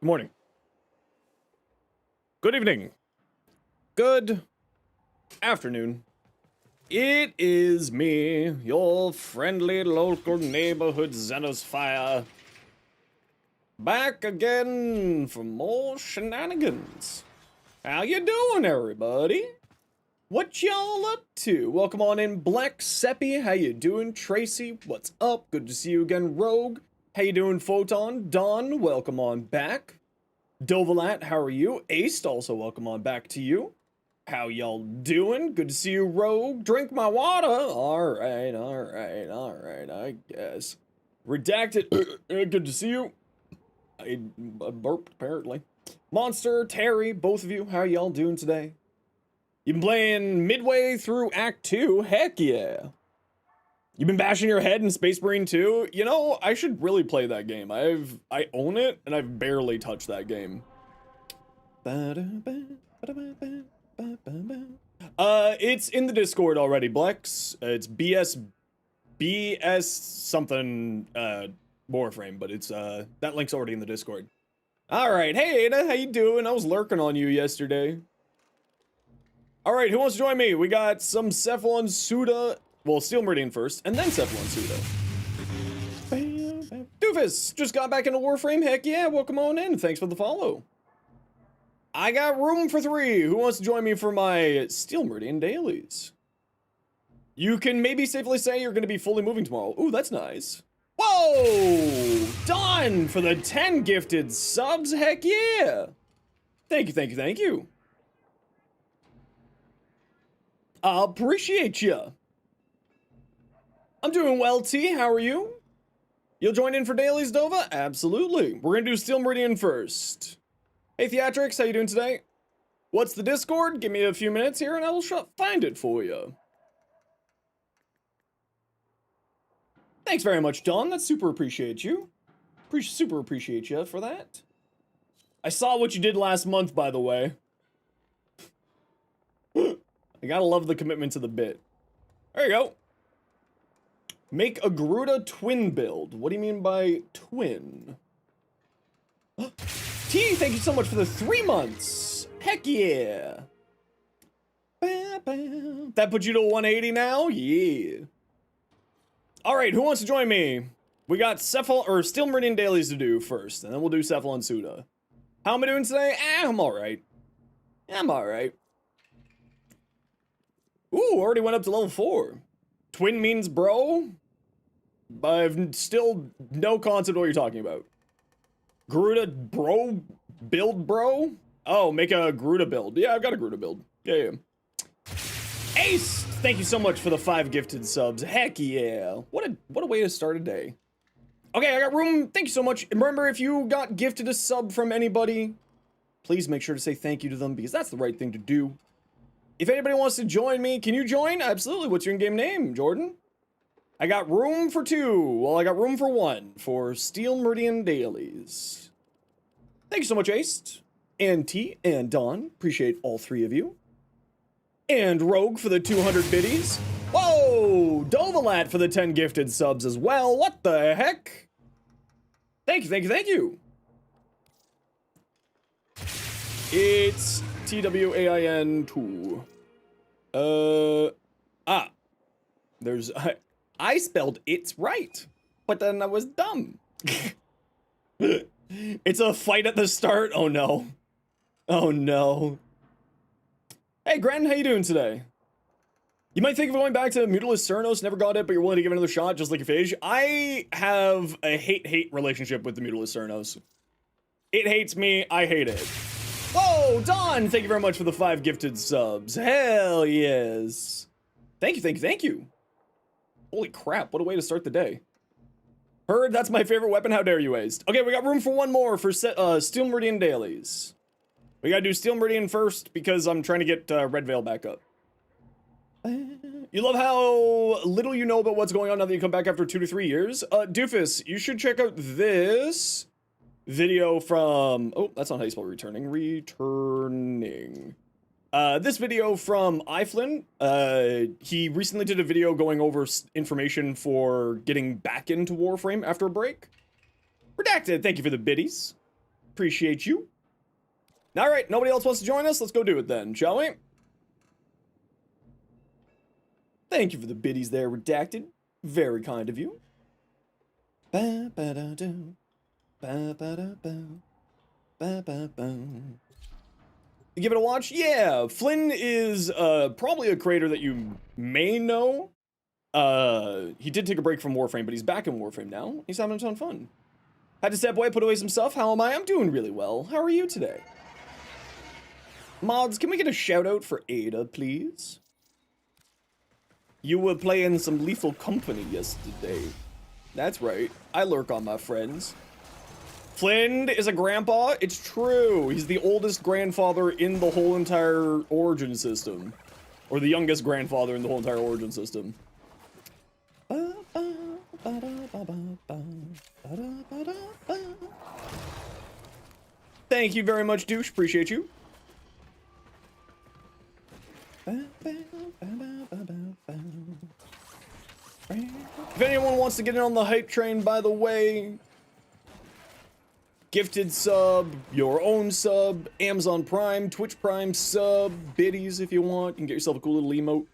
Good morning. Good evening. Good afternoon. It is me, your friendly local neighborhood Zenosfire. Back again for more shenanigans. How you doing, everybody? What y'all up to? Welcome on in, Black Seppi. How you doing, Tracy? What's up? Good to see you again, Rogue. How you doing, Photon? Don, welcome on back. Dovalat, how are you? Aced, also welcome on back to you. How y'all doing? Good to see you, Rogue. Drink my water. Alright, I guess. Redacted, good to see you. I burped, apparently. Monster, Terry, both of you, how y'all doing today? You've been playing midway through Act 2? Heck yeah. You've been bashing your head in Space Marine 2? You know, I should really play that game. I own it, and I've barely touched that game. It's in the Discord already, Blex. It's BS something, Warframe, but it's, that link's already in the Discord. Alright, hey Ada, how you doing? I was lurking on you yesterday. Alright, who wants to join me? We got some Cephalon Suda. Well, Steel Meridian first, and then Cephalon Suda. Doofus, just got back into Warframe. Heck yeah, welcome on in. Thanks for the follow. I got room for 3. Who wants to join me for my Steel Meridian dailies? You can maybe safely say you're going to be fully moving tomorrow. Ooh, that's nice. Whoa! Done for the 10 gifted subs. Heck yeah! Thank you. I appreciate ya. I'm doing well, T. How are you? You'll join in for dailies, Dova? Absolutely. We're gonna do Steel Meridian first. Hey, Theatrix, how you doing today? What's the Discord? Give me a few minutes here and I will find it for you. Thanks very much, Don. That's super appreciate you. Super appreciate you for that. I saw what you did last month, by the way. I gotta love the commitment to the bit. There you go. Make a Garuda twin build. What do you mean by twin? T, thank you so much for the 3 months. Heck yeah. That puts you to 180 now? Yeah. Alright, who wants to join me? We got Steel Meridian dailies to do first, and then we'll do Cephalon Suda. How am I doing today? I'm alright. Ooh, already went up to level 4. Twin means bro? I've still no concept of what you're talking about. Garuda bro? Build bro? Oh, make a Garuda build. Yeah, I've got a Garuda build. Yeah. Ace! Thank you so much for the 5 gifted subs. Heck yeah. What a way to start a day. Okay, I got room. Thank you so much. And remember, if you got gifted a sub from anybody, please make sure to say thank you to them because that's the right thing to do. If anybody wants to join me, can you join? Absolutely. What's your in-game name, Jordan? I got room for 2. Well, I got room for 1 for Steel Meridian dailies. Thank you so much, Ace, and T, and Don. Appreciate all 3 of you. And Rogue for the 200 biddies. Whoa! Dovalat for the 10 gifted subs as well. What the heck? Thank you. It's TWAIN2. There's, I spelled it's right, but then I was dumb. It's a fight at the start. Oh no. Hey, Gren, how you doing today? You might think of going back to Mutilus Cernos, never got it, but you're willing to give it another shot, just like your Phage. I have a hate-hate relationship with the Mutilus Cernos. It hates me, I hate it. Whoa, Don, thank you very much for the 5 gifted subs. Hell yes. Thank you. Holy crap, what a way to start the day. Heard, that's my favorite weapon, how dare you, Aced. Okay, we got room for 1 more for Steel Meridian dailies. We gotta do Steel Meridian first because I'm trying to get Red Veil back up. You love how little you know about what's going on now that you come back after 2 to 3 years? Doofus, you should check out this video from... Oh, that's not how you spell returning. This video from iFlynn. He recently did a video going over information for getting back into Warframe after a break. Redacted, thank you for the biddies. Appreciate you. All right, nobody else wants to join us. Let's go do it then, shall we? Thank you for the biddies there, Redacted. Very kind of you. Ba-ba-da-do. Ba-ba-da-bo. Ba-ba-bo. You give it a watch? Yeah, Flynn is probably a creator that you may know. He did take a break from Warframe, but he's back in Warframe now. He's having a ton of fun. Had to step away, put away some stuff. How am I? I'm doing really well. How are you today? Mods, can we get a shout out for Ada, please? You were playing some Lethal Company yesterday. That's right. I lurk on my friends. Flynn is a grandpa? It's true. He's the oldest grandfather in the whole entire Origin system. Or the youngest grandfather in the whole entire Origin system. Thank you very much, Douche. Appreciate you. If anyone wants to get in on the hype train, by the way, gifted sub, your own sub, Amazon Prime, Twitch Prime sub, biddies if you want. You can get yourself a cool little emote.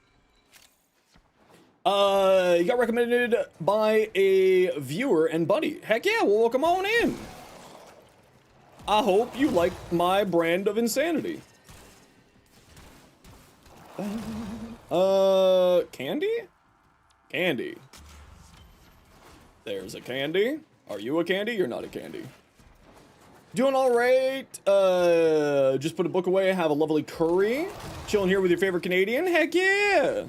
You got recommended by a viewer and buddy. Heck yeah, well, welcome on in. I hope you like my brand of insanity. Candy? Candy. There's a candy. Are you a candy? You're not a candy. Doing all right. Just put a book away. Have a lovely curry. Chilling here with your favorite Canadian. Heck yeah.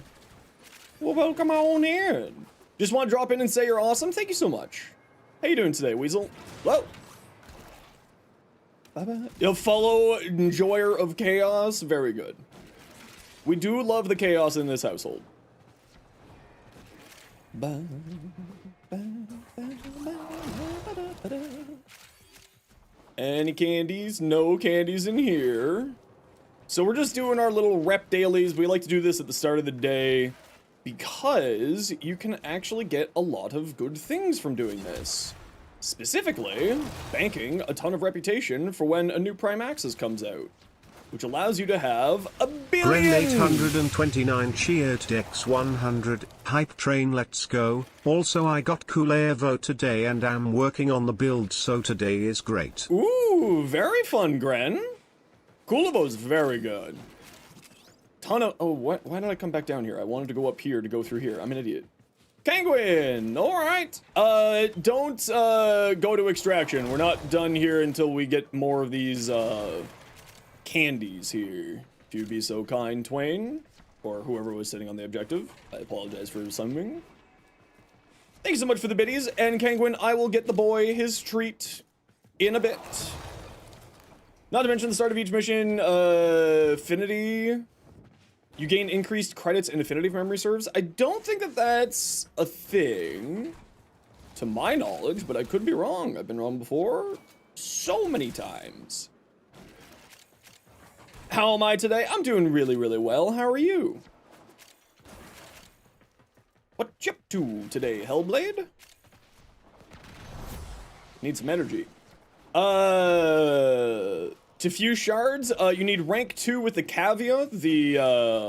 Well, welcome on in. Just want to drop in and say you're awesome. Thank you so much. How you doing today, Weasel? Whoa. Bye-bye. You'll follow Enjoyer of Chaos. Very good. We do love the chaos in this household. Any candies? No candies in here. So we're just doing our little rep dailies. We like to do this at the start of the day because you can actually get a lot of good things from doing this. Specifically, banking a ton of reputation for when a new Prime Access comes out, which allows you to have a billion! Ren 829 cheered Dex 100, hype train let's go. Also I got Kulevo today and am working on the build, so today is great. Ooh, very fun, Gren. Kulevo's very good. Ton of, oh, what? Why did I come back down here? I wanted to go up here to go through here. I'm an idiot. Penguin! Alright. Don't, go to extraction. We're not done here until we get more of these, candies here. If you'd be so kind, Twain, or whoever was sitting on the objective. I apologize for something. Thank you so much for the biddies, and Penguin, I will get the boy his treat in a bit. Not to mention the start of each mission, affinity. You gain increased credits and affinity for memory serves. I don't think that that's a thing, to my knowledge, but I could be wrong. I've been wrong before so many times. How am I today? I'm doing really, really well. How are you? What you up to today, Hellblade? Need some energy. To fuse shards, you need rank 2 with the Cavia,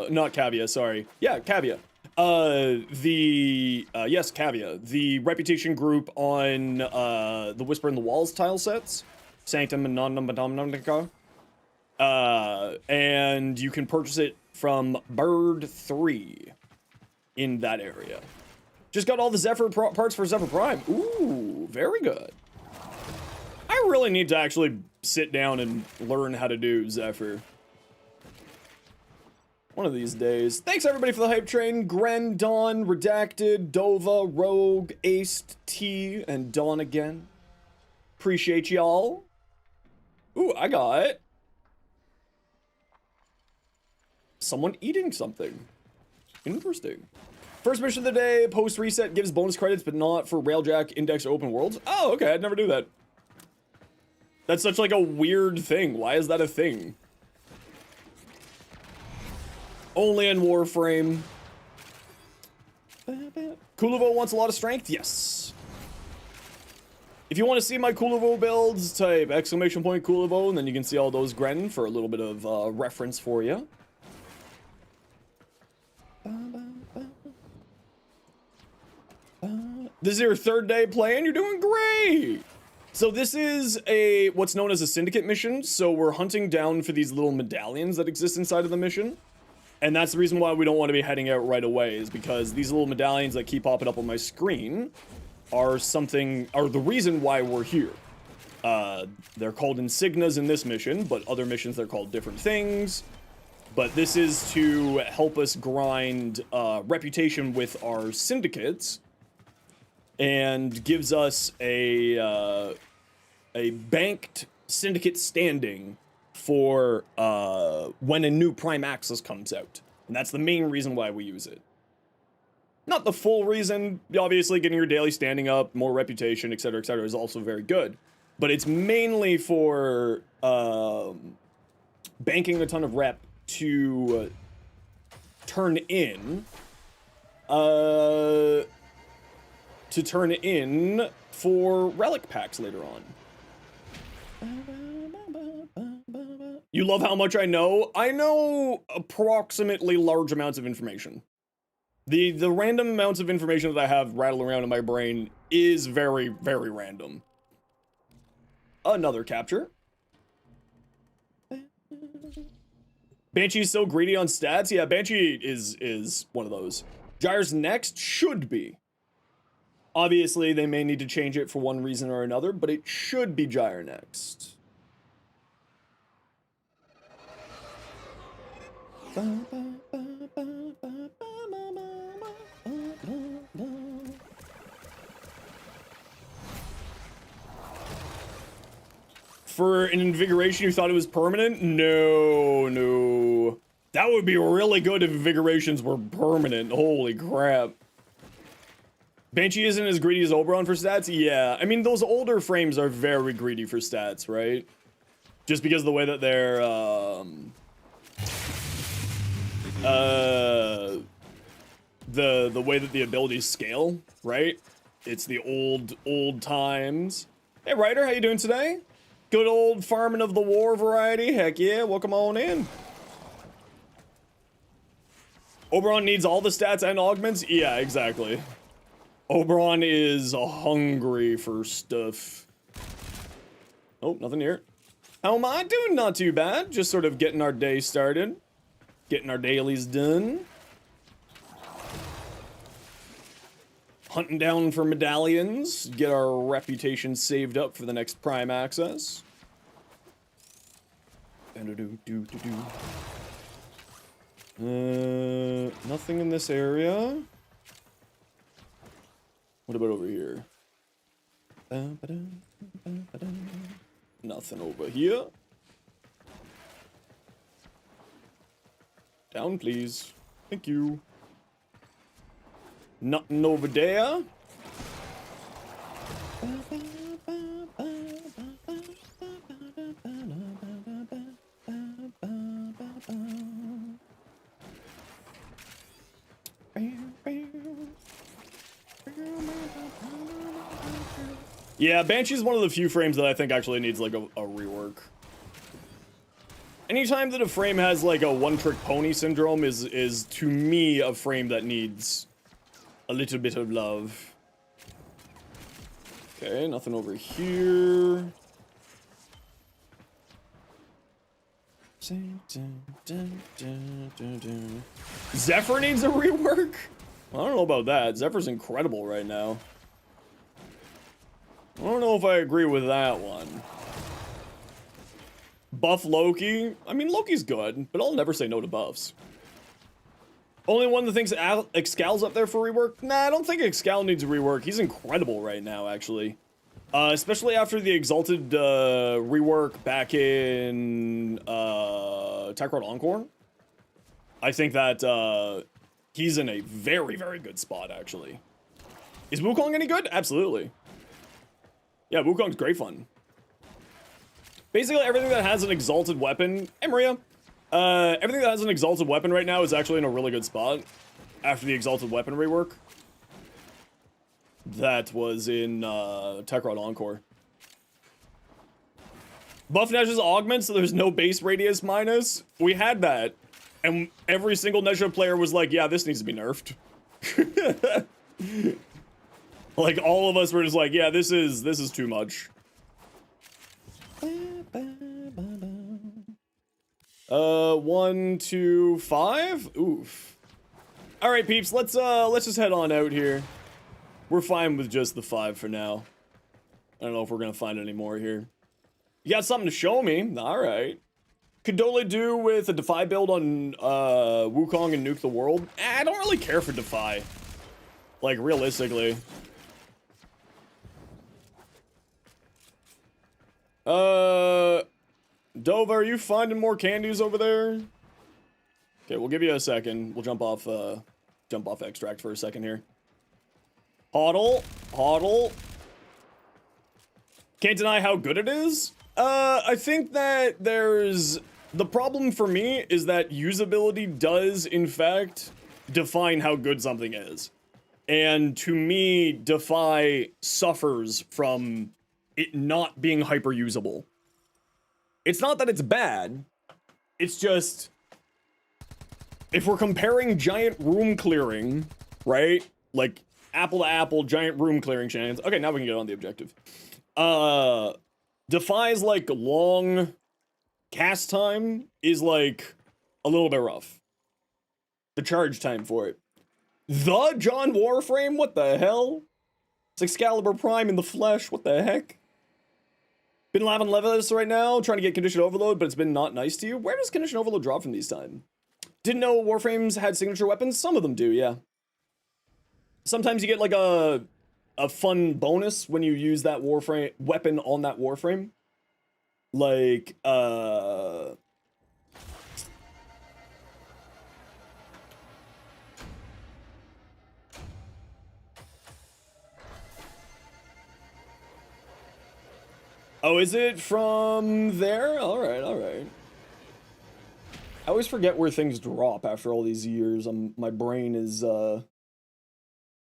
not Cavia, sorry. Yeah, Cavia. Yes, Cavia. The reputation group on, the Whisper in the Walls tile sets. Sanctum and Non-Numbadomnica. And you can purchase it from Bird 3 in that area. Just got all the Zephyr parts for Zephyr Prime. Ooh, very good. I really need to actually sit down and learn how to do Zephyr. One of these days. Thanks everybody for the hype train. Gren, Dawn, Redacted, Dova, Rogue, Aced, T, and Dawn again. Appreciate y'all. Ooh, I got someone eating something. Interesting. First mission of the day, post reset gives bonus credits, but not for Railjack, Index, or Open Worlds. Oh, okay, I'd never do that. That's such like a weird thing. Why is that a thing? Only in Warframe. Kulevo wants a lot of strength? Yes. If you want to see my Coolivo builds, type exclamation point Coolivo, and then you can see all those Gren for a little bit of reference for you. This is your third day playing. You're doing great. So this is what's known as a syndicate mission. So we're hunting down for these little medallions that exist inside of the mission. And that's the reason why we don't want to be heading out right away, is because these little medallions that keep popping up on my screen are the reason why we're here. They're called insignias in this mission, but other missions they're called different things. But this is to help us grind reputation with our syndicates, and gives us a banked syndicate standing for when a new Prime Access comes out. And that's the main reason why we use it. Not the full reason. Obviously, getting your daily standing up, more reputation, etc., is also very good. But it's mainly for banking a ton of rep to turn in for Relic packs later on. You love how much I know? I know approximately large amounts of information. The random amounts of information that I have rattling around in my brain is very, very random. Another capture. Banshee's so greedy on stats. Yeah, Banshee is one of those. Gyre's next should be. Obviously, they may need to change it for one reason or another, but it should be Gyre next. For an invigoration, you thought it was permanent? No. That would be really good if invigorations were permanent. Holy crap. Banshee isn't as greedy as Oberon for stats? Yeah, I mean, those older frames are very greedy for stats, right? Just because of the way that they're, the way that the abilities scale, right? It's the old times. Hey, Ryder, how you doing today? Good old farming of the war variety. Heck yeah, welcome on in. Oberon needs all the stats and augments? Yeah, exactly. Oberon is hungry for stuff. Oh, nothing here. How am I doing? Not too bad. Just sort of getting our day started. Getting our dailies done. Hunting down for medallions. Get our reputation saved up for the next Prime Access. Nothing in this area. What about over here? Nothing over here. Down, please. Thank you. Nothing over there. Yeah, Banshee's one of the few frames that I think actually needs like a rework. Anytime that a frame has like a one-trick pony syndrome is to me a frame that needs a little bit of love. Okay, nothing over here. Zephyr needs a rework? I don't know about that. Zephyr's incredible right now. I don't know if I agree with that one. Buff Loki? I mean, Loki's good, but I'll never say no to buffs. Only one that thinks Excal's up there for rework? Nah, I don't think Excal needs a rework. He's incredible right now, actually. Especially after the Exalted rework back in Techrod Encore. I think that he's in a very, very good spot, actually. Is Wukong any good? Absolutely. Yeah, Wukong's great fun. Basically, everything that has an exalted weapon... Hey, Maria! Everything that has an exalted weapon right now is actually in a really good spot after the exalted weapon rework. That was in Tekrod Encore. Buff Nesha's augment, so there's no base radius minus. We had that, and every single Nesha player was like, yeah, this needs to be nerfed. Like, all of us were just like, yeah, this is too much. 1, 2, 5? Oof. Alright, peeps, let's just head on out here. We're fine with just the 5 for now. I don't know if we're gonna find any more here. You got something to show me? Alright. Could totally do with a Defy build on Wukong and Nuke the World. I don't really care for Defy. Like, realistically. Dova, are you finding more candies over there? Okay, we'll give you a second. We'll jump off extract for a second here. Hodl. Hodl. Can't deny how good it is. I think that there's... The problem for me is that usability does, in fact, define how good something is. And to me, Defy suffers from it not being hyper-usable. It's not that it's bad. It's just... If we're comparing giant room clearing, right? Like, apple to apple, giant room clearing shenanigans. Okay, now we can get on the objective. Defy's, like, long cast time is, like, a little bit rough. The charge time for it. The John Warframe? What the hell? It's Excalibur Prime in the flesh. What the heck? Been live on Levis right now, trying to get Condition Overload, but it's been not nice to you. Where does Condition Overload drop from these time? Didn't know Warframes had signature weapons. Some of them do, yeah. Sometimes you get, like, a fun bonus when you use that Warframe weapon on that Warframe. Like, oh, is it from there? Alright, alright. I always forget where things drop after all these years. My brain is,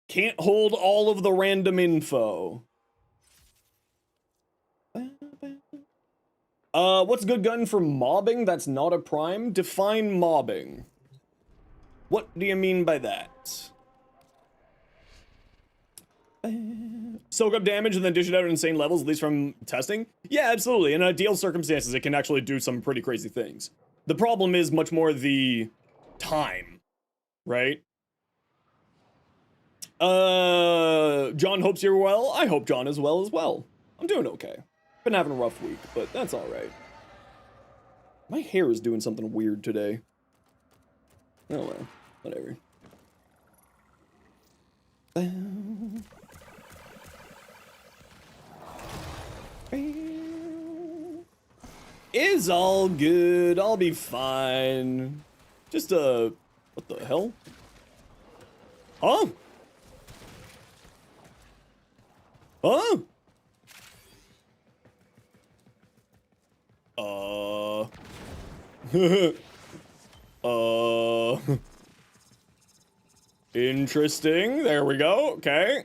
can't hold all of the random info. What's good gun for mobbing that's not a prime? Define mobbing. What do you mean by that? Soak up damage and then dish it out at insane levels, at least from testing? Yeah, absolutely. In ideal circumstances, it can actually do some pretty crazy things. The problem is much more the time, right? John hopes you're well. I hope John is well as well. I'm doing okay. Been having a rough week, but that's alright. My hair is doing something weird today. Oh well, whatever. It's all good. I'll be fine. Just, what the hell? Huh? Huh? Interesting. There we go. Okay.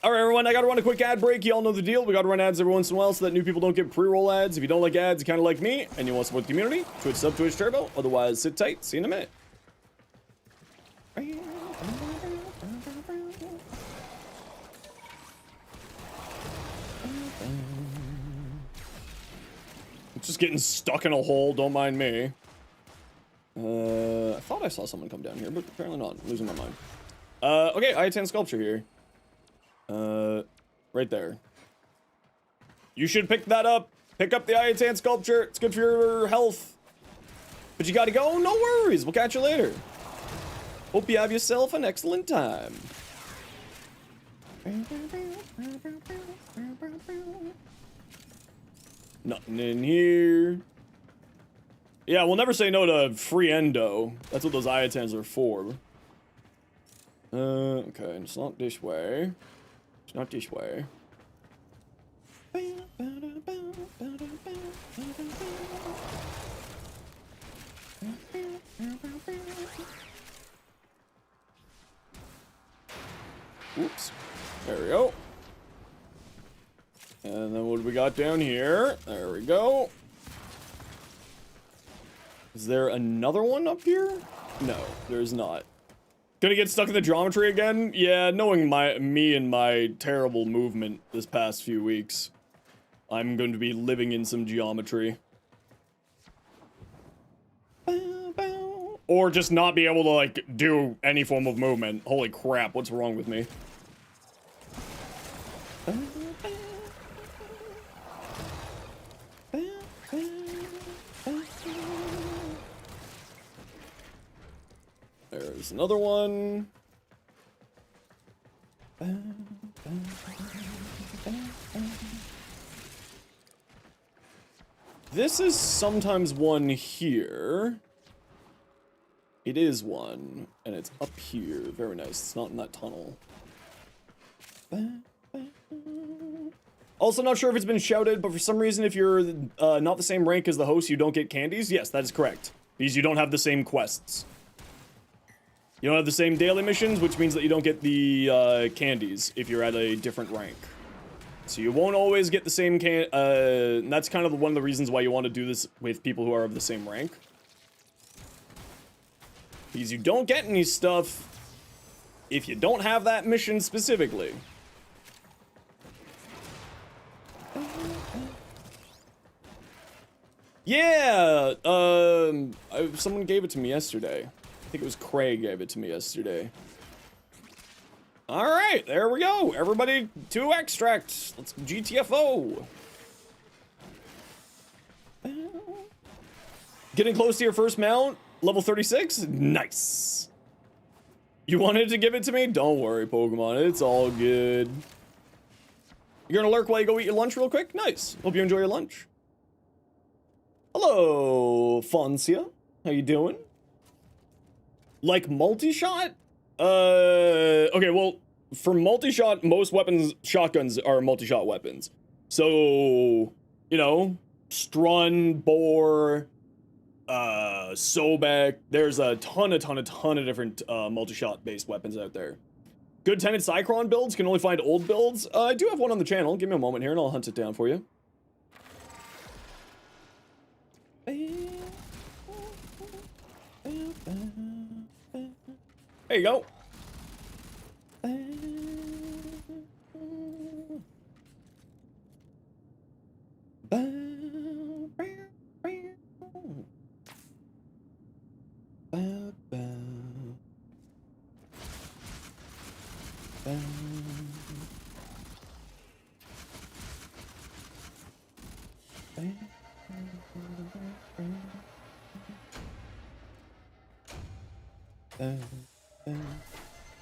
Alright, everyone, I gotta run a quick ad break. You all know the deal. We gotta run ads every once in a while so that new people don't get pre-roll ads. If you don't like ads, you kinda like me, and you want to support the community, Twitch sub, Twitch Turbo. Otherwise, sit tight. See you in a minute. Just getting stuck in a hole, don't mind me. I thought I saw someone come down here, but apparently not. I'm losing my mind. Okay, I-10 sculpture here. Right there. You should pick that up. Pick up the I-10 sculpture. It's good for your health. But you gotta go? No worries. We'll catch you later. Hope you have yourself an excellent time. Nothing in here. Yeah, we'll never say no to free endo. That's what those I-10s are for. Okay, it's not this way. It's not this way. Oops. There we go. And then what do we got down here? There we go. Is there another one up here? No, there's not. Gonna get stuck in the geometry again? Yeah, knowing me and my terrible movement this past few weeks, I'm going to be living in some geometry. Or just not be able to, like, do any form of movement. Holy crap, what's wrong with me? There's another one. This is sometimes one here. It is one, and it's up here. Very nice. It's not in that tunnel. Also, not sure if it's been shouted, but for some reason, if you're not the same rank as the host, you don't get candies. Yes, that is correct. Because you don't have the same quests. You don't have the same daily missions, which means that you don't get the candies if you're at a different rank. So you won't always get the same and that's kind of one of the reasons why you want to do this with people who are of the same rank. Because you don't get any stuff if you don't have that mission specifically. Yeah, someone gave it to me yesterday. I think it was Craig gave it to me yesterday. All right, there we go. Everybody to extract. Let's GTFO. Getting close to your first mount, level 36. Nice. You wanted to give it to me? Don't worry, Pokemon. It's all good. You're gonna lurk while you go eat your lunch real quick? Nice. Hope you enjoy your lunch. Hello, Foncia. How you doing? Like multi-shot? Okay, well, for multi-shot, most shotguns are multi-shot weapons. So, you know, Strun, Boar, Sobek, there's a ton of different multi-shot based weapons out there. Good Tenant Cyclone builds, can only find old builds. I do have one on the channel. Give me a moment here and I'll hunt it down for you. There you go.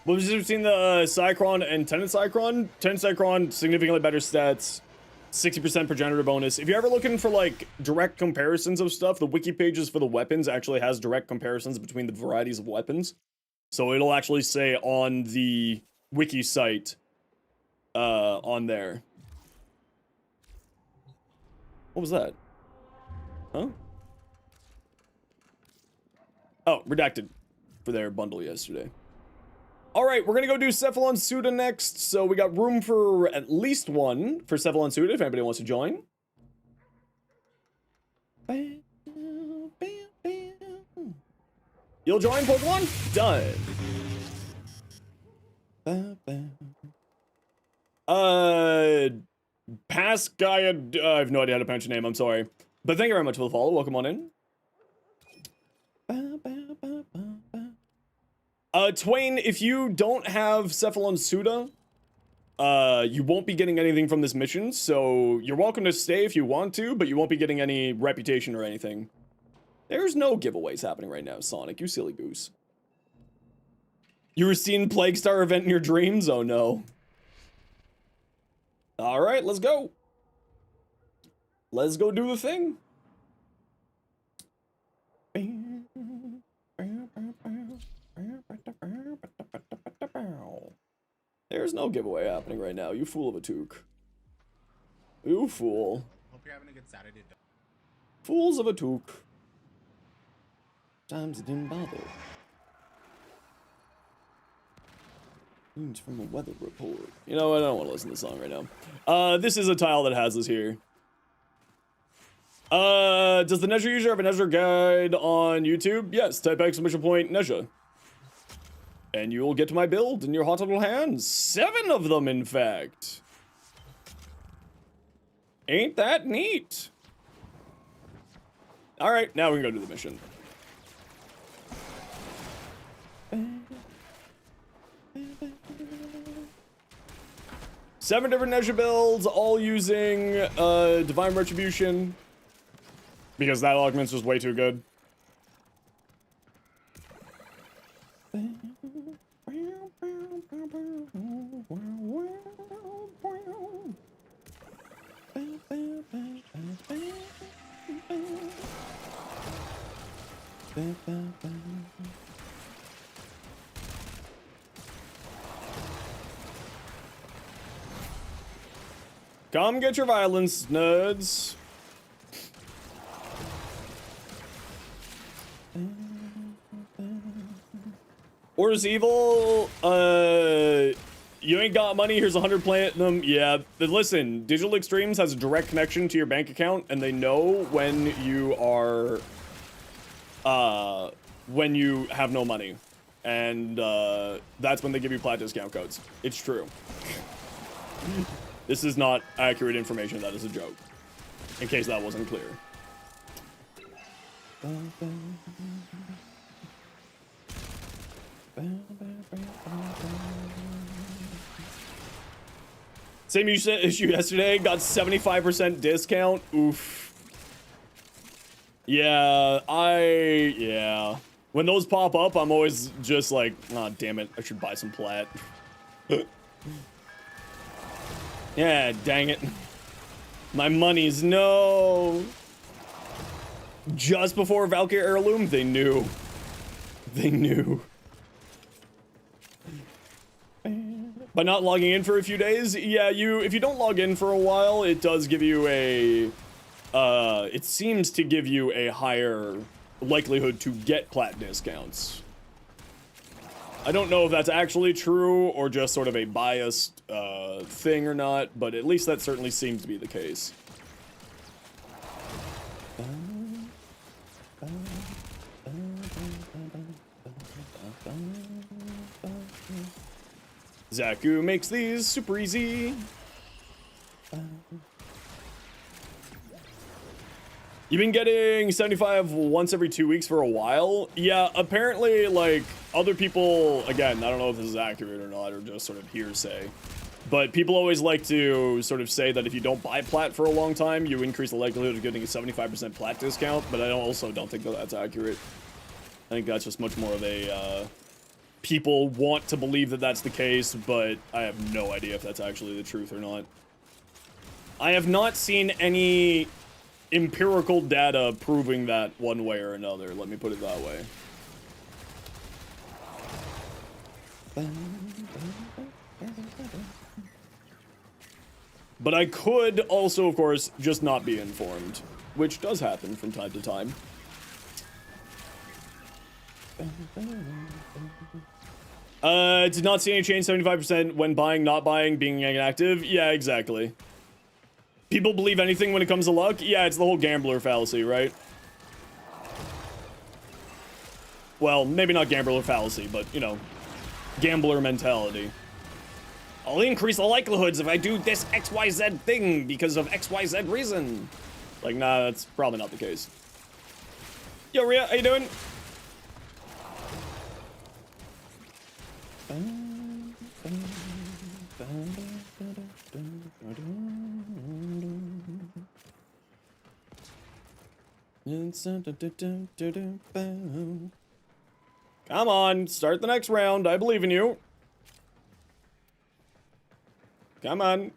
Well, we've seen the Cyclone and Tenant Cyclone. Tenant Cyclone, significantly better stats, 60% progenitor bonus. If you're ever looking for like direct comparisons of stuff, the wiki pages for the weapons actually has direct comparisons between the varieties of weapons. So it'll actually say on the wiki site, on there. What was that? Huh? Oh, redacted for their bundle yesterday. All right, we're gonna go do Cephalon Suda next. So we got room for at least one for Cephalon Suda if anybody wants to join. You'll join Pokemon? Done. Past guy, I have no idea how to pronounce your name, I'm sorry. But thank you very much for the follow, welcome on in. Twain, if you don't have Cephalon Suda, you won't be getting anything from this mission, so you're welcome to stay if you want to, but you won't be getting any reputation or anything. There's no giveaways happening right now, Sonic, you silly goose. You were seeing Plague Star event in your dreams? Oh no. Alright, let's go. Let's go do the thing. There's no giveaway happening right now, you fool of a toque. You fool. Hope you're having a good Saturday. Fools of a toque. Times it didn't bother. News from the weather report. You know what? I don't want to listen to the song right now. This is a tile that has this here. Does the Nezha user have a Nezha guide on YouTube? Yes, type !Nezha. And you will get to my build in your hot little hands. 7 of them, in fact. Ain't that neat? Alright, now we can go do the mission. 7 different Nezha builds, all using Divine Retribution. Because that augment's just way too good. Come get your violence, nerds. Orders evil, you ain't got money, here's 100 platinum. Yeah, but listen, Digital Extremes has a direct connection to your bank account, and they know when you are, when you have no money. And, that's when they give you plat discount codes. It's true. This is not accurate information, that is a joke. In case that wasn't clear. Same issue yesterday, got 75% discount. Oof. Yeah, yeah. When those pop up, I'm always just like, oh, damn it, I should buy some plat. Yeah, dang it. My money's no. Just before Valkyrie Heirloom, they knew. They knew. By not logging in for a few days, yeah, if you don't log in for a while, it does give you a, it seems to give you a higher likelihood to get plat discounts. I don't know if that's actually true or just sort of a biased thing or not, but at least that certainly seems to be the case. Zaku makes these super easy. You've been getting 75 once every 2 weeks for a while? Yeah, apparently, like, other people, again, I don't know if this is accurate or not, or just sort of hearsay, but people always like to sort of say that if you don't buy plat for a long time, you increase the likelihood of getting a 75% plat discount, but I also don't think that that's accurate. I think that's just much more of a, people want to believe that that's the case, but I have no idea if that's actually the truth or not. I have not seen any empirical data proving that one way or another, let me put it that way. But I could also, of course, just not be informed, which does happen from time to time. Did not see any change, 75% when buying, not buying, being inactive. Yeah, exactly. People believe anything when it comes to luck? Yeah, it's the whole gambler fallacy, right? Well, maybe not gambler fallacy, but, you know, gambler mentality. I'll increase the likelihoods if I do this XYZ thing because of XYZ reason. Like, nah, that's probably not the case. Yo, Rhea, how you doing? Come on, start the next round. I believe in you. Come on,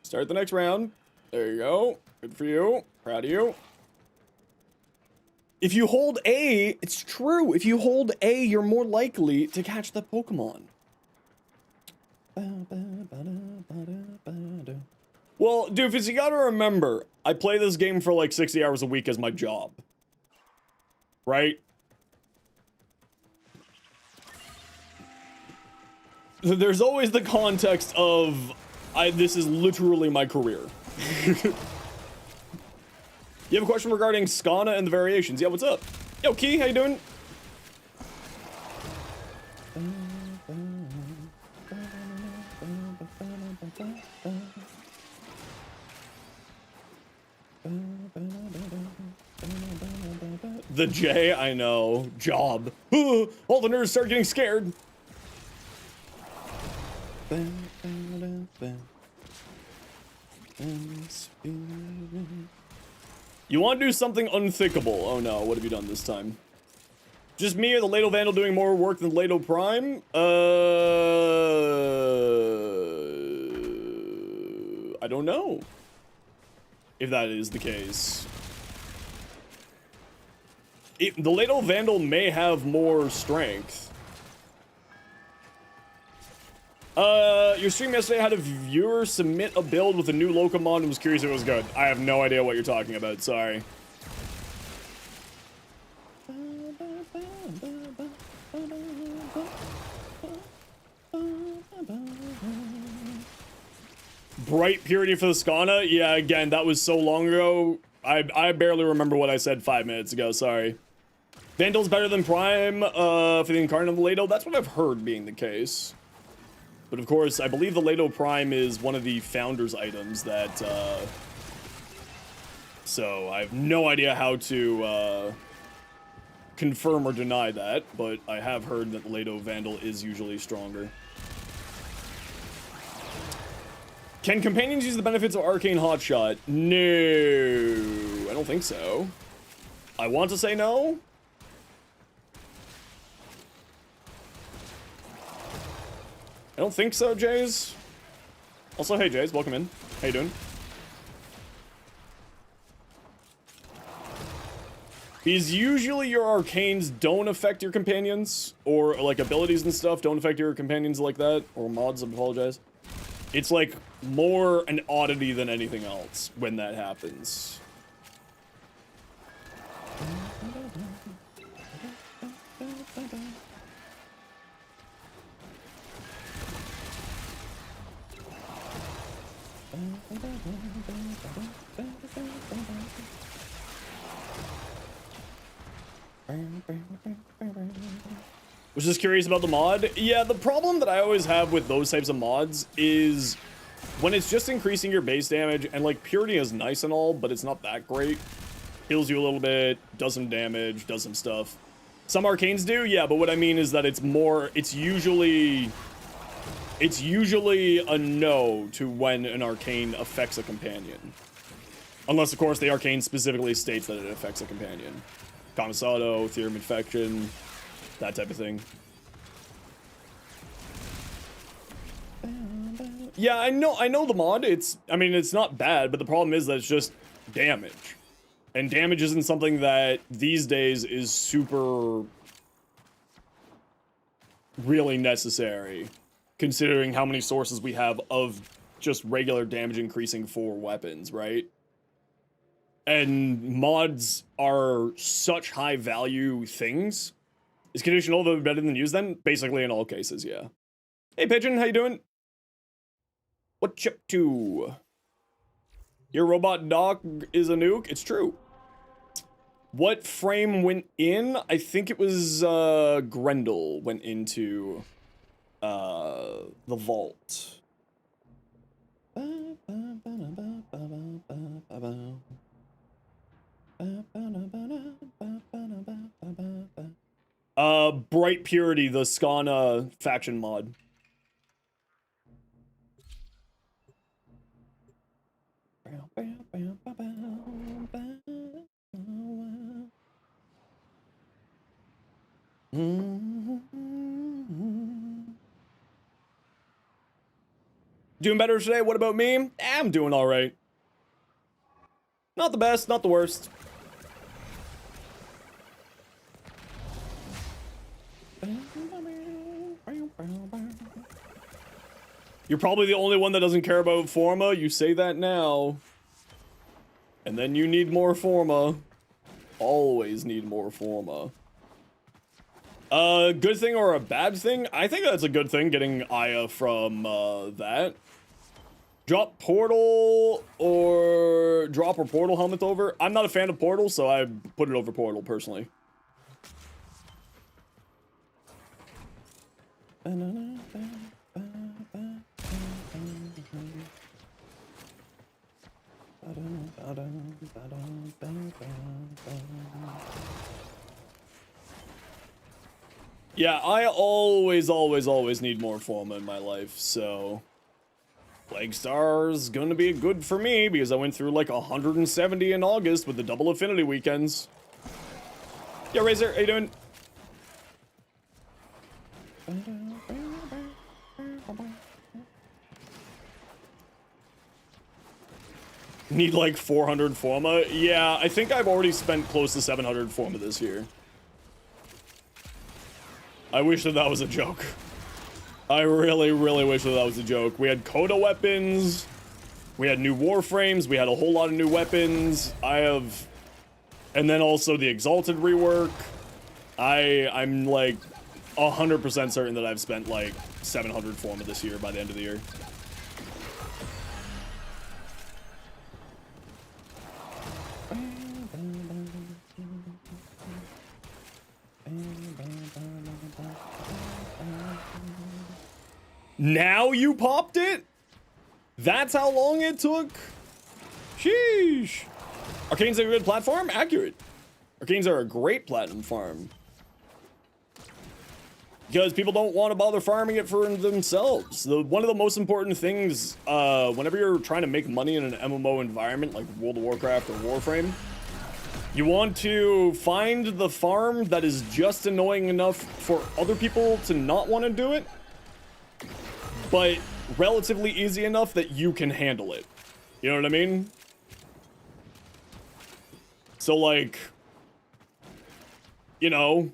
start the next round. There you go. Good for you. Proud of you. If you hold A, it's true. If you hold A, you're more likely to catch the Pokemon. Well, Doofus, you gotta remember, I play this game for like 60 hours a week as my job. Right? there's always the context of, this is literally my career. You have a question regarding Skana and the variations. Yeah, what's up? Yo, Key, how you doing? The J, I know. Job. All the nerds start getting scared. You want to do something unthinkable. Oh no, what have you done this time? Just me or the Lado Vandal doing more work than Lado Prime? I don't know if that is the case. The Lado Vandal may have more strength. Your stream yesterday had a viewer submit a build with a new Locomon and was curious if it was good. I have no idea what you're talking about, sorry. Bright Purity for the Skana? Yeah, again, that was so long ago. I barely remember what I said 5 minutes ago, sorry. Vandal's better than Prime for the Incarnate of the Lado? That's what I've heard being the case. But of course, I believe the Lado Prime is one of the Founders items that, so I have no idea how to, confirm or deny that, but I have heard that the Lado Vandal is usually stronger. Can companions use the benefits of Arcane Hotshot? No, I don't think so. I want to say no. I don't think so, Jays. Also, hey, Jays, welcome in. How you doing? Because usually your arcanes don't affect your companions, or like abilities and stuff don't affect your companions like that, or mods, I apologize. It's like more an oddity than anything else when that happens. Was just curious about the mod. Yeah, the problem that I always have with those types of mods is when it's just increasing your base damage, and like Purity is nice and all, but it's not that great. Heals you a little bit, does some damage, does some stuff. Some arcanes do, yeah, but what I mean is that it's usually a no to when an arcane affects a companion. Unless, of course, the arcane specifically states that it affects a companion. Commissado, Theorem Infection, that type of thing. Yeah, I know the mod. I mean, it's not bad, but the problem is that it's just damage. And damage isn't something that these days is super really necessary, considering how many sources we have of just regular damage increasing for weapons, right? And mods are such high value things. Is conditional though better than used then? Basically in all cases, yeah. Hey Pigeon, how you doing? What you up to? Your robot dog is a nuke? It's true. What frame went in? I think it was Grendel went into the vault. Bright Purity, the Skana faction mod. Doing better today? What about me? I'm doing all right. Not the best, not the worst. You're probably the only one that doesn't care about Forma. You say that now. And then you need more Forma. Always need more Forma. A good thing or a bad thing? I think that's a good thing, getting Aya from that. Drop Portal or Portal helmet over. I'm not a fan of Portal, so I put it over Portal personally. Yeah, I always need more Forma in my life, so Plague Star's gonna be good for me because I went through like 170 in August with the double affinity weekends. Yo, Razor, how you doing? Need like 400 Forma? Yeah, I think I've already spent close to 700 Forma this year. I wish that was a joke. I really wish that was a joke. We had Coda weapons, we had new Warframes, we had a whole lot of new weapons. And then also the Exalted rework. I'm like 100% certain that I've spent like 700 Forma this year by the end of the year. Now you popped it? That's how long it took? Sheesh. Arcanes are a good platform? Accurate. Arcanes are a great platinum farm. Because people don't want to bother farming it for themselves. One of the most important things, whenever you're trying to make money in an MMO environment like World of Warcraft or Warframe, you want to find the farm that is just annoying enough for other people to not want to do it, but relatively easy enough that you can handle it. You know what I mean? So like, you know,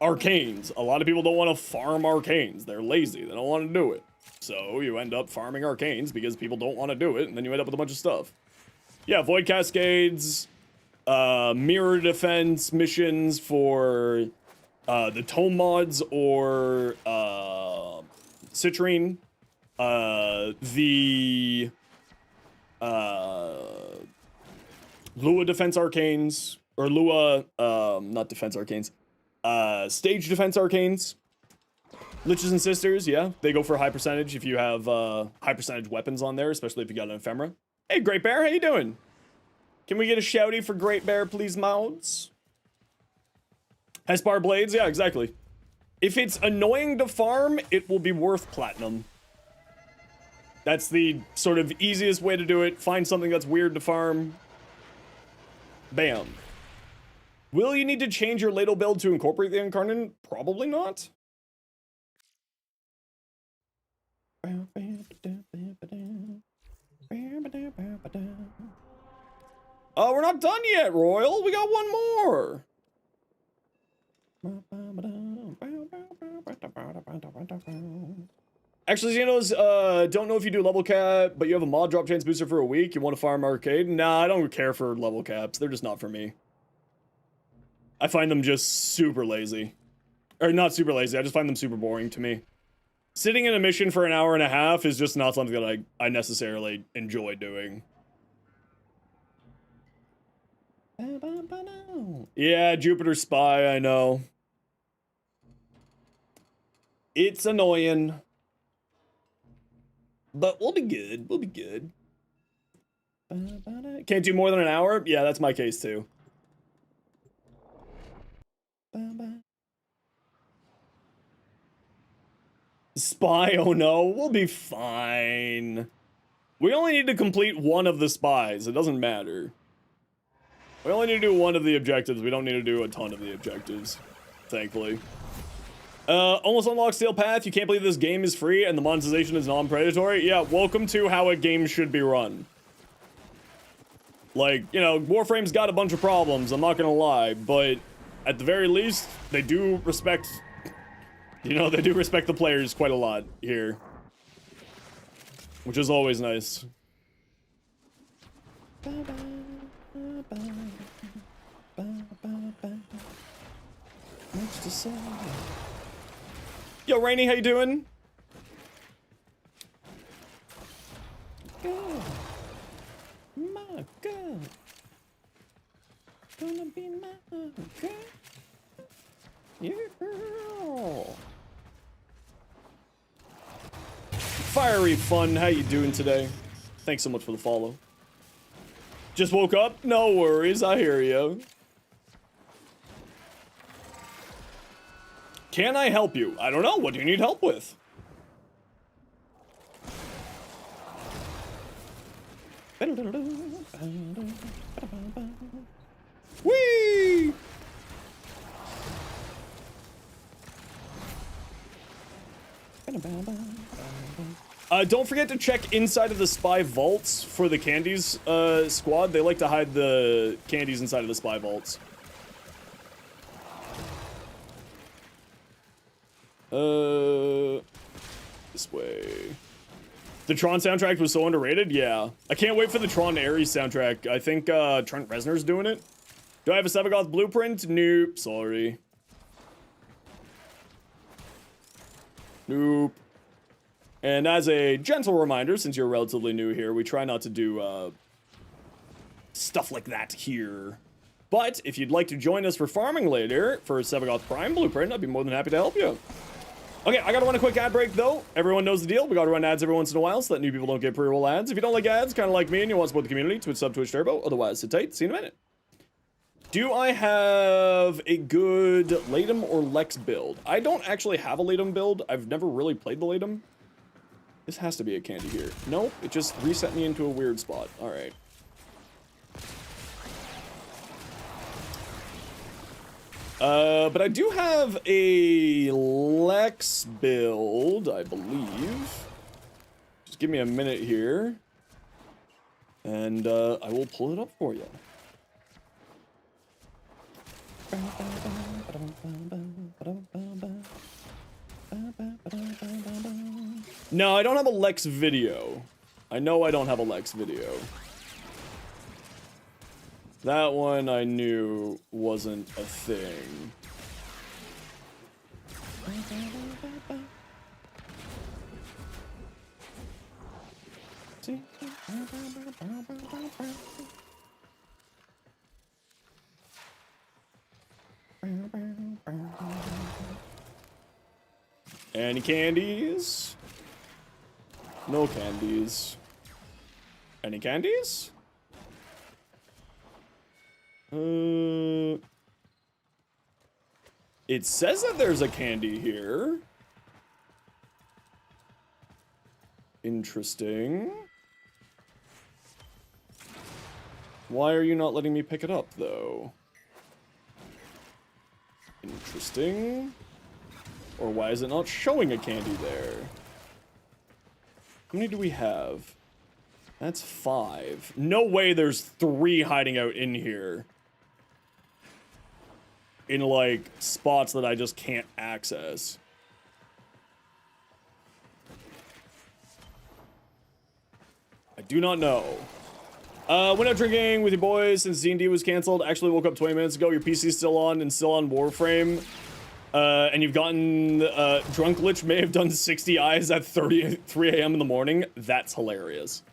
Arcanes. A lot of people don't want to farm Arcanes. They're lazy. They don't want to do it. So you end up farming Arcanes because people don't want to do it, and then you end up with a bunch of stuff. Yeah, Void Cascades, Mirror Defense missions for the Tome mods or Citrine, the Lua Defense Arcanes, or Lua, not Defense Arcanes, Stage Defense Arcanes, Liches and Sisters, yeah, they go for a high percentage if you have high percentage weapons on there, especially if you got an Ephemera. Hey, Great Bear, how you doing? Can we get a shouty for Great Bear, please, mods? Hespar Blades, yeah, exactly. If it's annoying to farm, it will be worth platinum. That's the sort of easiest way to do it. Find something that's weird to farm. Bam. Will you need to change your ladle build to incorporate the Incarnate? Probably not. Oh, we're not done yet, Royal. We got one more. Actually, Zenos, don't know if you do level cap, but you have a mod drop chance booster for a week. You want to farm arcade? Nah, I don't care for level caps. They're just not for me. I find them just super lazy. Or not super lazy, I just find them super boring to me. Sitting in a mission for an hour and a half is just not something that I necessarily enjoy doing. Yeah, Jupiter Spy, I know. It's annoying. But we'll be good. We'll be good. Can't do more than an hour? Yeah, that's my case too. Spy, oh no, we'll be fine. We only need to complete one of the spies. It doesn't matter. We only need to do one of the objectives. We don't need to do a ton of the objectives, thankfully. Almost unlocked Steel Path. You can't believe this game is free and the monetization is non-predatory. Yeah, welcome to how a game should be run. Like, you know, Warframe's got a bunch of problems, I'm not gonna lie, but at the very least, they do respect, you know, they do respect the players quite a lot here. Which is always nice. to say. Yo, Rainy, how you doing? Girl. My girl. Gonna be my girl. Your girl. Fiery Fun, how you doing today? Thanks so much for the follow. Just woke up? No worries, I hear you. Can I help you? I don't know, what do you need help with? Whee! Don't forget to check inside of the spy vaults for the candies squad. They like to hide the candies inside of the spy vaults. This way. The Tron soundtrack was so underrated? Yeah. I can't wait for the Tron Ares soundtrack. I think Trent Reznor's doing it. Do I have a Sevagoth blueprint? Nope. Sorry. Nope. And as a gentle reminder, since you're relatively new here, we try not to do stuff like that here. But if you'd like to join us for farming later for Sevagoth Prime Blueprint, I'd be more than happy to help you. Okay, I gotta run a quick ad break though. Everyone knows the deal. We gotta run ads every once in a while so that new people don't get pre-roll ads. If you don't like ads, kind of like me, and you want to support the community, Twitch sub, Twitch Turbo. Otherwise, sit tight. See you in a minute. Do I have a good Latum or Lex build? I don't actually have a Latum build. I've never really played the Latum. This has to be a candy here. Nope, it just reset me into a weird spot. All right. But I do have a Lex build, I believe. Just give me a minute here. And I will pull it up for you. No, I don't have a Lex video. I know I don't have a Lex video. That one I knew wasn't a thing. Any candies? No candies. Any candies? It says that there's a candy here. Interesting. Why are you not letting me pick it up, though? Interesting. Or why is it not showing a candy there? How many do we have? That's 5. No way there's 3 hiding out in here. In, like, spots that I just can't access. I do not know. Went out drinking with your boys since D&D was canceled. Actually woke up 20 minutes ago. Your PC's still on and still on Warframe. And you've gotten, Drunk Lich may have done 60 eyes at 3 a.m. in the morning. That's hilarious.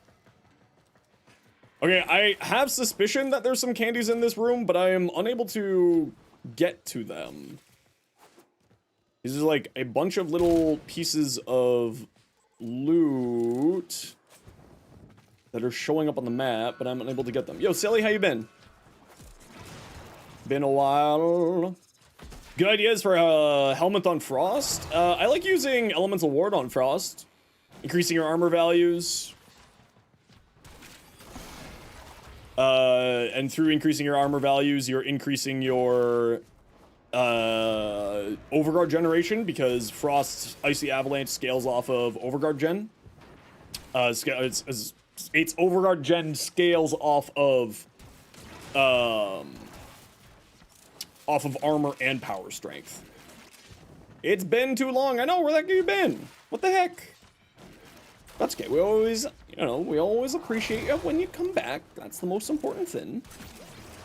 Okay, I have suspicion that there's some candies in this room, but I am unable to get to them. This is like a bunch of little pieces of loot that are showing up on the map, but I'm unable to get them. Yo, Sally, how you been? Been a while. Good ideas for Helmet on Frost. I like using Elemental Ward on Frost. Increasing your armor values. And through increasing your armor values, you're increasing your Overguard generation, because Frost's Icy Avalanche scales off of Overguard gen. Its Overguard gen scales off of armor and power strength. It's been too long. I know, where the heck have you been? What the heck? That's okay. We always, you know, we always appreciate you when you come back. That's the most important thing.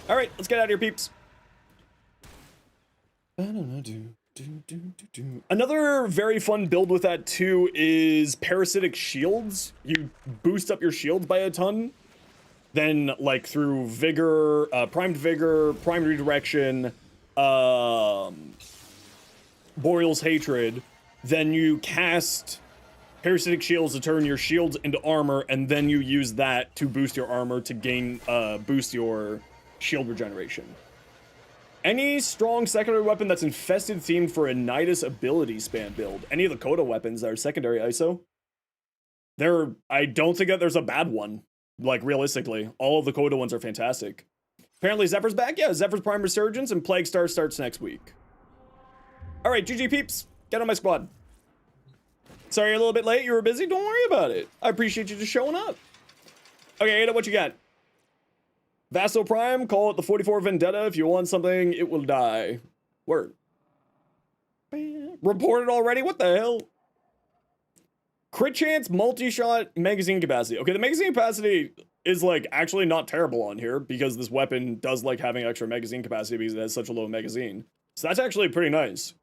All right, let's get out of here, peeps. Another very fun build with that too is parasitic shields. You boost up your shields by a ton. Then, like, through vigor, primed redirection, Boreal's Hatred, then you cast parasitic shields to turn your shields into armor, and then you use that to boost your armor to gain, boost your shield regeneration. Any strong secondary weapon that's infested themed for a Nidus ability span build. Any of the Coda weapons that are secondary ISO. I don't think that there's a bad one. Like, realistically, all of the Coda ones are fantastic. Apparently Zephyr's back. Yeah, Zephyr's Prime Resurgence and Plague Star starts next week. All right, GG peeps, get on my squad. Sorry you're a little bit late. You were busy. Don't worry about it. I appreciate you just showing up. Okay, Ada, what you got? Vasto Prime, call it the 44 Vendetta. If you want something, it will die. Word. Reported already? What the hell? Crit chance, multi-shot, magazine capacity. Okay, the magazine capacity is, like, actually not terrible on here because this weapon does like having extra magazine capacity because it has such a low magazine. So that's actually pretty nice.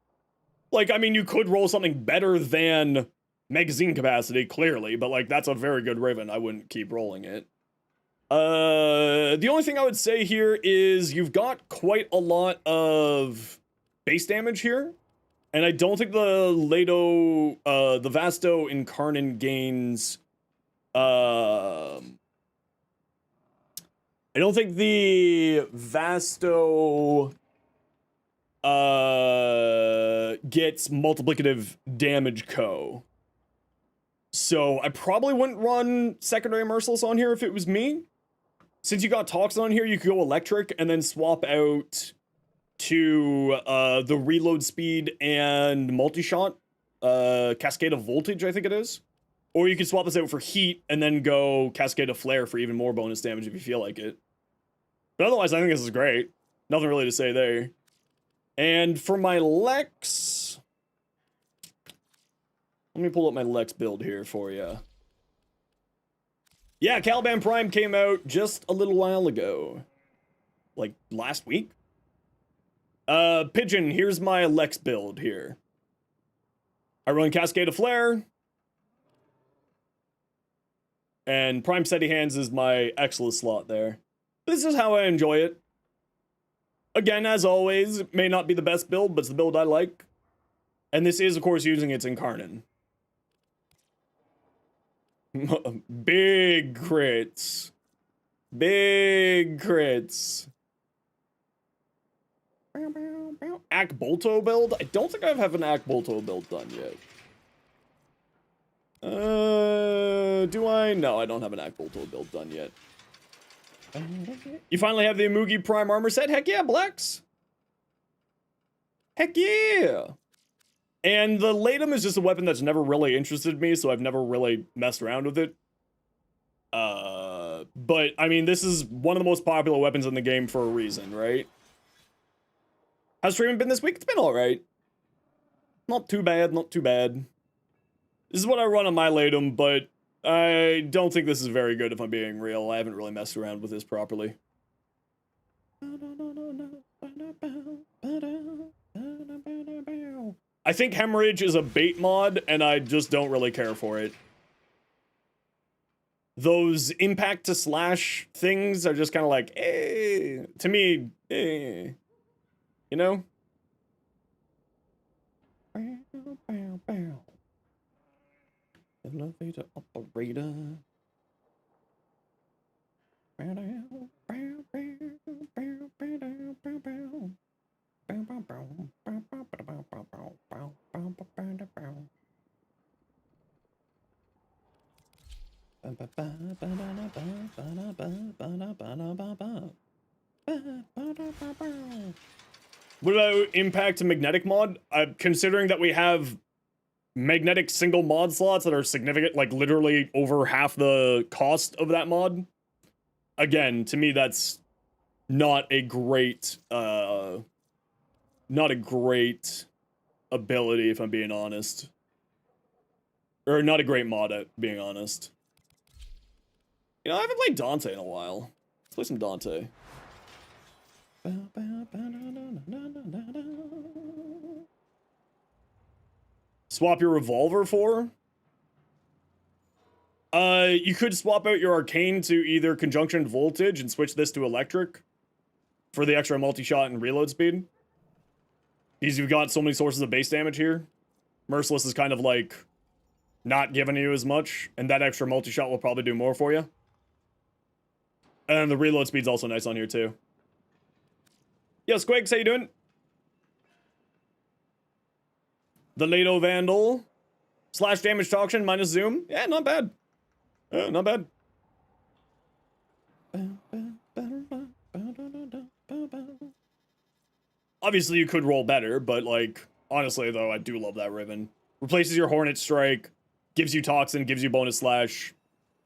Like, I mean, you could roll something better than magazine capacity, clearly, but, like, that's a very good Raven. I wouldn't keep rolling it. The only thing I would say here is you've got quite a lot of base damage here. And I don't think the the Vasto Incarnon gains, I don't think the Vasto, gets multiplicative damage co. So I probably wouldn't run secondary Merciless on here if it was me. Since you got Toxin on here, you could go electric and then swap out to the reload speed and multi-shot, Cascade of Voltage, I think it is. Or you can swap this out for heat and then go Cascade of Flare for even more bonus damage if you feel like it. But otherwise, I think this is great. Nothing really to say there. And for my Lex, let me pull up my Lex build here for you. Yeah, Caliban Prime came out just a little while ago. Like, last week? Pigeon, here's my Lex build here. I run Cascade of Flare. And Prime Steady Hands is my Exilus slot there. This is how I enjoy it. Again, as always, it may not be the best build, but it's the build I like. And this is, of course, using its Incarnon. Big crits. Big crits. Akbolto build? I don't think I have an Akbolto build done yet. Do I? No, I don't have an Akbolto build done yet. You finally have the Imugi Prime armor set? Heck yeah, Blex! Heck yeah! And the Latum is just a weapon that's never really interested me, so I've never really messed around with it. But, I mean, this is one of the most popular weapons in the game for a reason, right? How's streaming been this week? It's been alright. Not too bad, not too bad. This is what I run on my Latum, but I don't think this is very good if I'm being real. I haven't really messed around with this properly. I think Hemorrhage is a bait mod, and I just don't really care for it. Those impact to slash things are just kind of like, eh. To me, eh. You know? Elevator operator. What about impact to magnetic mod? Considering that we have magnetic single mod slots that are significant, like literally over half the cost of that mod. Again, to me, that's not a great, not a great ability, if I'm being honest. Or not a great mod, at being honest. You know, I haven't played Dante in a while. Let's play some Dante. Swap your revolver for? You could swap out your arcane to either conjunction voltage and switch this to electric for the extra multi-shot and reload speed. Because you've got so many sources of base damage here. Merciless is kind of like not giving you as much, and that extra multi-shot will probably do more for you. And the reload speed's also nice on here too. Yo, Squigs, how you doing? The Lato Vandal. Slash damage to auction minus zoom. Yeah, not bad. Not bad. Obviously, you could roll better, but like, honestly though, I do love that Riven. Replaces your Hornet Strike, gives you Toxin, gives you bonus slash,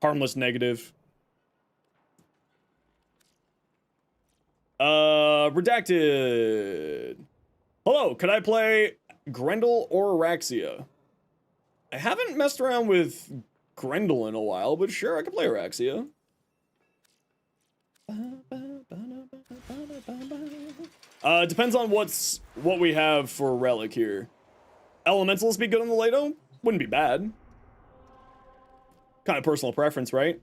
harmless negative. Redacted. Hello, could I play Grendel or Araxia? I haven't messed around with Grendel in a while, but sure, I can play Araxia. Depends on what we have for Relic here. Elementals be good on the Lato? Wouldn't be bad. Kind of personal preference, right?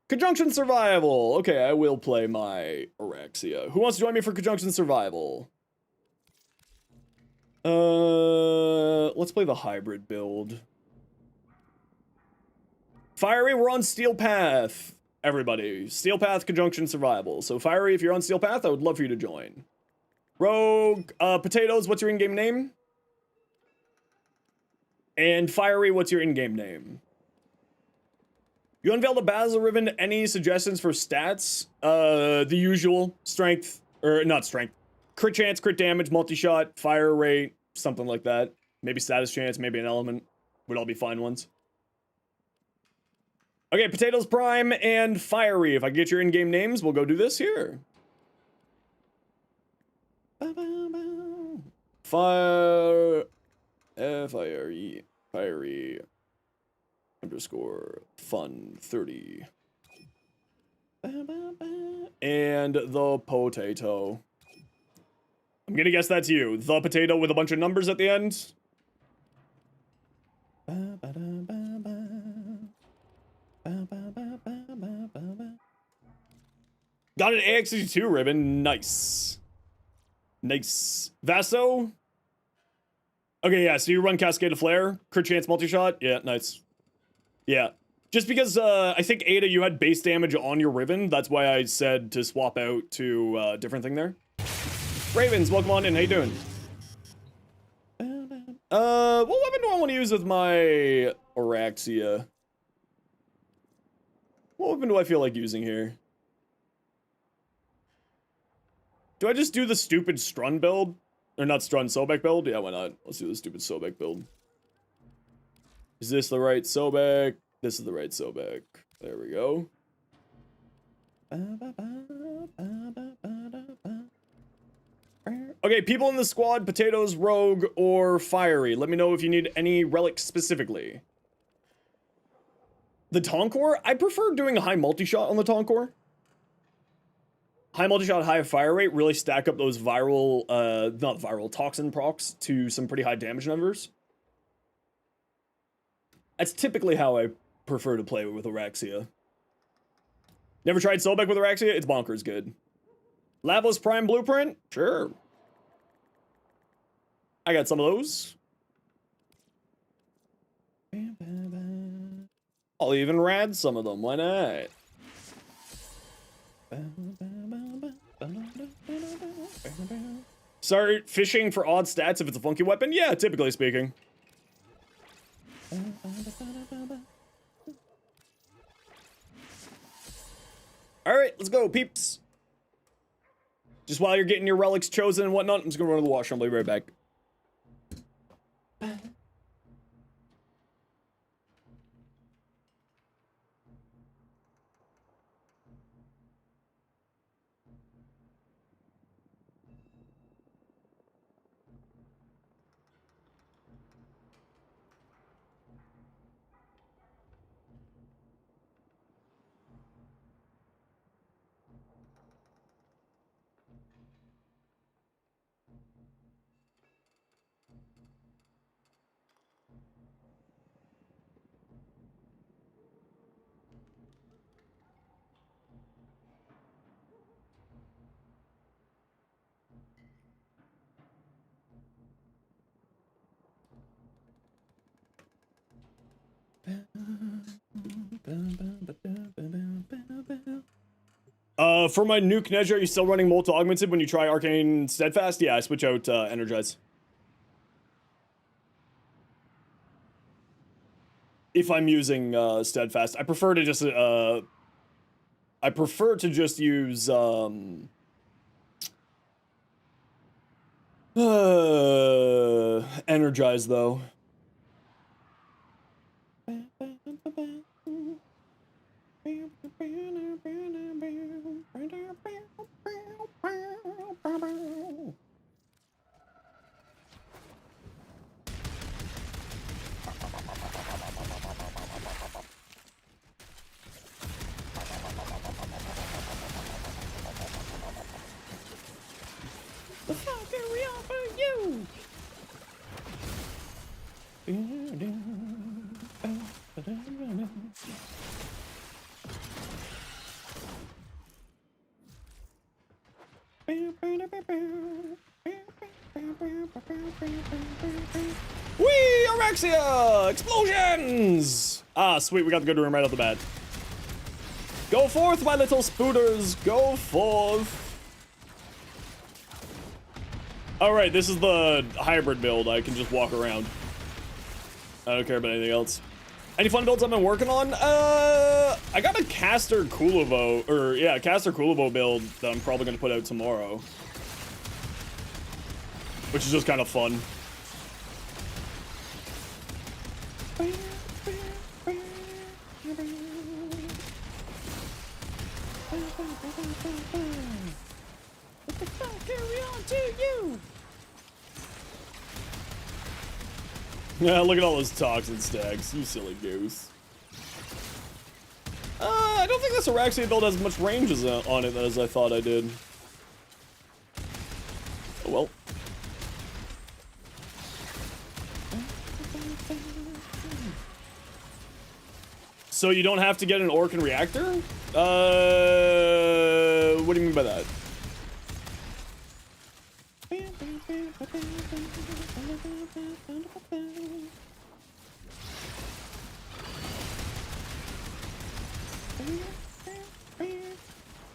Conjunction Survival. Okay, I will play my Araxia. Who wants to join me for Conjunction Survival? Let's play the hybrid build. Fiery, we're on Steel Path. Everybody, Steel Path Conjunction Survival. So Fiery, if you're on Steel Path, I would love for you to join. Rogue, Potatoes, what's your in-game name? And Fiery, what's your in-game name? You unveiled a Basil Riven. Any suggestions for stats? The usual. Strength, or not strength. Crit chance, crit damage, multi-shot, fire rate, something like that. Maybe status chance, maybe an element. Would all be fine ones. Okay, Potatoes Prime and Fiery. If I get your in-game names, we'll go do this here. Fiery underscore fun 30. And the potato. I'm gonna guess that's you. The potato with a bunch of numbers at the end. Got an AX62 ribbon. Nice. Nice. Vaso? Okay, yeah, so you run Cascade of Flare. Crit chance multi-shot? Yeah, nice. Yeah. Just because, I think, Ada, you had base damage on your Riven. That's why I said to swap out to a different thing there. Ravens, welcome on in. How you doing? What weapon do I want to use with my Araxia? What weapon do I feel like using here? Do I just do the stupid Strun build? Or not Strun, Sobek build? Yeah, why not? Let's do the stupid Sobek build. Is this the right Sobek? This is the right Sobek. There we go. Okay, people in the squad, Potatoes, Rogue, or Fiery. Let me know if you need any relics specifically. The Tonkor? I prefer doing a high multi-shot on the Tonkor. High multi-shot, high fire rate really stack up those viral, not viral, toxin procs to some pretty high damage numbers. That's typically how I prefer to play with Araxia. Never tried Sobek with Araxia? It's bonkers good. Lavos Prime Blueprint? Sure. I got some of those. I'll even rad some of them, why not? Start fishing for odd stats if it's a funky weapon? Yeah, typically speaking. Alright, let's go, peeps. Just while you're getting your relics chosen and whatnot, I'm just gonna run to the washroom. I'll be right back. For my nuke Nezha, are you still running Molten Augmented when you try Arcane Steadfast? Yeah, I switch out Energize. If I'm using Steadfast, I prefer to just use Energize though. The fuck are we offering you? Whee! Orexia! Explosions! Ah, sweet, we got the good room right off the bat. Go forth, my little spooters! Go forth! Alright, this is the hybrid build. I can just walk around. I don't care about anything else. Any fun builds I've been working on? I got a Caster Kulivo, or yeah, Caster Kulivo build that I'm probably gonna put out tomorrow. Which is just kind of fun. What the fuck carry on to you? Yeah, look at all those toxin stacks, you silly goose. I don't think this Araxia build has as much range on it as I thought I did. Oh well. So you don't have to get an Orkan reactor? What do you mean by that?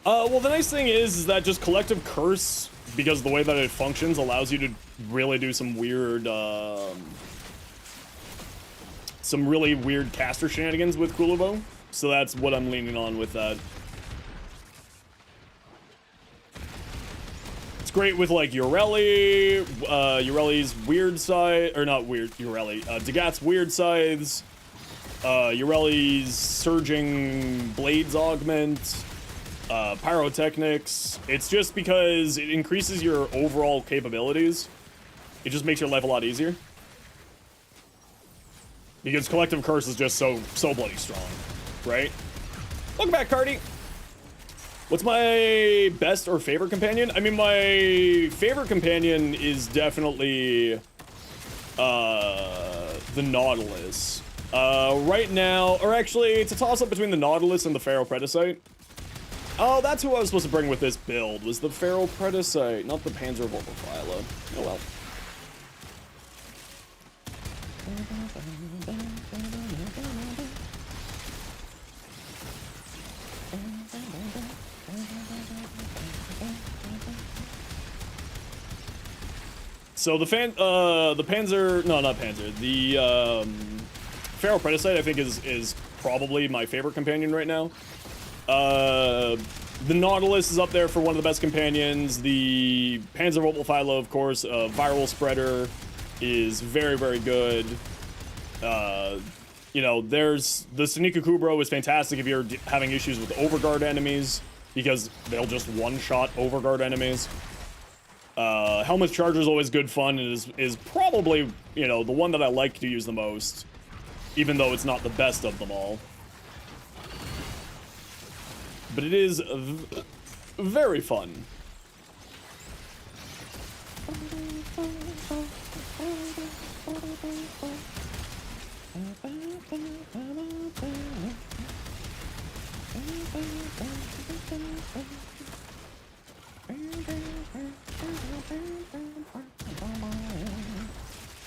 Well, the nice thing is that just Collective Curse, because the way that it functions, allows you to really do some weird, some really weird caster shenanigans with Kulivo. So that's what I'm leaning on with that. It's great with, like, Ureli's weird scythe, or not weird, Dagat's weird scythes, Ureli's surging blades augment, pyrotechnics. It's just because it increases your overall capabilities. It just makes your life a lot easier. Because Collective Curse is just so bloody strong, right? Welcome back, Cardi. What's my best or favorite companion? I mean, my favorite companion is definitely the Nautilus. Right now, or actually, it's a toss-up between the Nautilus and the Pharaoh-Predicite. Oh, that's who I was supposed to bring with this build, was the Pharaoh-Predicite, not the Panzer-Volpophyla. Oh well. So the Pharaoh-Predicite I think is probably my favorite companion right now. The Nautilus is up there for one of the best companions. The Panzer-Volpophyla, of course, viral spreader, is very, very good. You know, there's the Sonika Kubro is fantastic if you're having issues with Overguard enemies, because they'll just one-shot Overguard enemies. Helmet Charger is always good fun and is probably, you know, the one that I like to use the most, even though it's not the best of them all. But it is very fun.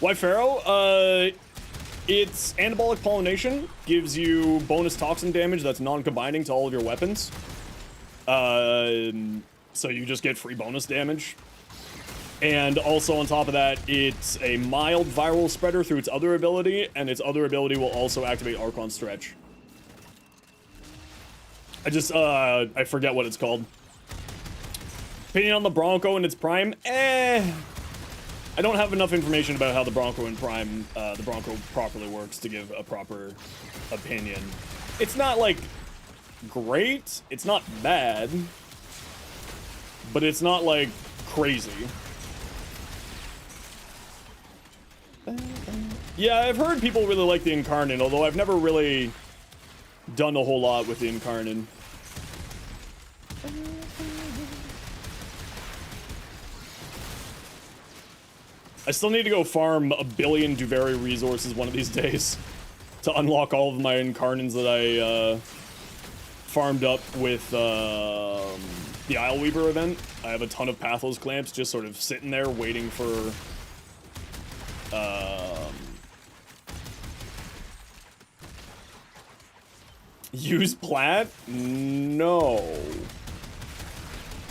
Why Pharaoh? Its anabolic pollination gives you bonus toxin damage that's non-combining to all of your weapons. So you just get free bonus damage. And also on top of that, it's a mild viral spreader through its other ability, and its other ability will also activate Archon Stretch. I forget what it's called. Opinion on the Bronco in its prime? I don't have enough information about how the Bronco in prime, the Bronco properly works to give a proper opinion. It's not, like, great. It's not bad. But it's not, like, crazy. Yeah, I've heard people really like the Incarnate, although I've never really done a whole lot with the Incarnate. I still need to go farm 1 billion Duveri resources one of these days to unlock all of my Incarnates that I farmed up with the Isleweaver event. I have a ton of Pathos clamps just sort of sitting there waiting for use plat? No.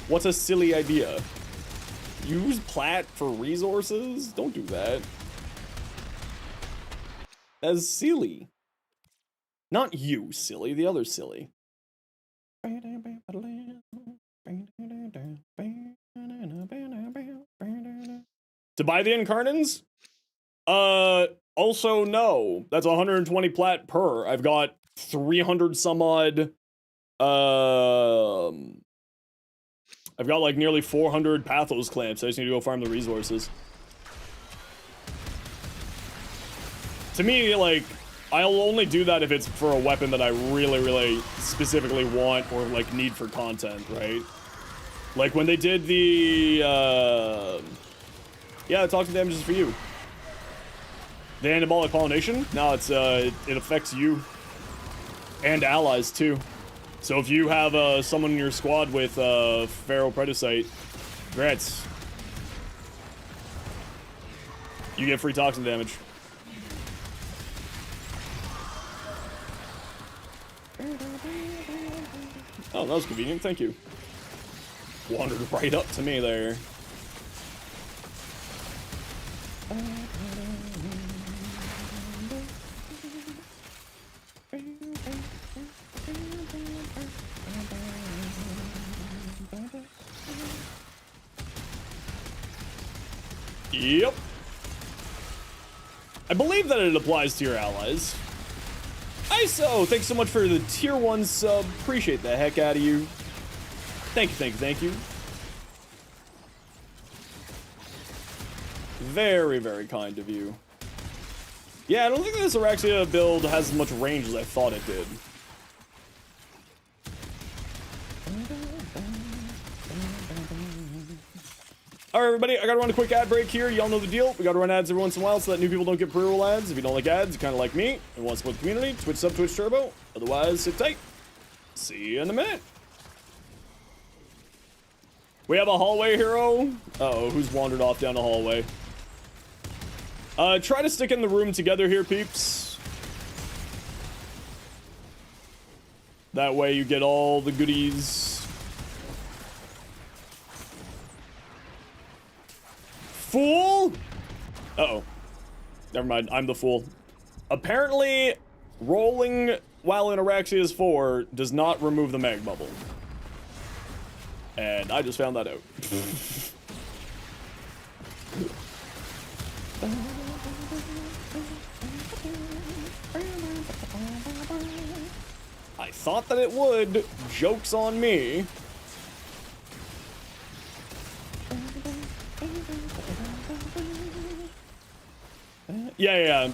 What's a silly idea? Use plat for resources? Don't do that. That's silly. Not you, silly. The other silly. To buy the Incarnans? Also no. That's 120 plat per. I've got 300 some odd, I've got like nearly 400 Pathos clamps. I just need to go farm the resources. To me, like, I'll only do that if it's for a weapon that I really, really specifically want or like need for content, right? Like when they did the, yeah, talk to them just for you. The anabolic pollination? No, it's, it affects you. And allies, too. So if you have someone in your squad with Pharaoh Predicite, congrats. You get free toxin damage. Oh, that was convenient, thank you. Wandered right up to me there. Yep. I believe that it applies to your allies. ISO, thanks so much for the tier 1 sub. Appreciate the heck out of you. Thank you, thank you, thank you. Very, very kind of you. Yeah, I don't think this Araxia build has as much range as I thought it did. Alright, everybody, I gotta run a quick ad break here. Y'all know the deal. We gotta run ads every once in a while so that new people don't get pre-roll ads. If you don't like ads, you're kinda like me and want to support the community, Twitch sub, Twitch Turbo. Otherwise, sit tight. See you in a minute. We have a hallway hero. Uh-oh, who's wandered off down the hallway? Try to stick in the room together here, peeps. That way you get all the goodies. Fool? Uh-oh. Never mind, I'm the fool. Apparently, rolling while in Araxia's 4 does not remove the mag bubble. And I just found that out. I thought that it would. Joke's on me. Yeah,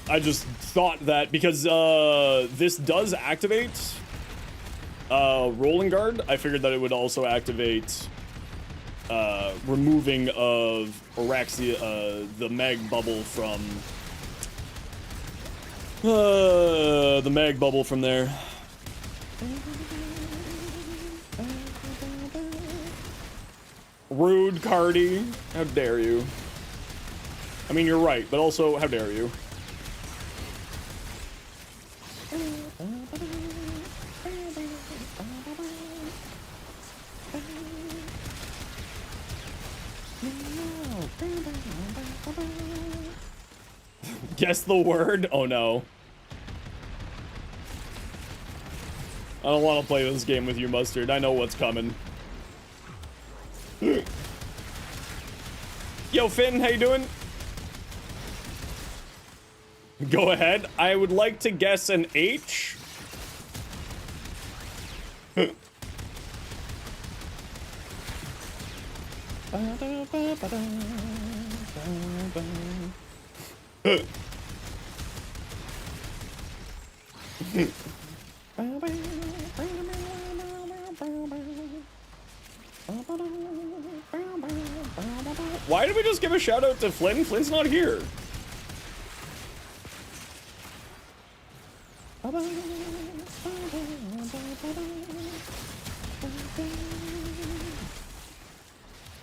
I just thought that because this does activate Rolling Guard, I figured that it would also activate removing of Araxia, the mag bubble from there. Rude, Cardi. How dare you? I mean, you're right, but also, how dare you? Guess the word? Oh no. I don't want to play this game with you, Mustard. I know what's coming. Yo, Finn, how you doing? Go ahead. I would like to guess an H. Why did we just give a shout out to Flynn? Flynn's not here.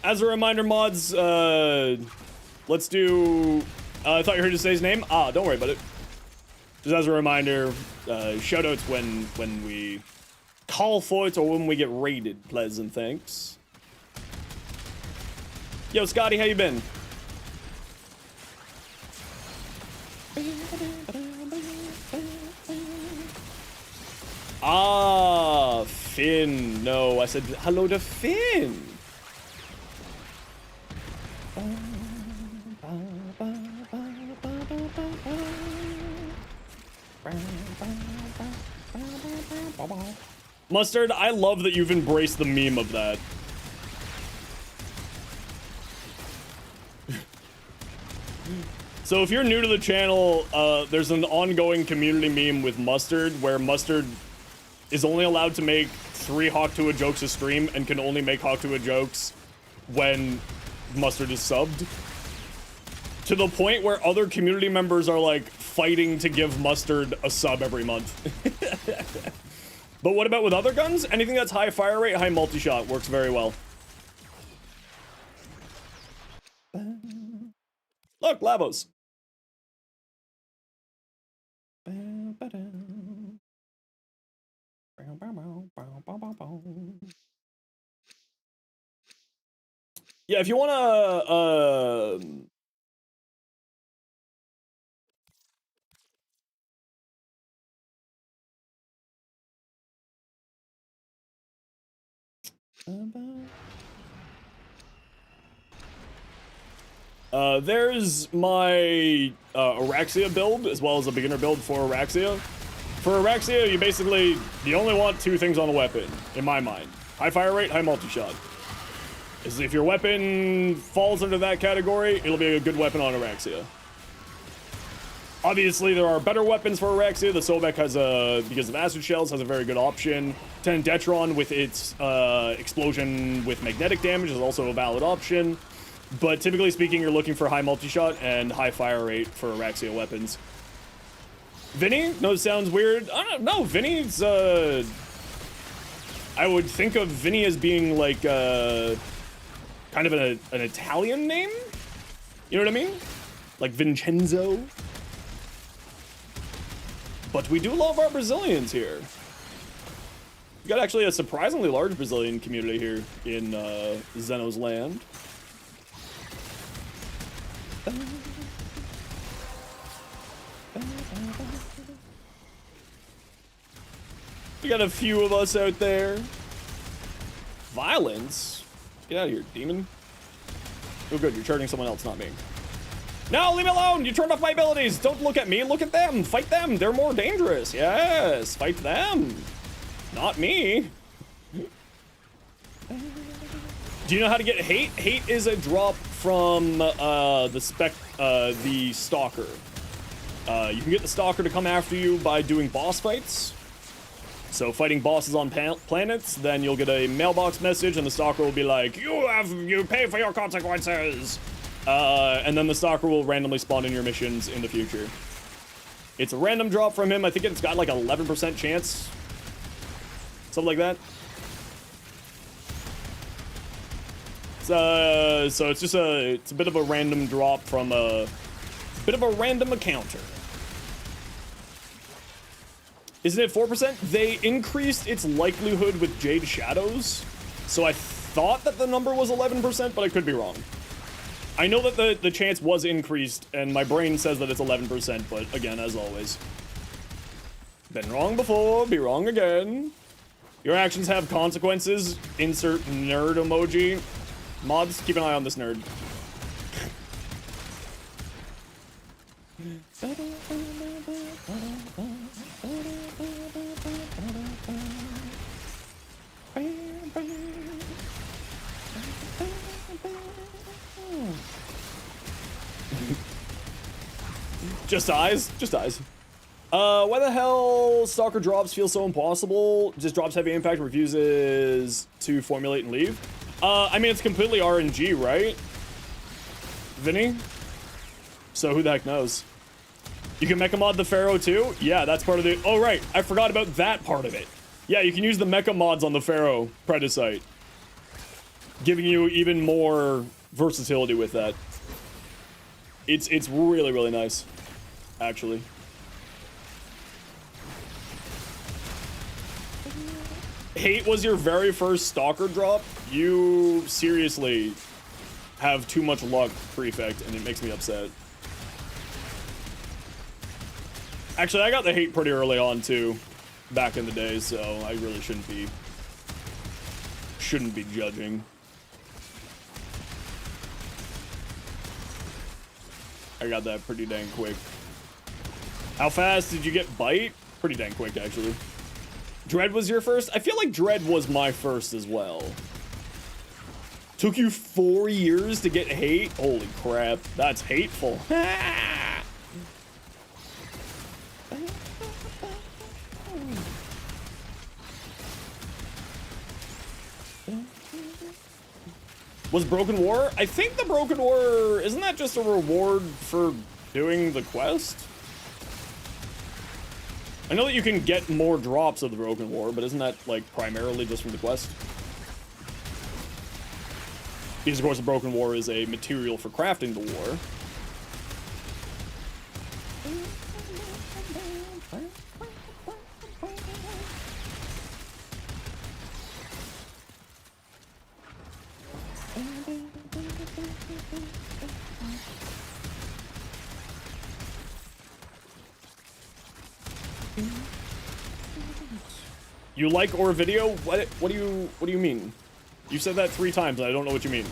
As a reminder, mods, let's do... I thought you heard to say his name. Ah, don't worry about it. Just as a reminder, shoutouts when we call for it or when we get raided. Pleasant thanks. Yo, Scotty, how you been? Ah, Finn. No, I said hello to Finn. Mustard, I love that you've embraced the meme of that. So if you're new to the channel, there's an ongoing community meme with Mustard where Mustard is only allowed to make 3 Hawk Tuah jokes a stream and can only make Hawk Tuah jokes when Mustard is subbed. To the point where other community members are like fighting to give Mustard a sub every month. But what about with other guns? Anything that's high fire rate, high multi-shot works very well. Look, Lavos. Yeah, if you wanna, there's my Araxia build, as well as a beginner build for Araxia. For Araxia, you only want 2 things on a weapon, in my mind. High fire rate, high multi-shot. If your weapon falls under that category, it'll be a good weapon on Araxia. Obviously, there are better weapons for Araxia. The Sobek has because of acid shells, has a very good option. Tendetron with its explosion with magnetic damage is also a valid option. But typically speaking, you're looking for high multi-shot and high fire rate for Araxia weapons. Vinny? No, it sounds weird. I don't know. Vinny's, I would think of Vinny as being like, kind of an Italian name? You know what I mean? Like Vincenzo? But we do love our Brazilians here. We've got actually a surprisingly large Brazilian community here in Zeno's land. We got a few of us out there. Violence? Get out of here, demon. Oh good, you're charging someone else, not me. No, leave me alone! You turned off my abilities! Don't look at me, look at them! Fight them! They're more dangerous! Yes! Fight them! Not me! Do you know how to get hate? Hate is a drop from the Stalker. You can get the Stalker to come after you by doing boss fights. So fighting bosses on planets, then you'll get a mailbox message and the Stalker will be like, you pay for your consequences! And then the Stalker will randomly spawn in your missions in the future. It's a random drop from him. I think it's got like 11% chance. Something like that. So it's just it's a bit of a random drop from a bit of a random encounter. Isn't it 4%? They increased its likelihood with Jade Shadows, so I thought that the number was 11%, but I could be wrong. I know that the chance was increased, and my brain says that it's 11%, but again, as always. Been wrong before, be wrong again. Your actions have consequences. Insert nerd emoji. Mods, keep an eye on this nerd. Just eyes? Just eyes. Why the hell Stalker drops feel so impossible? Just drops heavy impact, refuses to formulate and leave? I mean, it's completely RNG, right? Vinny? So who the heck knows? You can mecha mod the Pharaoh too? Yeah, that's part of the... Oh, right. I forgot about that part of it. Yeah, you can use the mecha mods on the Pharaoh Predicite, giving you even more versatility with that. It's really, really nice, actually. Hate was your very first Stalker drop? You seriously have too much luck, Prefect, and it makes me upset. Actually, I got the hate pretty early on too, back in the day, so I really shouldn't be judging. I got that pretty dang quick. How fast did you get Bite? Pretty dang quick, actually. Dread was your first? I feel like Dread was my first as well. Took you 4 years to get hate? Holy crap, that's hateful. Was Broken War? I think the Broken War, isn't that just a reward for doing the quest? I know that you can get more drops of the Broken War, but isn't that, like, primarily just from the quest? Because, of course, the Broken War is a material for crafting the war. You like or video? What do you mean? You said that 3 times, and I don't know what you mean.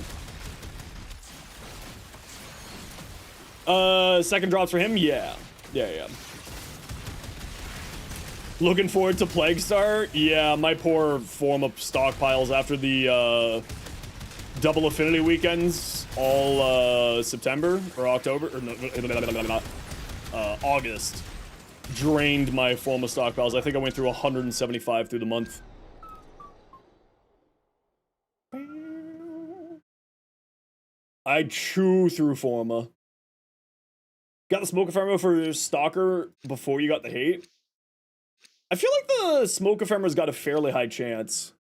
Second drops for him? Yeah. Yeah. Looking forward to Plague Star? Yeah, my poor form of stockpiles after the, double affinity weekends all, September or October, or no, August. Drained my Forma stockpiles. I think I went through 175 through the month. I chew through Forma. Got the Smoke Ephemeral for Stalker before you got the hate? I feel like the Smoke Ephemeral's got a fairly high chance.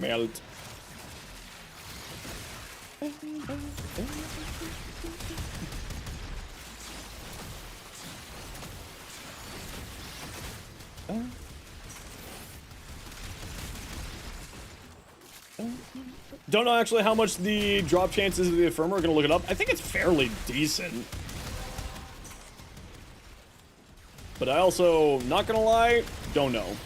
Melt. Don't know actually how much the drop chances of the Ephemeral are gonna look it up. I think it's fairly decent. But I also, not gonna lie, don't know.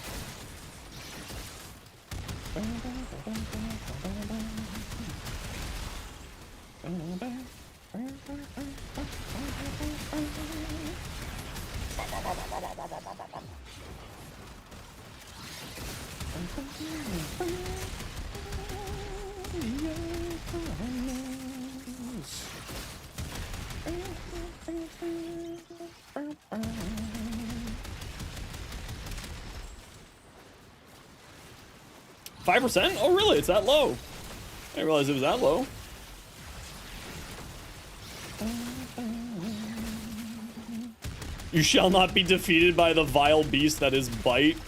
5%? Oh, really? It's that low. I didn't realize it was that low. You shall not be defeated by the vile beast that is Bite.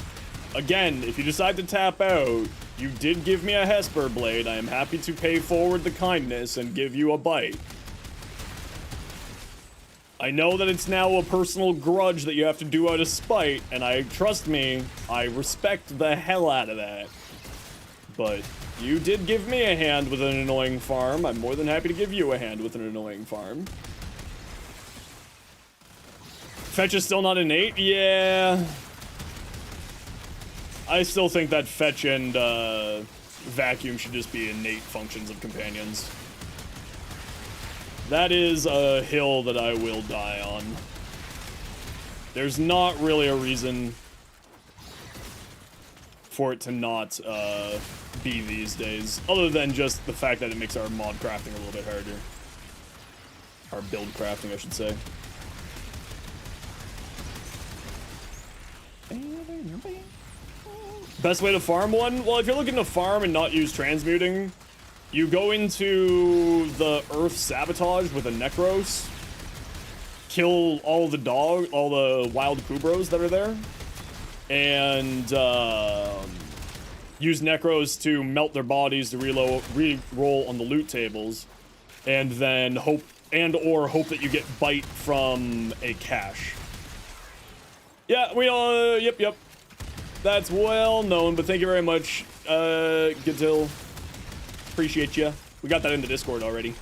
Again, if you decide to tap out, you did give me a Hesper Blade. I am happy to pay forward the kindness and give you a Bite. I know that it's now a personal grudge that you have to do out of spite, and trust me, I respect the hell out of that. But you did give me a hand with an annoying farm. I'm more than happy to give you a hand with an annoying farm. Fetch is still not innate? Yeah. I still think that fetch and vacuum should just be innate functions of companions. That is a hill that I will die on. There's not really a reason for it to not be these days, other than just the fact that it makes our mod crafting a little bit harder. Our build crafting, I should say. Best way to farm one? Well, if you're looking to farm and not use transmuting, you go into the Earth Sabotage with a Necros, kill all the wild Kubros that are there, and use Necros to melt their bodies to re-roll on the loot tables, and then hope that you get Bite from a cache. Yeah, yep. That's well known, but thank you very much, Gatil. Appreciate you. We got that in the Discord already.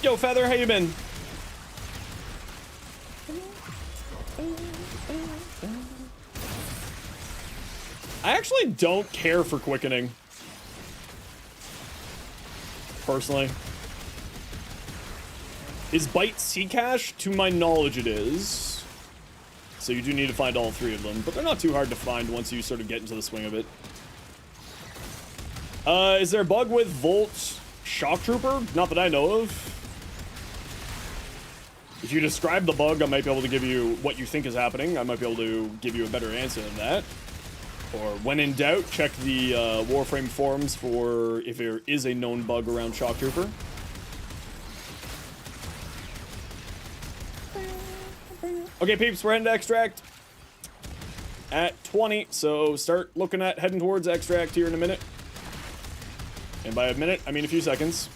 Yo, Feather, how you been? I actually don't care for quickening. Personally. Is Bite C-Cache? To my knowledge, it is. So you do need to find all three of them, but they're not too hard to find once you sort of get into the swing of it. Is there a bug with Volt Shock Trooper? Not that I know of. If you describe the bug, I might be able to give you what you think is happening. I might be able to give you a better answer than that. Or when in doubt, check the Warframe forums for if there is a known bug around Shock Trooper. Okay, peeps, we're heading to Extract at 20, so start looking at heading towards Extract here in a minute. And by a minute, I mean a few seconds.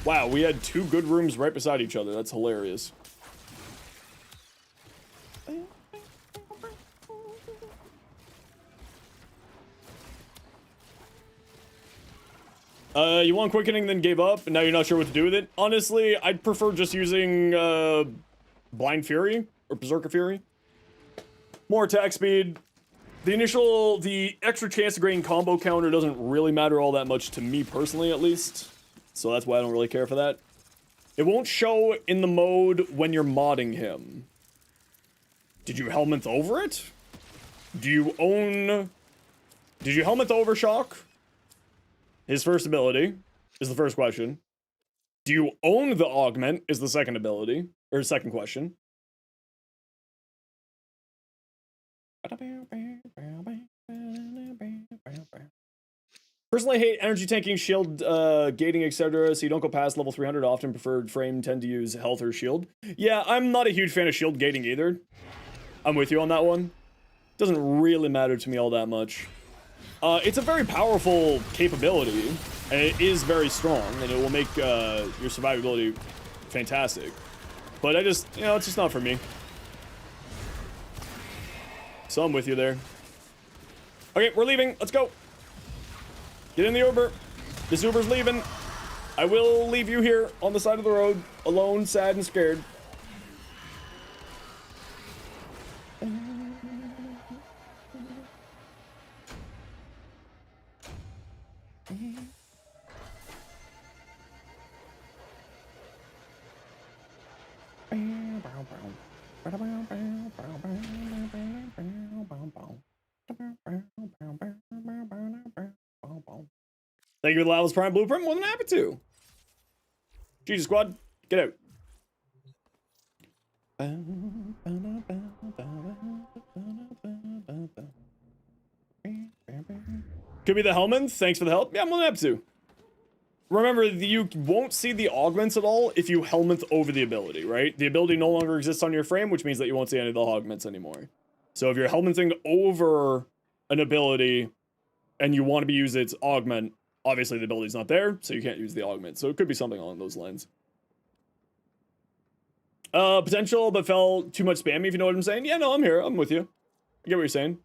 Wow, we had two good rooms right beside each other. That's hilarious. You want quickening, then gave up, and now you're not sure what to do with it? Honestly, I'd prefer just using, Blind Fury, or Berserker Fury. More attack speed. The extra chance to gain combo counter doesn't really matter all that much to me personally, at least. So that's why I don't really care for that. It won't show in the mode when you're modding him. Did you helmet over it? Did you helmet over Shock? His first ability is the first question. Do you own the augment is the second ability, or second question. Personally, I hate energy tanking, shield gating, etc. So you don't go past level 300 often. Preferred frame tend to use health or shield. Yeah, I'm not a huge fan of shield gating either. I'm with you on that one. Doesn't really matter to me all that much. It's a very powerful capability, and it is very strong, and it will make your survivability fantastic. But it's just not for me. So I'm with you there. Okay, we're leaving. Let's go. Get in the Uber. This Uber's leaving. I will leave you here on the side of the road, alone, sad, and scared. Thank you for the Lava's Prime Blueprint. More than happy to. GG squad, get out. Could be the Hellman. Thanks for the help. Yeah, I'm more than happy to. Remember, you won't see the augments at all if you Helminth over the ability, right? The ability no longer exists on your frame, which means that you won't see any of the augments anymore. So if you're Helminthing over an ability and you want to be using its augment, obviously the ability's not there, so you can't use the augment. So it could be something along those lines. Potential, but felt too much spammy, if you know what I'm saying. Yeah, no, I'm here. I'm with you. I get what you're saying.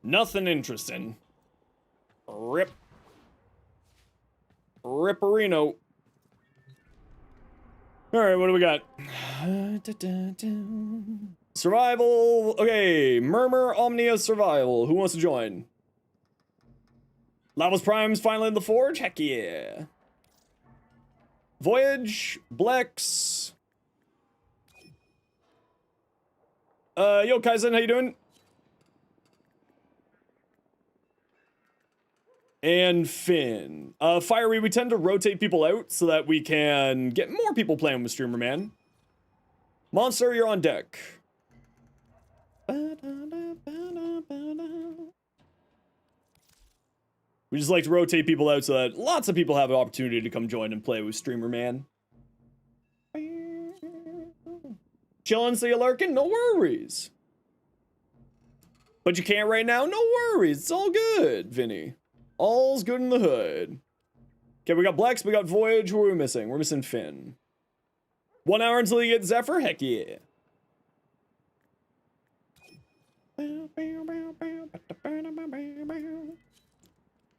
Nothing interesting. Rip. Ripperino. Alright, what do we got? Survival. Okay, Murmur Omnia Survival. Who wants to join? Lava's Prime's finally in the Forge? Heck yeah. Voyage. Blex. Yo, Kaizen, how you doing? And Finn. Fiery, we tend to rotate people out so that we can get more people playing with Streamer Man. Monster, you're on deck. We just like to rotate people out so that lots of people have an opportunity to come join and play with Streamer Man. Chillin', so you lurking? No worries. But you can't right now? No worries. It's all good, Vinny. All's good in the hood. Okay, we got Blex, we got Voyage. Who are we missing? We're missing Finn. 1 hour until you get Zephyr? Heck yeah.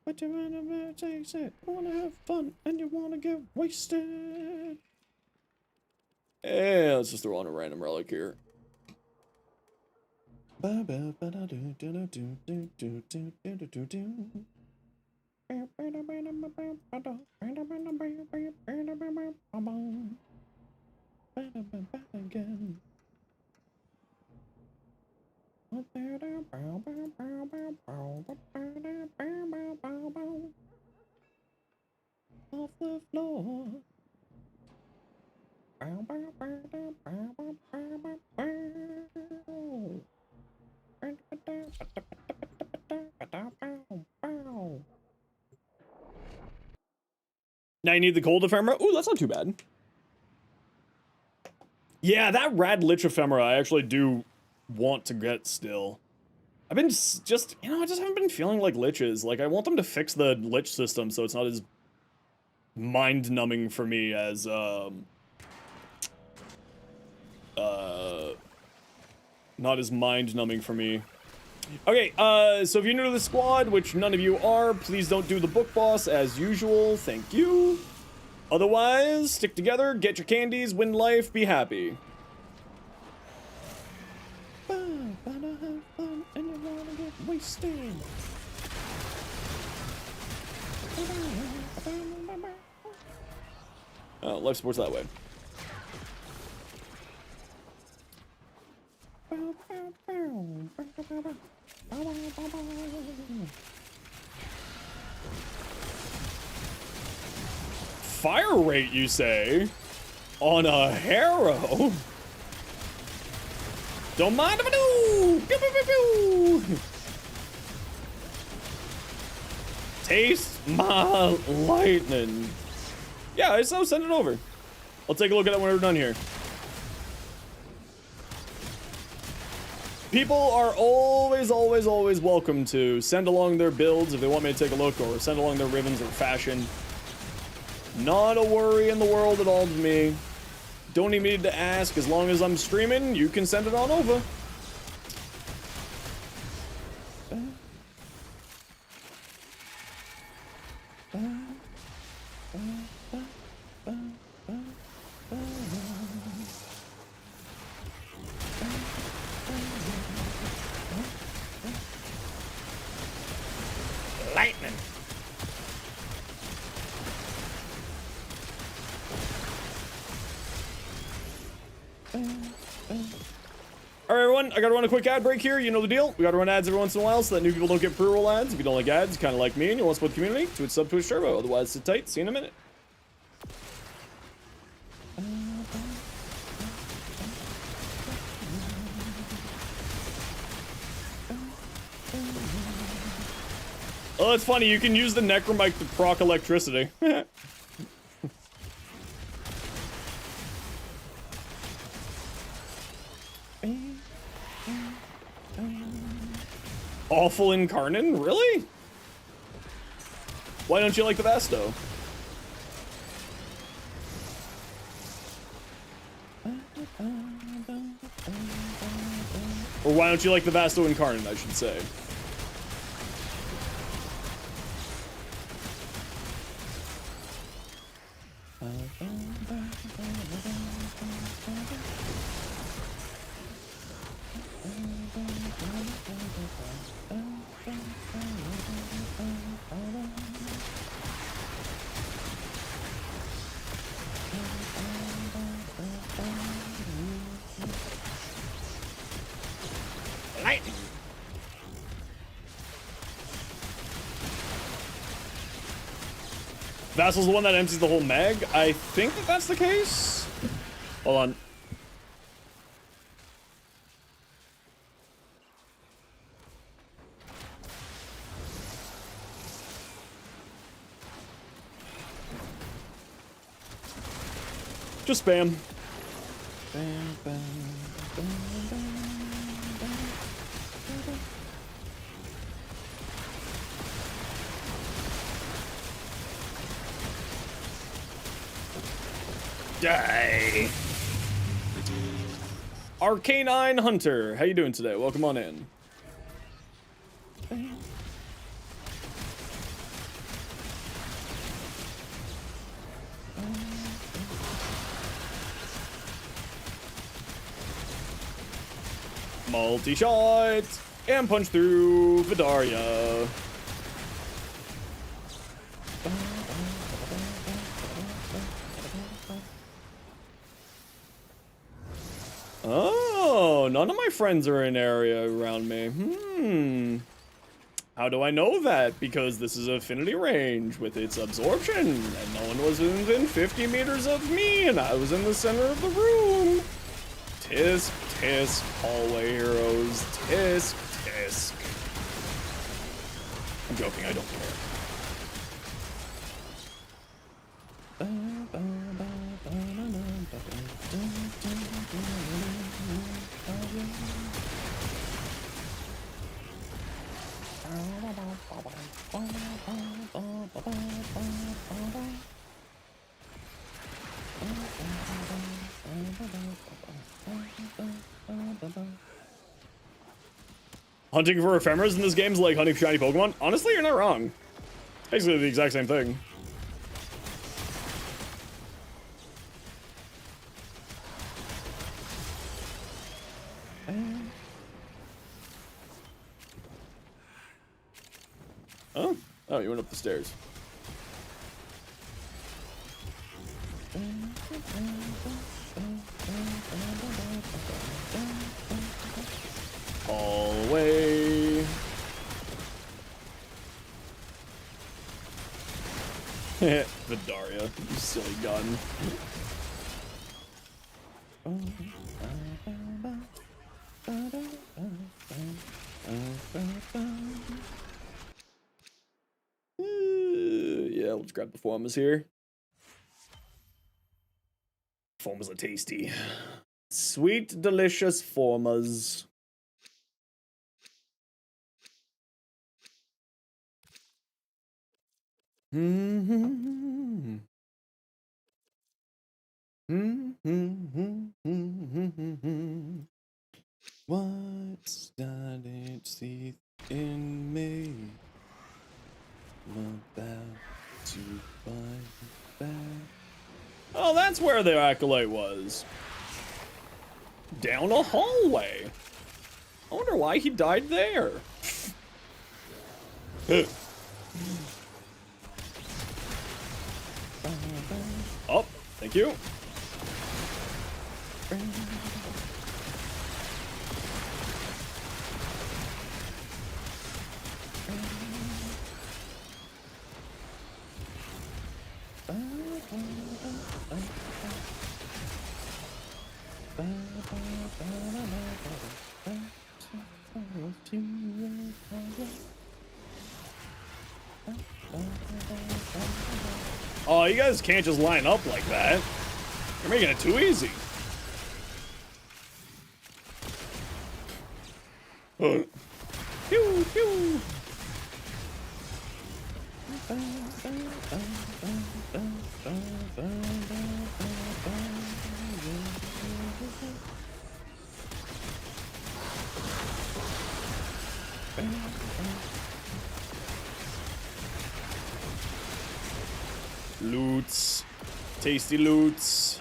But you wanna take it, wanna have fun, and you wanna get wasted. Yeah, let's just throw on a random relic here. Off the floor. Now you need the cold ephemera. Ooh, that's not too bad. Yeah, that rad lich ephemera I actually do want to get still. I've been just, you know, I just haven't been feeling like liches. Like, I want them to fix the lich system so it's not as mind-numbing for me as, not as mind-numbing for me. Okay, so if you're new to the squad, which none of you are, please don't do the book boss as usual. Thank you. Otherwise, stick together, get your candies, win life, be happy. Oh, life support's that way. Fire rate, you say? On a Harrow? Don't mind if I do! Pew, pew, pew, pew. Taste my lightning. Yeah, so send it over. I'll take a look at it when we're done here. People are always, always, always welcome to send along their builds if they want me to take a look, or send along their ribbons or fashion. Not a worry in the world at all to me. don't even need to ask. As long as I'm streaming, you can send it on over. Lightning. Alright everyone, I gotta run a quick ad break here, you know the deal. We gotta run ads every once in a while so that new people don't get pre-roll ads. If you don't like ads, kinda like me and you want to support the community, Twitch sub, Twitch turbo. Otherwise, sit tight, see you in a minute. Oh, it's funny, you can use the necromite to proc electricity. Awful Incarnate? Really? Why don't you like the Vasto? Or why don't you like the Vasto Incarnate, I should say? Lightning. Vassal's the one that empties the whole mag? I think that that's the case. Hold on. Just spam. Bam, bam, bam, bam. Die. Arcanine Hunter, how you doing today? Welcome on in. Multi-shot and punch through Vidaria. Oh, none of my friends are in area around me. How do I know that? Because this is affinity range with its absorption, and no one was within 50 meters of me, and I was in the center of the room. Tisk, tisk, hallway heroes. Tisk, tisk. I'm joking, I don't care. Hunting for ephemeras in this game is like hunting for shiny Pokemon. Honestly, you're not wrong. Basically the exact same thing. Oh, you went up the stairs. Hallway. Vidaria, you silly gun. Yeah, let's grab the Formas here. Formas are tasty. Sweet, delicious Formas. that's where the acolyte was. Down a hallway. I wonder why he died there. Oh, thank you. Oh, you guys can't just line up like that. You're making it too easy. Pew, pew. Loots. Tasty loots.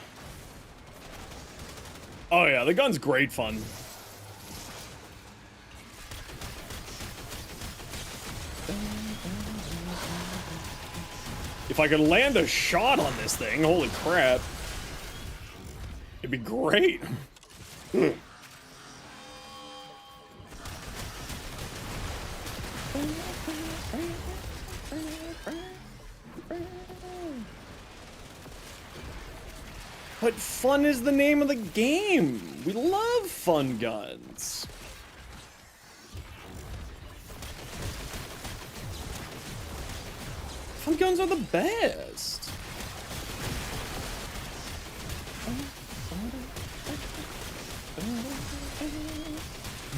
Oh yeah, the gun's great fun. If I could land a shot on this thing, holy crap. It'd be great. But fun is the name of the game. We love fun guns. Fun guns are the best.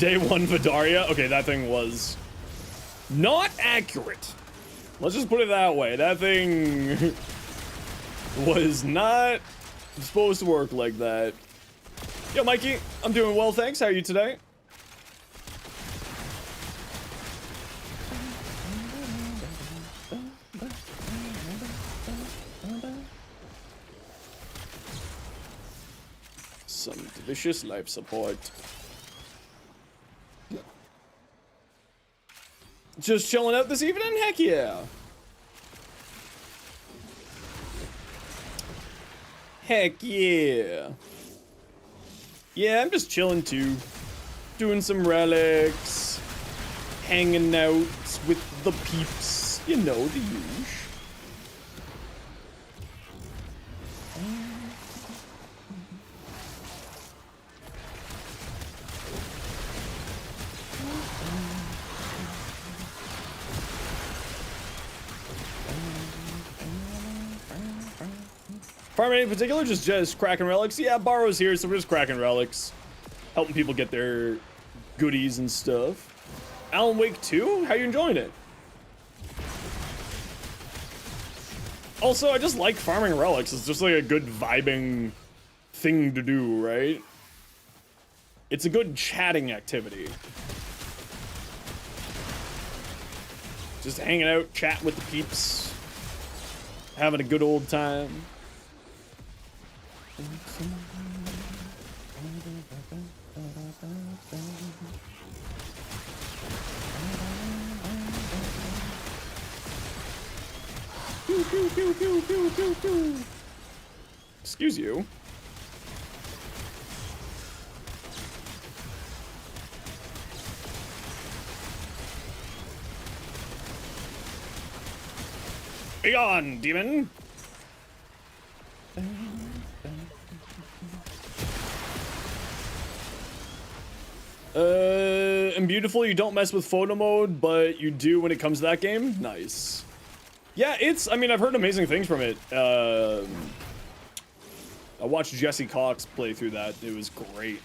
Day one Vidaria. Okay, that thing was not accurate. Let's just put it that way. That thing was not supposed to work like that. Yo, Mikey, I'm doing well, thanks. How are you today? Some delicious life support. Just chilling out this evening? Heck yeah. Heck yeah. Yeah, I'm just chilling too. Doing some relics. Hanging out with the peeps. You know, the usual. Farming in particular, just cracking relics. Yeah, Borrow's here, so we're just cracking relics. Helping people get their goodies and stuff. Alan Wake 2? How you enjoying it? Also, I just like farming relics. It's just like a good vibing thing to do, right? It's a good chatting activity. Just hanging out, chatting with the peeps. Having a good old time. Pew, pew, pew, pew, pew, pew, pew. Excuse you. Be gone, demon. And beautiful, you don't mess with photo mode, but you do when it comes to that game? Nice. Yeah, I mean, I've heard amazing things from it. I watched Jesse Cox play through that. It was great.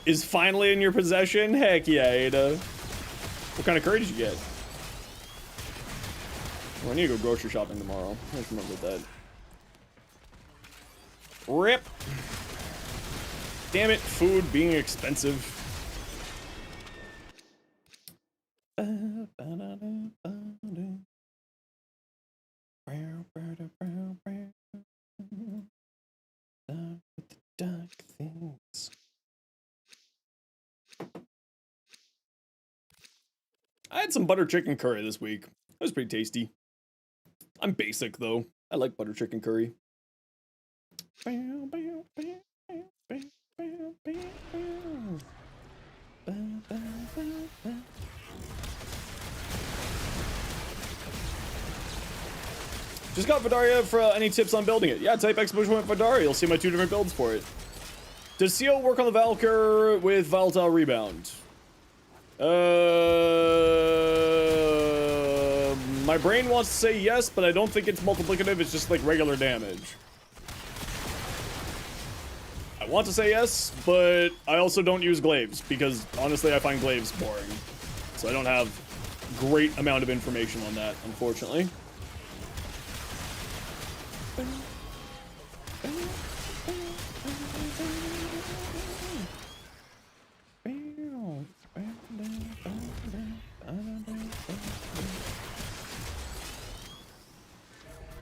Is finally in your possession? Heck yeah, Ada. What kind of curry did you get? Well, I need to go grocery shopping tomorrow. I just remembered that. RIP. Damn it, food being expensive. Dark things. I had some butter chicken curry this week. It was pretty tasty. I'm basic though. I like butter chicken curry. Just got Vidaria for any tips on building it. Yeah, type exclamation point Vidaria. You'll see my 2 different builds for it. Does CO work on the Valkyr with Volatile Rebound? My brain wants to say yes, but I don't think it's multiplicative. It's just like regular damage. I want to say yes, but I also don't use glaives because honestly I find glaives boring. So I don't have great amount of information on that, unfortunately.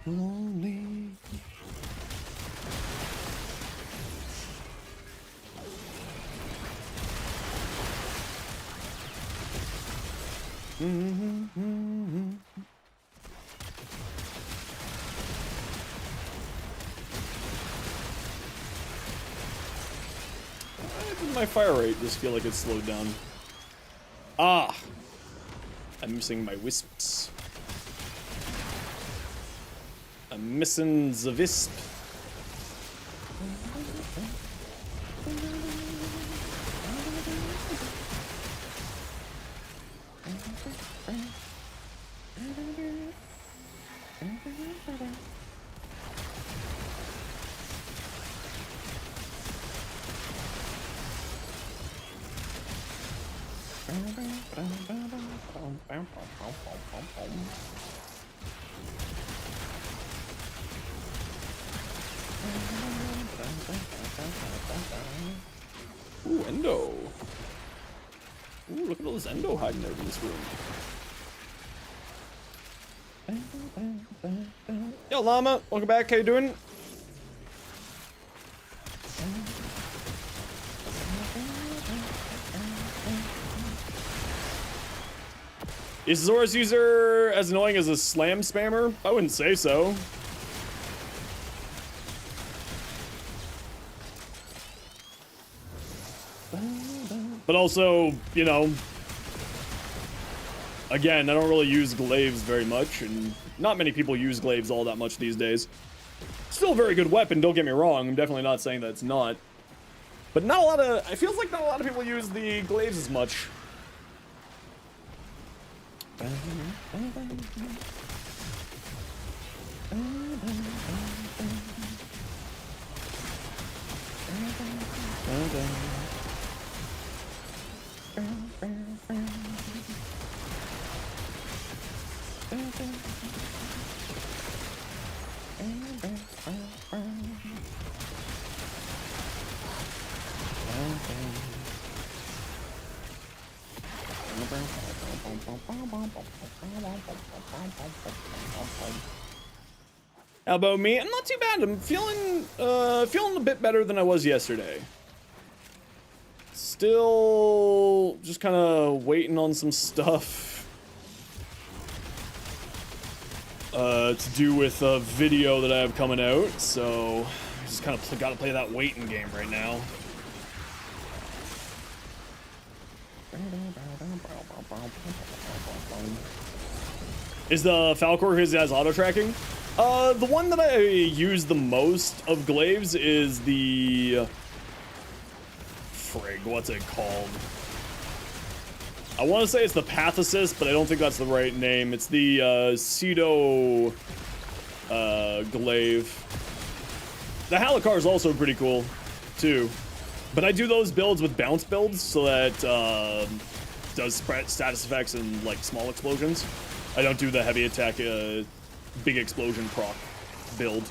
Lonely. Why did my fire rate just feel like it slowed down? Ah! I'm missing my wisps. I'm missing the wisp. Ooh, Endo. Ooh, look at all this Endo hiding out in this room. Yo, Llama, welcome back. How you doing? Is Zora's user as annoying as a slam spammer? I wouldn't say so. But also, you know, again, I don't really use glaives very much, and not many people use glaives all that much these days. Still a very good weapon, don't get me wrong. I'm definitely not saying that it's not. But not a lot of, it feels like not a lot of people use the glaives as much. How about me? I'm not too bad. I'm feeling a bit better than I was yesterday. Still just kind of waiting on some stuff to do with a video that I have coming out, so I just kind of gotta play that waiting game right now. Is the Falcor his as auto tracking? The one that I use the most of glaives is the frig, what's it called? I want to say it's the Path Assist, but I don't think that's the right name. It's the Pseudo glaive. The Halicar is also pretty cool, too. But I do those builds with bounce builds so that does status effects and like small explosions. I don't do the heavy attack, big explosion proc build.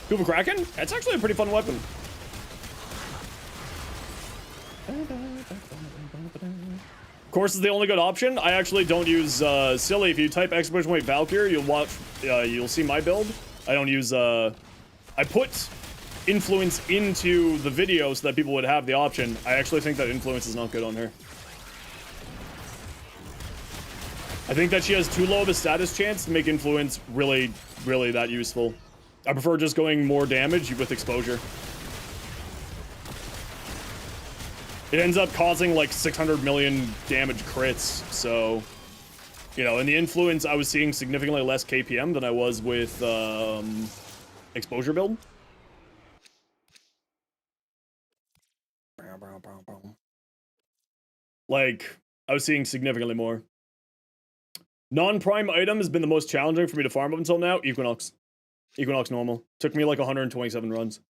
Kuva Kraken? That's actually a pretty fun weapon. Course is the only good option. I actually don't use Silly. If you type exclamation point Valkyrie, you'll see my build. I don't use I put influence into the video so that people would have the option. I actually think that influence is not good on her. I think that she has too low of a status chance to make influence really that useful. I prefer just going more damage with exposure. It ends up causing like 600 million damage crits, so, you know, in the influence, I was seeing significantly less KPM than I was with exposure build. Like, I was seeing significantly more. Non-prime item has been the most challenging for me to farm up until now. Equinox. Equinox normal. Took me like 127 runs.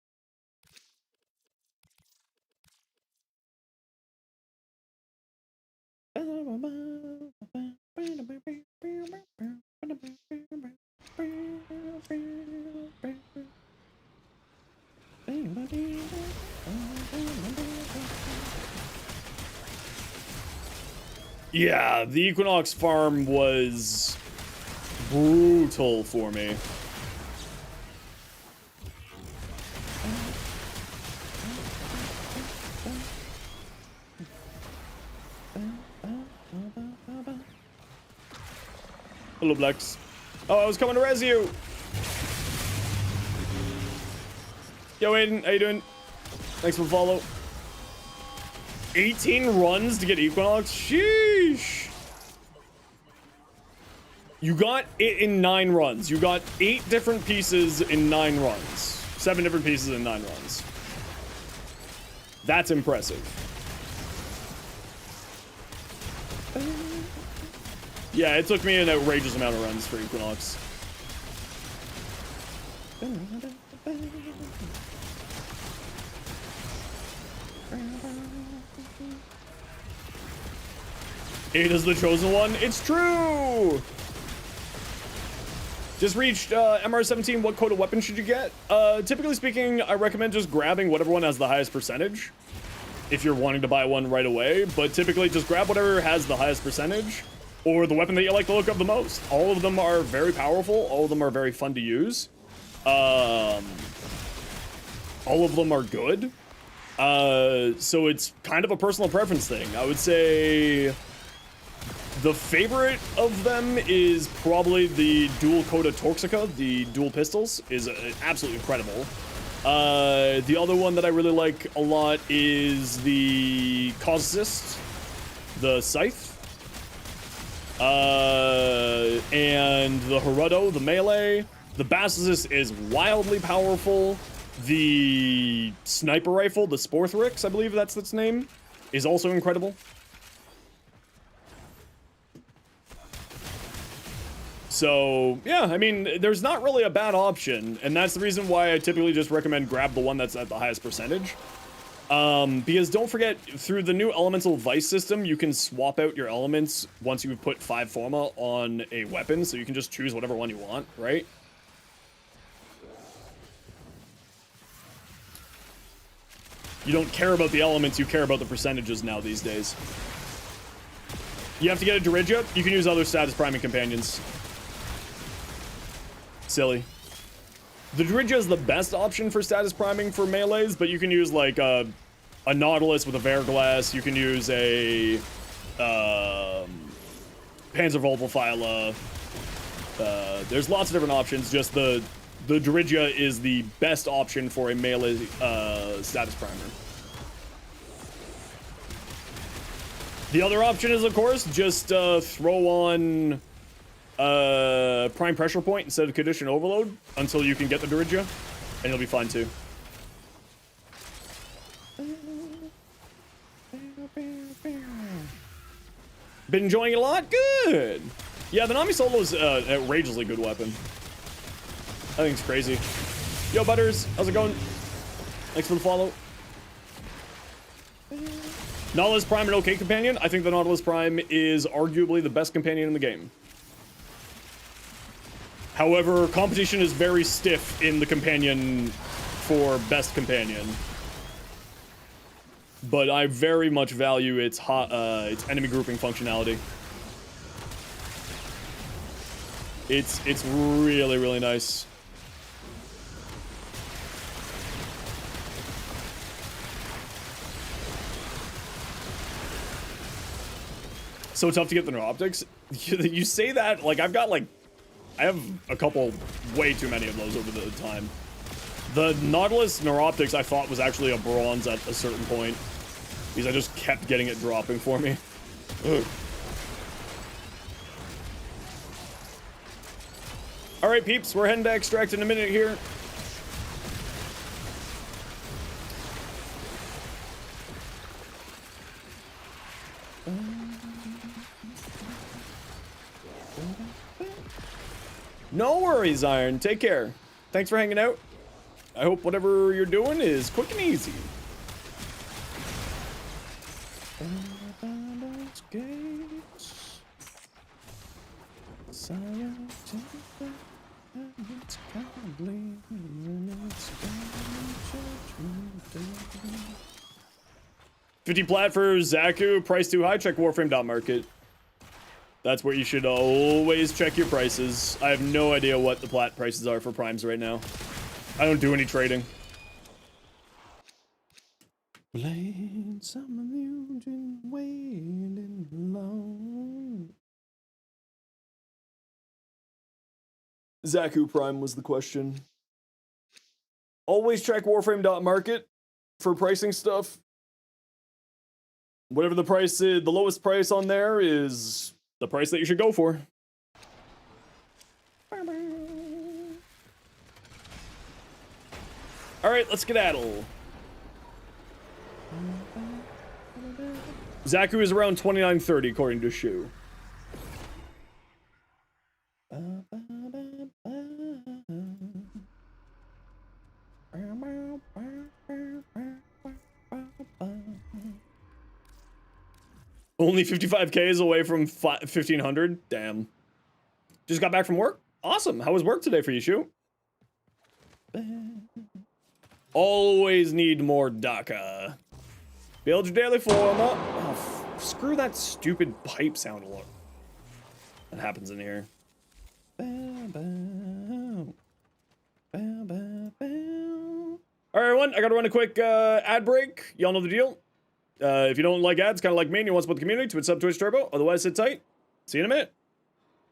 Yeah, the Equinox farm was brutal for me. Hello, Blex. Oh, I was coming to res you. Yo, Aiden, how you doing? Thanks for the follow. 18 runs to get Equinox? Sheesh. You got it in 9 runs. You got 8 different pieces in 9 runs. 7 different pieces in 9 runs. That's impressive. Yeah, it took me an outrageous amount of runs for Equinox. Ada's the chosen one. It's true. Just reached MR17. What code of weapon should you get? Typically speaking, I recommend just grabbing whatever one has the highest percentage if you're wanting to buy one right away. But typically just grab whatever has the highest percentage or the weapon that you like the look of the most. All of them are very powerful. All of them are very fun to use. All of them are good. So it's kind of a personal preference thing. I would say the favorite of them is probably the dual Coda Toxica, the dual pistols, is absolutely incredible. The other one that I really like a lot is the Causist, the Scythe, and the Hirudo, the melee. The Basilisk is wildly powerful. The sniper rifle, the Sporthrix, I believe that's its name, is also incredible. So, yeah, I mean, there's not really a bad option, and that's the reason why I typically just recommend grab the one that's at the highest percentage. Because don't forget, through the new elemental vice system, you can swap out your elements once you put 5 forma on a weapon, so you can just choose whatever one you want, right? You don't care about the elements, you care about the percentages now these days. You have to get a Dirigia, you can use other status priming companions. Silly. The Dirigia is the best option for status priming for melees, but you can use like a Nautilus with a Verglass, you can use a Panzervolpophyla. There's lots of different options, just the Dirigia is the best option for a melee status primer. The other option is, of course, just throw on Prime Pressure Point instead of Condition Overload until you can get the Dirigia, and you'll be fine too. Been enjoying it a lot? Good! Yeah, the Nami Solo is an outrageously good weapon. I think it's crazy. Yo, Butters, how's it going? Thanks for the follow. Nautilus Prime, an okay companion. I think the Nautilus Prime is arguably the best companion in the game. However, competition is very stiff in the companion for best companion. But I very much value its enemy grouping functionality. It's really, really nice. So tough to get the neuroptics. You say that, like, I have a couple, way too many of those over the time. The Nautilus neuroptics I thought was actually a bronze at a certain point, because I just kept getting it dropping for me. Ugh. All right, peeps, we're heading to extract in a minute here. No worries, Iron. Take care. Thanks for hanging out. I hope whatever you're doing is quick and easy. $50 plat for Zaku. Price too high. Check Warframe.market. That's where you should always check your prices. I have no idea what the plat prices are for primes right now. I don't do any trading. Playing some music, waiting alone. Zaku Prime was the question. Always check Warframe.market for pricing stuff. Whatever the price is, the lowest price on there is the price that you should go for. All right, let's skedaddle. Zaku is around 29.30 according to Shu. Only 55K is away from 1,500. Damn. Just got back from work. Awesome. How was work today for you, Shu? Always need more DACA. Build your daily form up. Oh, screw that stupid pipe sound alone. That happens in here. All right, everyone. I gotta run a quick ad break. Y'all know the deal. If you don't like ads, kind of like me, and you want to support the community, Twitch sub, Twitch Turbo. Otherwise, sit tight. See you in a minute.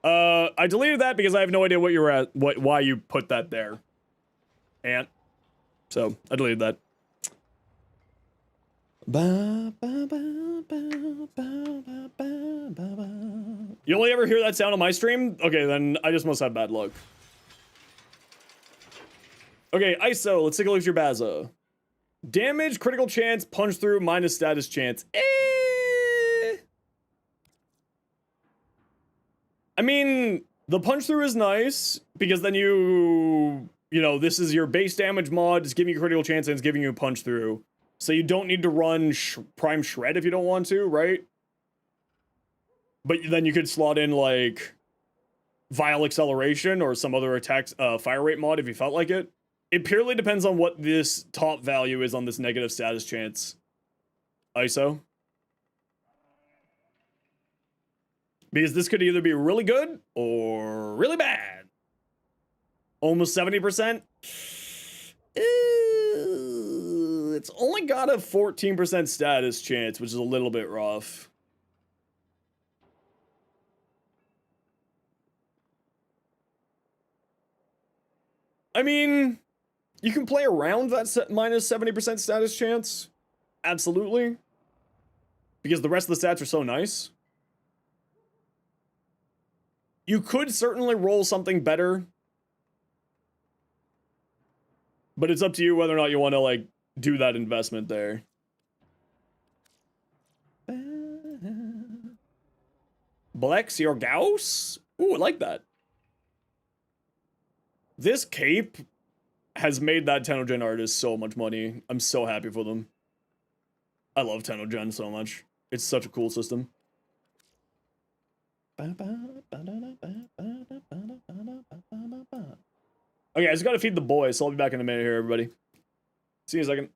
I deleted that because I have no idea what you were at, why you put that there. And so I deleted that. You only ever hear that sound on my stream? Okay, then I just must have bad luck. Okay, ISO, let's take a look at your Baza. Damage, critical chance, punch through, minus status chance. I mean, the punch through is nice because then you know, this is your base damage mod. It's giving you critical chance and it's giving you a punch through. So you don't need to run Prime Shred if you don't want to, right? But then you could slot in like Vile Acceleration or some other attack fire rate mod if you felt like it. It purely depends on what this top value is on this negative status chance. ISO. Because this could either be really good or really bad. Almost 70%. It's only got a 14% status chance, which is a little bit rough. I mean, you can play around that minus 70% status chance. Absolutely. Because the rest of the stats are so nice. You could certainly roll something better. But it's up to you whether or not you want to, like, do that investment there. Blex your Gauss? Ooh, I like that. This cape has made that Tenogen artist so much money. I'm so happy for them. I love Tenogen so much. It's such a cool system. Okay, I just gotta feed the boys, so I'll be back in a minute here, everybody. See you in a second.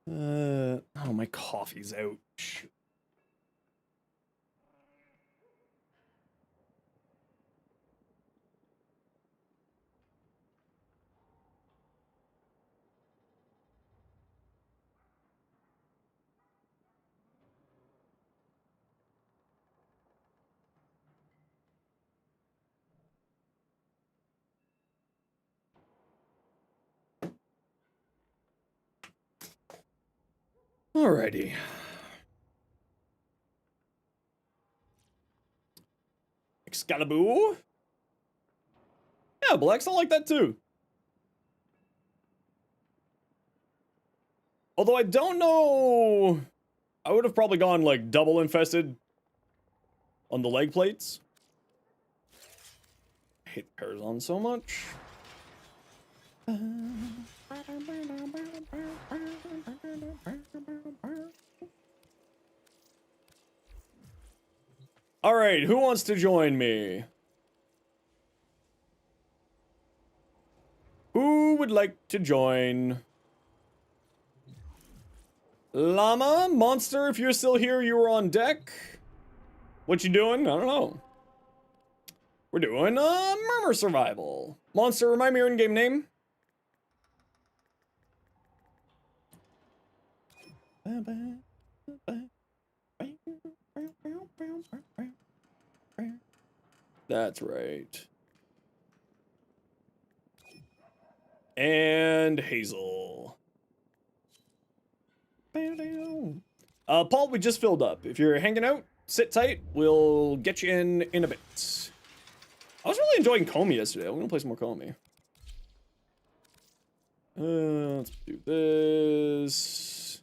Oh, my coffee's out. Shoot. Alrighty. Excalibur? Yeah, Blacks, I like that too. Although I don't know... I would have probably gone, like, double infested on the leg plates. I hate Parazon so much. Alright, who wants to join me? Who would like to join? Llama? Monster, if you're still here, you were on deck. What you doing? I don't know. We're doing Murmur Survival. Monster, remind me your in-game name. That's right. And Hazel. Paul, we just filled up. If you're hanging out, sit tight. We'll get you in a bit. I was really enjoying Comey yesterday. I'm gonna play some more Comey. Let's do this.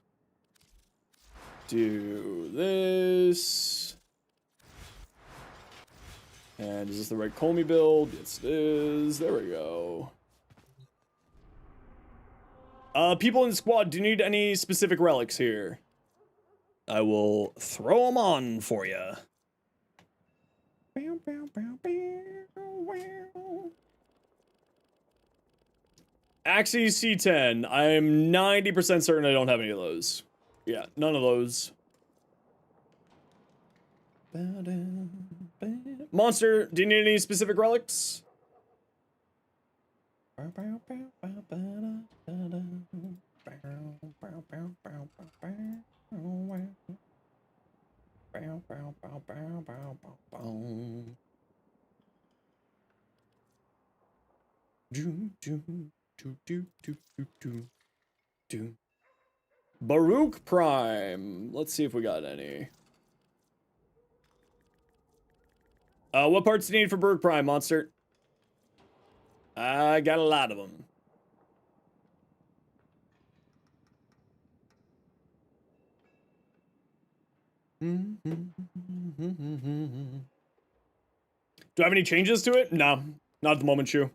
Do this. And is this the right Comey build? Yes, it is. There we go. People in the squad, do you need any specific relics here? I will throw them on for you. Axis C10. I'm 90% certain I don't have any of those. Yeah, none of those. Monster, do you need any specific relics? Baruch Prime. Let's see if we got any. What parts do you need for Baruch Prime, Monster? I got a lot of them. Do I have any changes to it? No, not at the moment, Shu.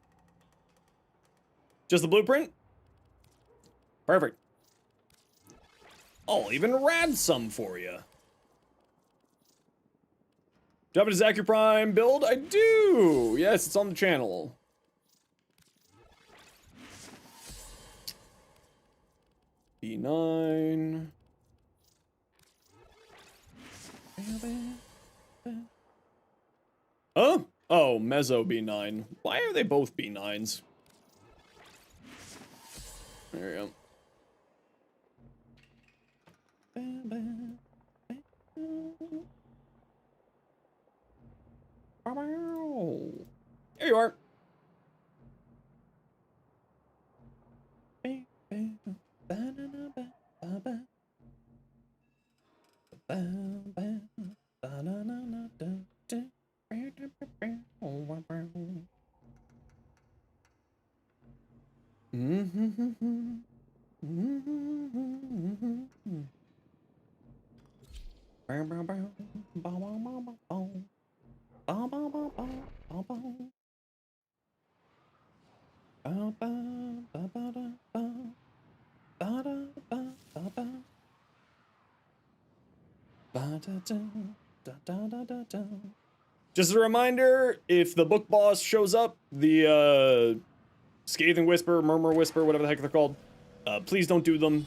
Just the blueprint? Perfect. I'll even rad some for you. Do you have a Zaku Prime build? I do! Yes, it's on the channel. B9. Huh? Oh, Mezzo B9. Why are they both B9s? There we go. There you are. Just a reminder, if the book boss shows up, the Scathing Whisper, Murmur Whisper, whatever the heck they're called, please don't do them.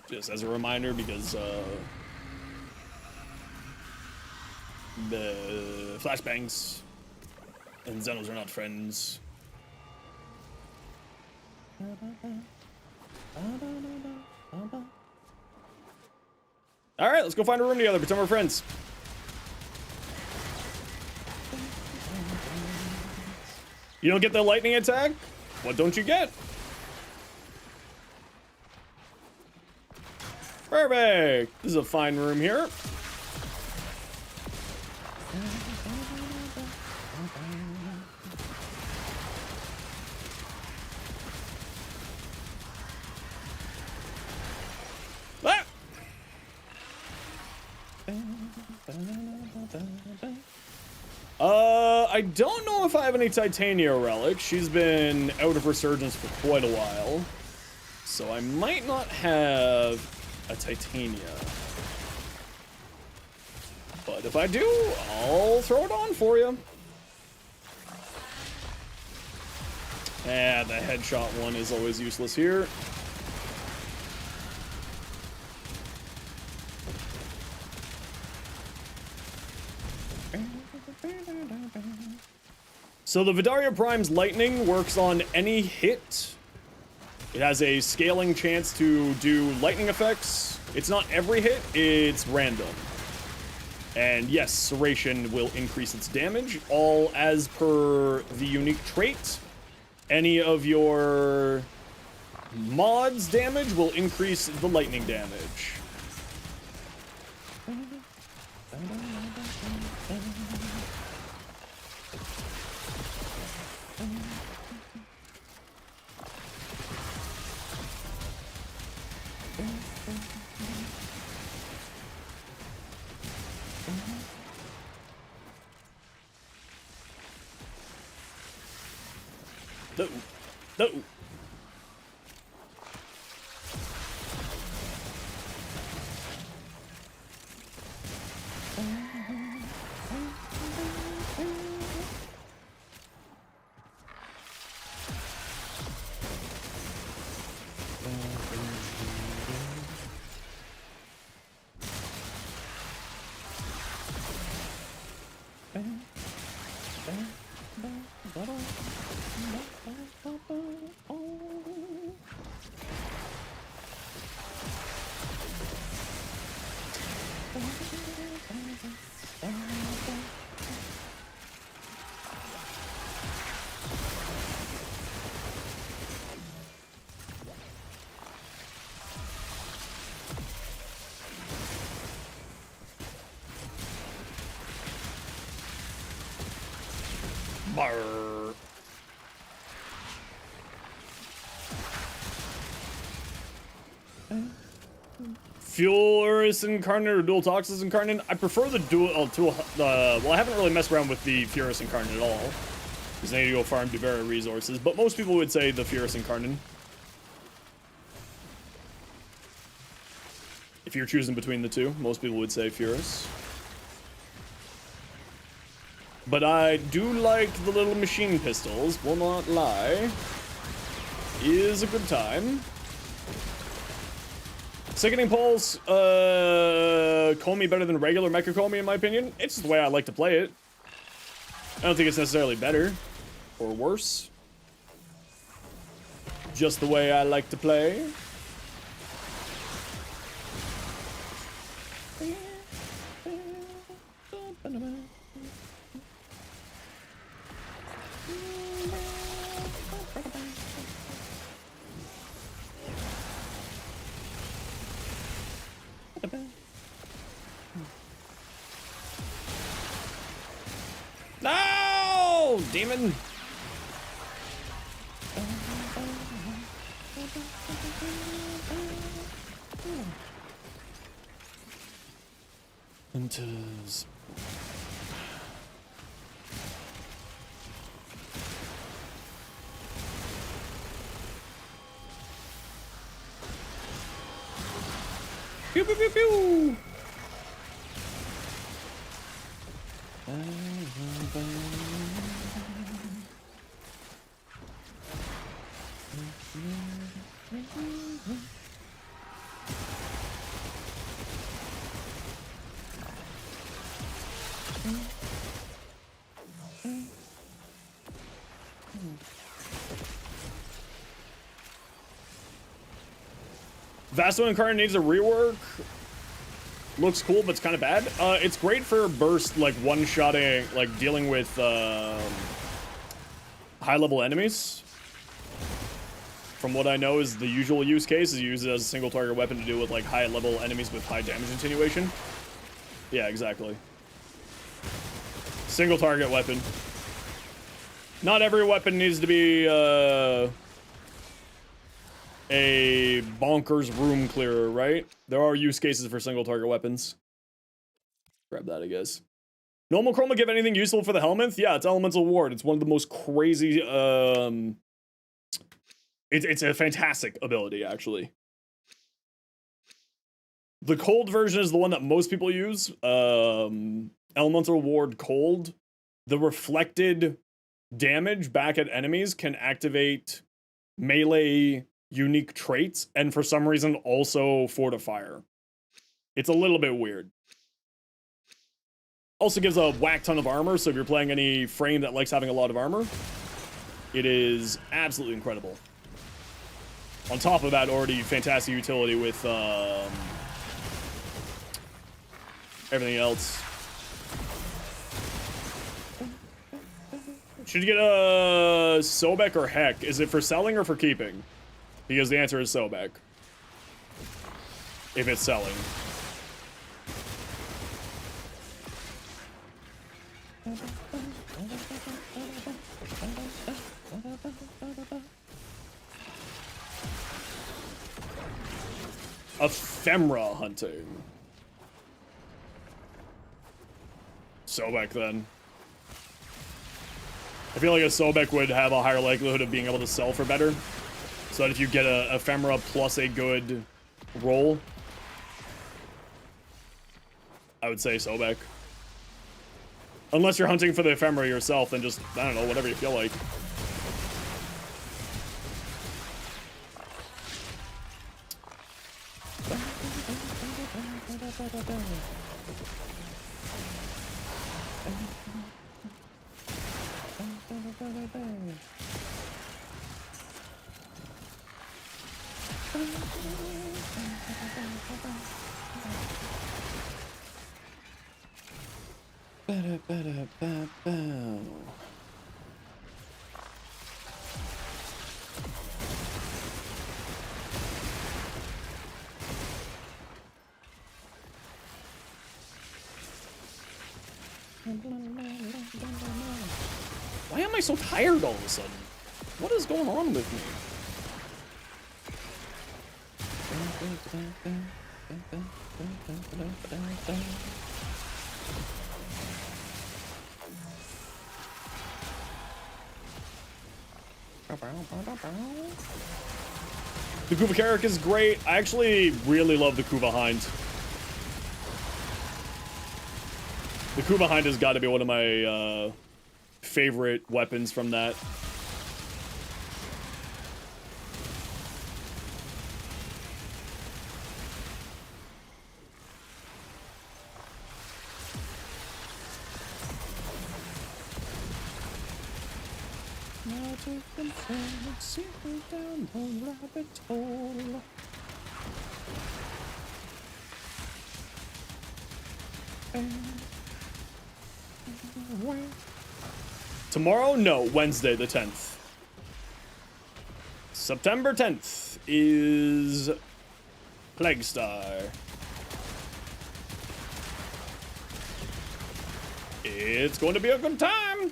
Just as a reminder, because the flashbangs and Zenos are not friends. Alright, let's go find a room together, pretend we're friends. You don't get the lightning attack? What don't you get? Perfect! This is a fine room here. I don't know if I have any Titania relics. She's been out of resurgence for quite a while. So I might not have a Titania. But if I do, I'll throw it on for you. The headshot one is always useless here. So the Vidaria Prime's lightning works on any hit. It has a scaling chance to do lightning effects. It's not every hit, it's random. And yes, Serration will increase its damage, all as per the unique trait. Any of your mods' damage will increase the lightning damage. No. No. Brr. Furious Incarnate or Dual Toxins Incarnate? I prefer the well, I haven't really messed around with the Furious Incarnate at all, because I need to go farm Devera resources, but most people would say the Furious Incarnate. If you're choosing between the two, most people would say Furious. But I do like the little machine pistols, will not lie. Is a good time. Sickening Pulse, Comey better than regular Mecha Comey in my opinion. It's just the way I like to play it. I don't think it's necessarily better or worse. Just the way I like to play. No, demon. Enters. Pew pew pew pew. Vasto Incarnate needs a rework. Looks cool, but it's kind of bad. It's great for burst, like one-shotting, like dealing with high-level enemies. From what I know is the usual use case is you use it as a single target weapon to deal with like high-level enemies with high damage attenuation. Yeah, exactly. Single target weapon. Not every weapon needs to be a bonkers room clearer, right? There are use cases for single target weapons. Grab that, I guess. Normal Chroma give anything useful for the Helminth? Yeah, it's Elemental Ward. It's one of the most crazy, it's a fantastic ability, actually. The cold version is the one that most people use. Elemental Ward Cold. The reflected damage back at enemies can activate melee unique traits, and for some reason also Fortifier. It's a little bit weird. Also gives a whack ton of armor, so if you're playing any frame that likes having a lot of armor, it is absolutely incredible. On top of that, already fantastic utility with everything else. Should you get a Sobek or Heck? Is it for selling or for keeping? Because the answer is Sobek. If it's selling. Ephemera hunting. Sobek then. I feel like a Sobek would have a higher likelihood of being able to sell for better. So that if you get a Ephemera plus a good roll, I would say Sobek. Unless you're hunting for the Ephemera yourself, then just, I don't know, whatever you feel like. Why am I so tired all of a sudden? What is going on with me? The Kuva Carrick is great. I actually really love the Kuva Hind. The Kuva Hind has got to be one of my favorite weapons from that. Down the rabbit hole. Tomorrow? No, Wednesday the 10th. September 10th is Plague Star. It's going to be a good time.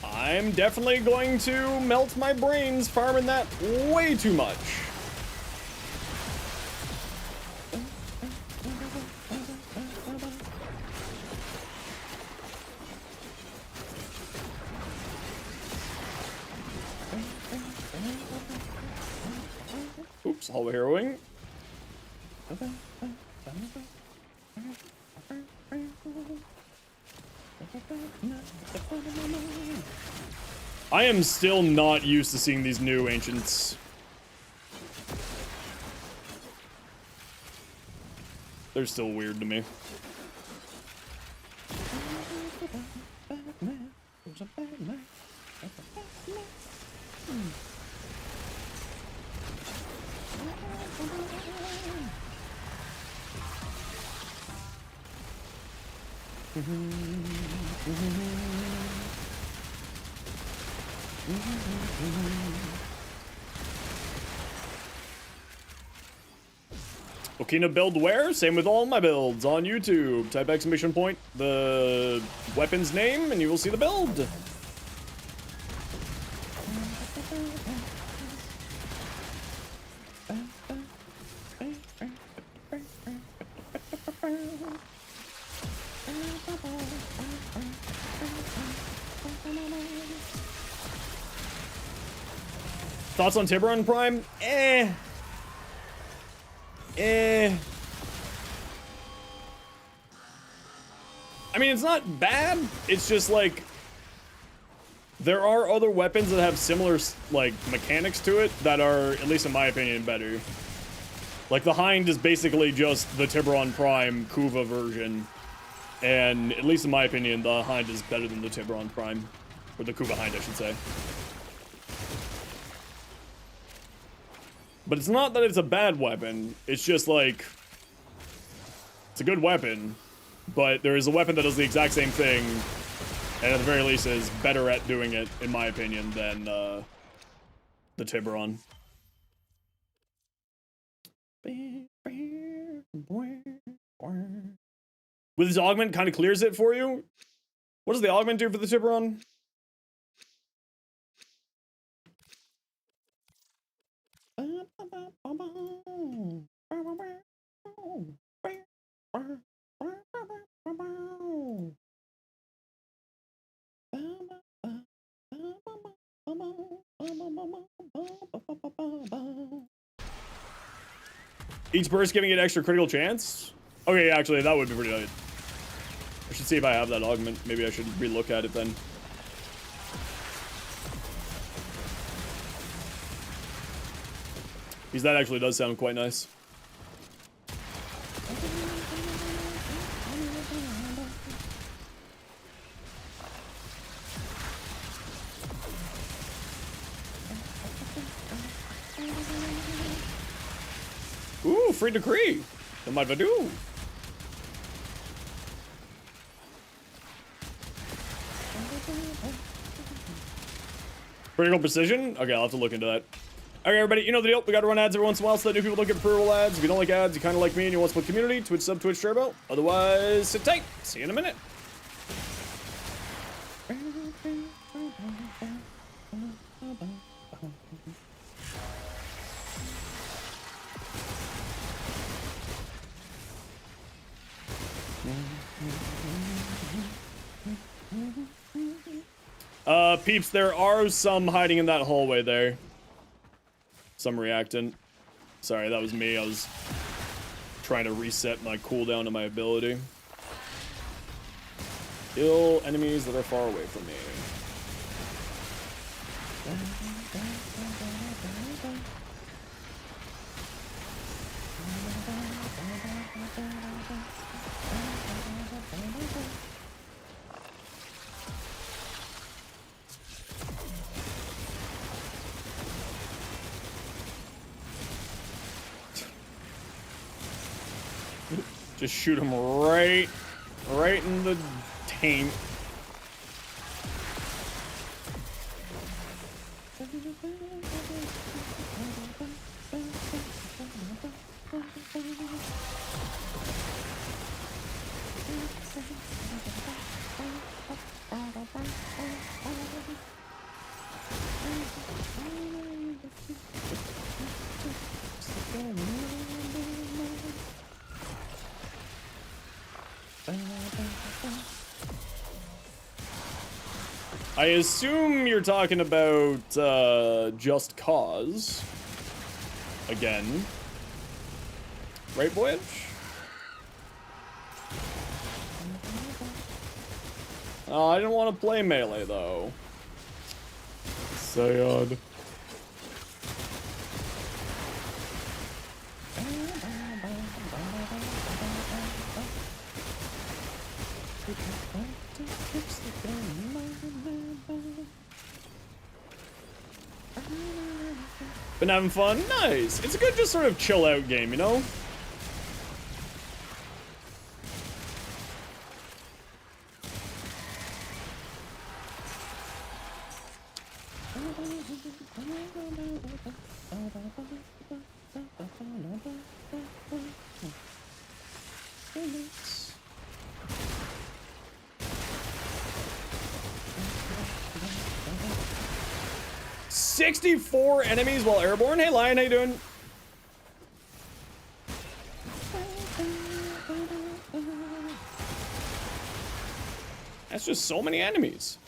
I'm definitely going to melt my brains farming that way too much. Oops, hallway heroing. I am still not used to seeing these new ancients. They're still weird to me. Okina build where? Same with all my builds on YouTube. Type exclamation point the weapon's name and you will see the build. Thoughts on Tiburon Prime? I mean, it's not bad. It's just like there are other weapons that have similar like mechanics to it that are, at least in my opinion, better. Like the Hind is basically just the Tiburon Prime Kuva version, and at least in my opinion, the Hind is better than the Tiburon Prime, or the Kuva Hind, I should say. But it's not that it's a bad weapon, it's just like, it's a good weapon, but there is a weapon that does the exact same thing, and at the very least is better at doing it, in my opinion, than the Tiburon. With his augment, kind of clears it for you. What does the augment do for the Tiburon? Each burst giving it extra critical chance? Okay, actually, that would be pretty good. I should see if I have that augment. Maybe I should relook at it then. Because that actually does sound quite nice. free decree. No matter do. Critical precision? Okay, I'll have to look into that. Okay, everybody, you know the deal. We gotta run ads every once in a while so that new people don't get pre-roll ads. If you don't like ads, you kind of like me and you want to split community, Twitch sub, Twitch turbo. Otherwise, sit tight. See you in a minute. Peeps, there are some hiding in that hallway there. Some reactant. Sorry, that was me. I was trying to reset my cooldown to my ability. Kill enemies that are far away from me. Just shoot him right in the taint. I assume you're talking about Just Cause again, right, Voyage? Oh, I didn't want to play melee though. Sad. Been having fun? Nice. It's a good just sort of chill out game, you know? "64 enemies while airborne." Hey, Lion, how you doing? That's just so many enemies.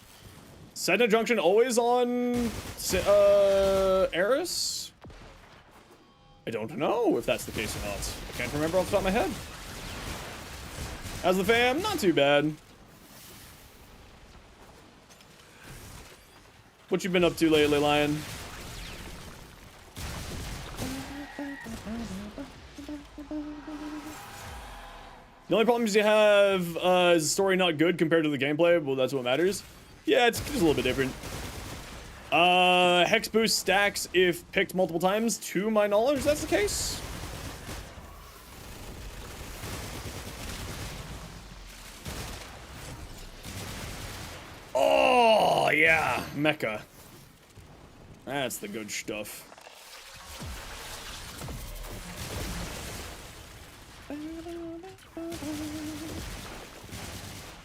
Sedna Junction always on Eris? I don't know if that's the case or not. I can't remember off the top of my head. How's the fam? Not too bad. What you been up to lately, Lion? The only problem is you have is the story not good compared to the gameplay. Well, that's what matters. Yeah, it's just a little bit different. Hex boost stacks if picked multiple times. To my knowledge, that's the case. Oh, yeah. Mecha. That's the good stuff.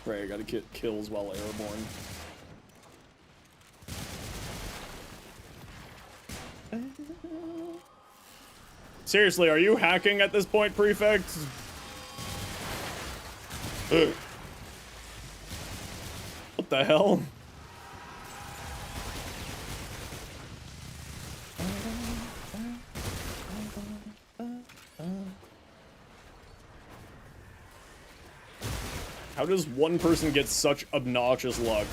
Right, I gotta get kills while airborne. Seriously, are you hacking at this point, Prefect? What the hell? How does one person get such obnoxious luck?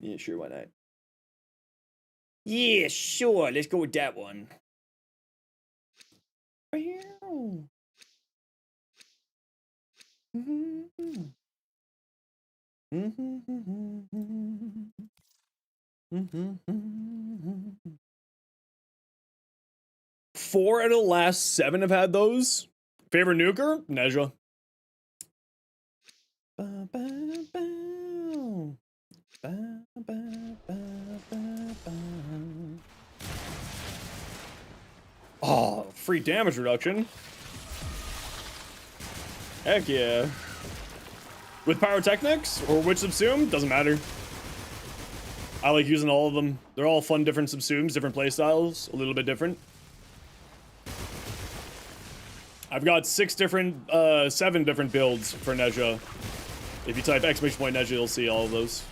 Yeah, sure, why not? Yeah, sure, let's go with that one. Four out of the last 7 have had those. Favorite nuker? Nezha. Oh, free damage reduction. Heck yeah. With pyrotechnics or which subsume? Doesn't matter. I like using all of them. They're all fun, different subsumes, different playstyles, a little bit different. I've got 7 different builds for Nezha. If you type !Nezha, you'll see all of those.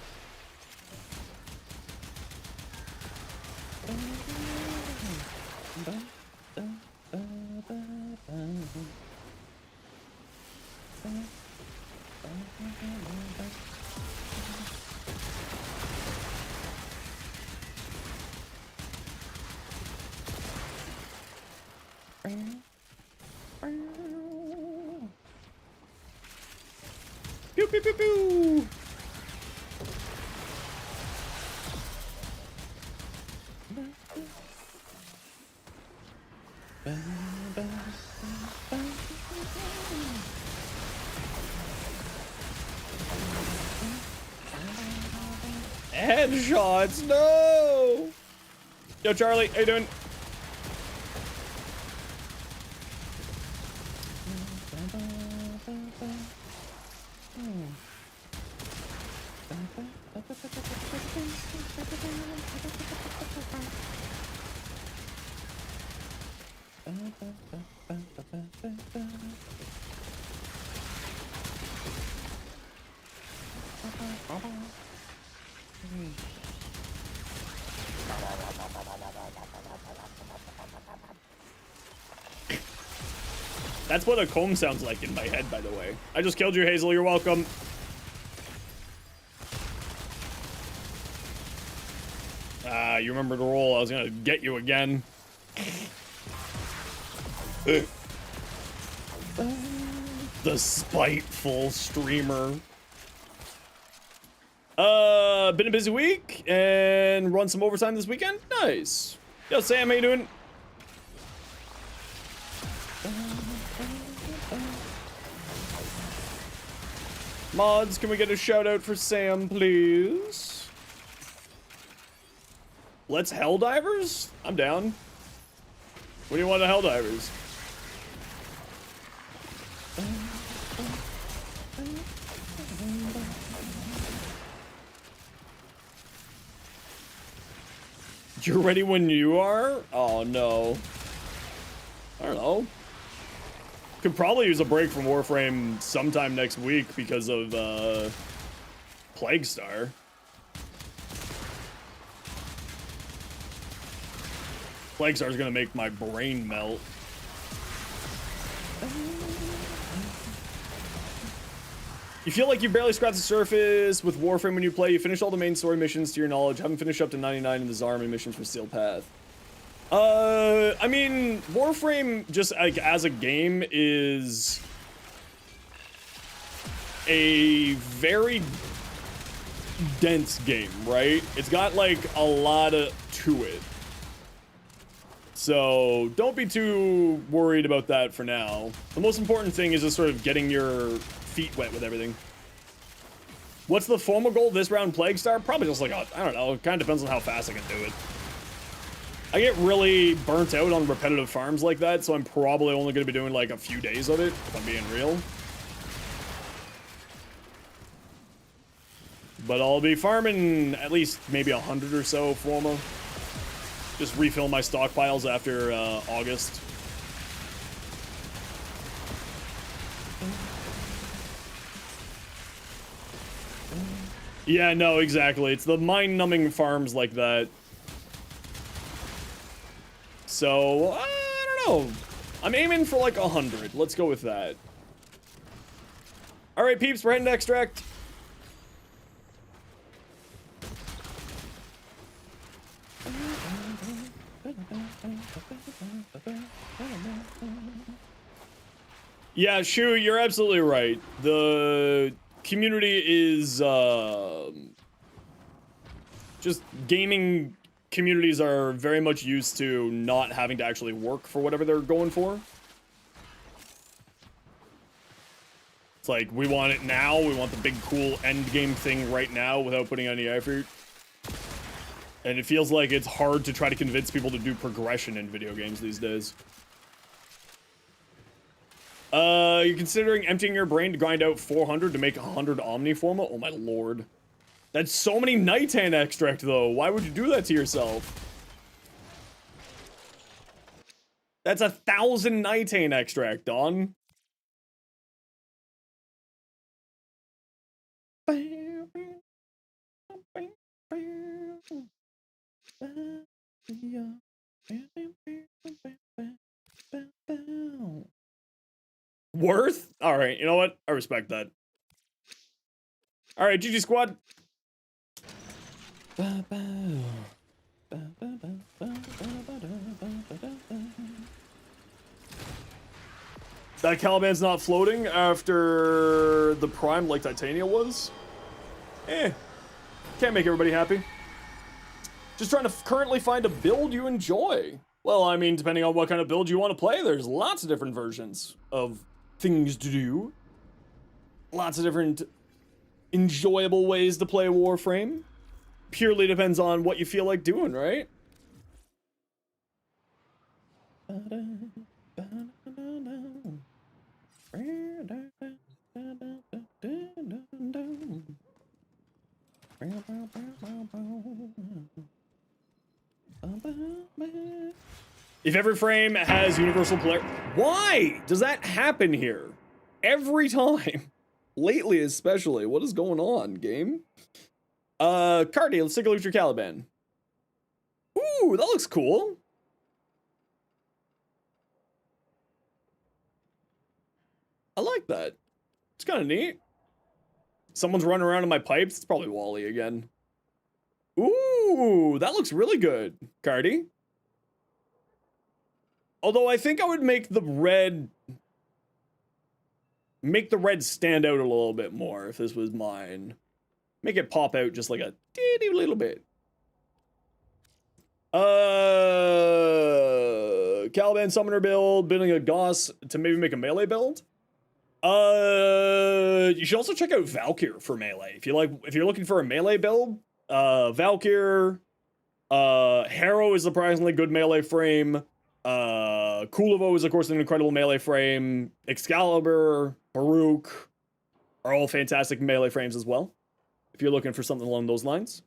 Pew pew pew pew. Headshots, no! Yo, Charlie, how you doing? That's what a comb sounds like in my head, by the way. I just killed you, Hazel. You're welcome. Ah, you remember the roll. I was gonna get you again. The spiteful streamer. Been a busy week and run some overtime this weekend. Nice. Yo, Sam, how you doing? Mods, can we get a shout out for Sam, please? Let's Helldivers? I'm down. What do you want to Helldivers? You're ready when you are? Oh no. I don't know. Could probably use a break from Warframe sometime next week because of Plague Star. Plague Star's gonna make my brain melt. You feel like you barely scratched the surface with Warframe when you play. You finished all the main story missions to your knowledge. Haven't finished up to 99 in the Zarmi missions for Steel Path. I mean, Warframe just like as a game is a very dense game, right? It's got like a lot to it. So don't be too worried about that for now. The most important thing is just sort of getting your feet wet with everything. What's the formal goal this round, Plague Star? Probably just like, I don't know, it kind of depends on how fast I can do it. I get really burnt out on repetitive farms like that, so I'm probably only going to be doing like a few days of it, if I'm being real. But I'll be farming at least maybe 100 or so Forma. Just refill my stockpiles after August. Yeah, no, exactly. It's the mind-numbing farms like that. So, I don't know. I'm aiming for like 100. Let's go with that. Alright, peeps, we're heading to Extract. Yeah, Shu, you're absolutely right. The community is just gaming communities are very much used to not having to actually work for whatever they're going for. It's like, we want it now, we want the big cool end game thing right now without putting any effort. And it feels like it's hard to try to convince people to do progression in video games these days. You're considering emptying your brain to grind out 400 to make 100 Omniforma? Oh my lord. That's so many Nightan extract though. Why would you do that to yourself? That's 1,000 Nightan extract, Don. Worth? Alright, you know what? I respect that. Alright, GG squad. That Caliban's not floating after the prime like Titania was? Can't make everybody happy. Just trying to currently find a build you enjoy. Well, I mean, depending on what kind of build you want to play, there's lots of different versions of things to do. Lots of different enjoyable ways to play Warframe. Purely depends on what you feel like doing, right? If every frame has universal player, why does that happen here every time? Lately, especially. What is going on, game? Cardi, let's take a look at your Caliban. Ooh, that looks cool. I like that. It's kind of neat. Someone's running around in my pipes. It's probably Wally again. Ooh, that looks really good, Cardi. Although I think I would make the red stand out a little bit more if this was mine. Make it pop out just like a teeny little bit. Caliban Summoner build, building a Goss to maybe make a melee build. You should also check out Valkyr for melee. If you're looking for a melee build, Valkyr, Harrow is surprisingly good melee frame. Kulivo is of course an incredible melee frame. Excalibur, Baruch are all fantastic melee frames as well. If you're looking for something along those lines.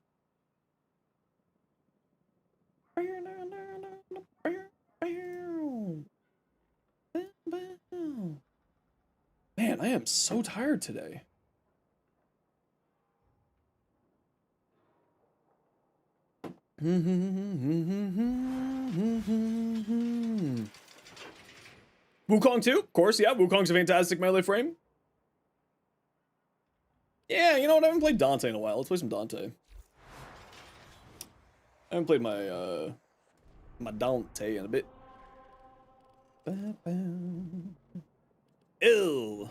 Man, I am so tired today. Wukong too, of course, yeah. Wukong's a fantastic melee frame. Yeah, you know what? I haven't played Dante in a while. Let's play some Dante. I haven't played my my Dante in a bit. Ew.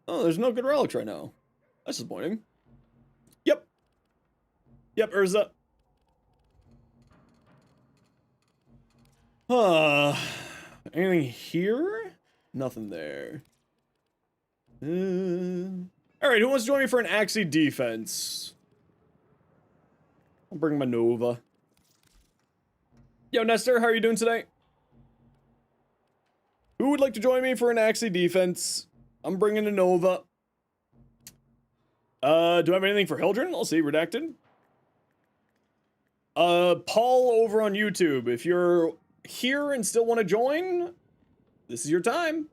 Oh, there's no good relics right now. That's disappointing. Yep, Urza. Anything here? Nothing there. Alright, who wants to join me for an Axie defense? I'll bring my Nova. Yo, Nestor, how are you doing today? Who would like to join me for an Axie defense? I'm bringing a Nova. Do I have anything for Hildren? I'll see, redacted. Paul over on YouTube, if you're here and still want to join, this is your time.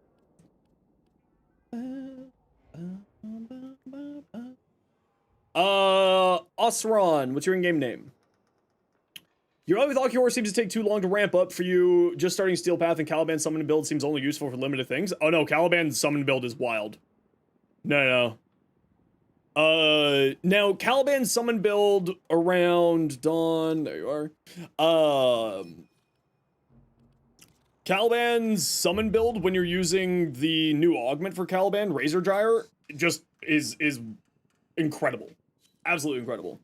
Osron, what's your in-game name? Your other Valkyrie War seems to take too long to ramp up for you. Just starting Steel Path and Caliban Summon build seems only useful for limited things. Oh no, Caliban Summon build is wild. No. Now Caliban Summon build around Dawn. There you are. Caliban's summon build when you're using the new augment for Caliban, Razor Gyre, just is incredible. Absolutely incredible.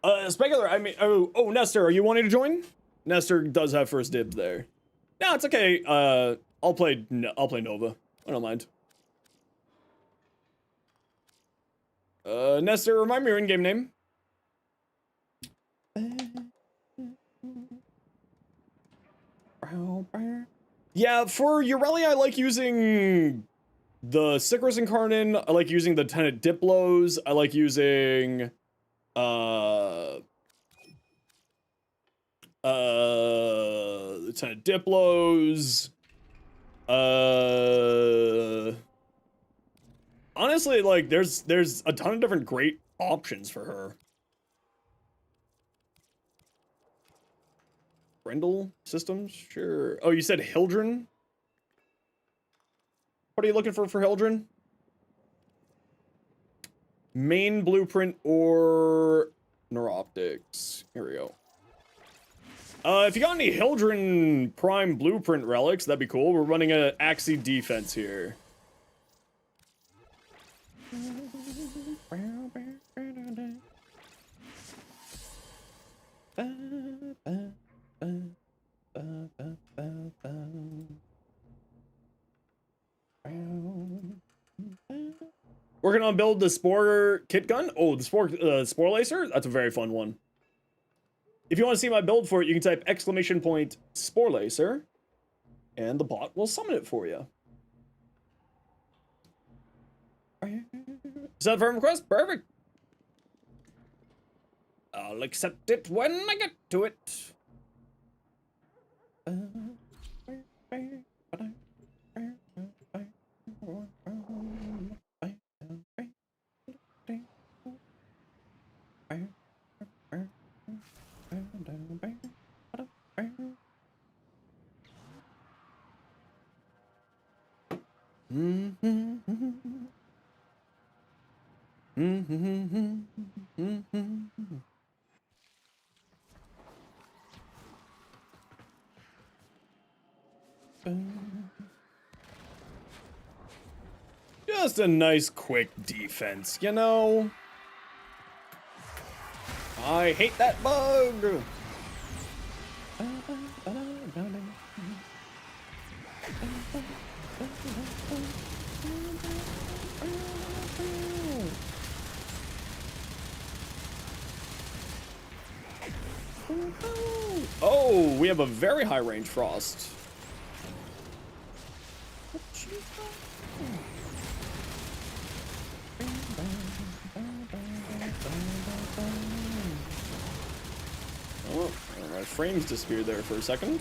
Specular, I mean, oh, Nestor, are you wanting to join? Nestor does have first dibs there. No, it's okay. I'll play Nova. I don't mind. Nestor, remind me your in-game name. Yeah, for Aurelia, I like using the Sickers Incarnate. I like using the Lieutenant Diplos. I like using Lieutenant Diplos. Honestly, like there's a ton of different great options for her. Brindle systems, sure. Oh, you said Hildren? What are you looking for Hildren? Main blueprint or Neuroptics? Here we go. If you got any Hildren Prime blueprint relics, that'd be cool. We're running an Axie defense here. Working on build the Spore kit gun. Oh, the Spore Lacer? That's a very fun one. If you want to see my build for it, you can type !! Spore Lacer, and the bot will summon it for you. Is that a firm request? Perfect. I'll accept it when I get to it. Just a nice quick defense, you know? I hate that bug! Oh, we have a very high range frost. Oh, my frames disappeared there for a second.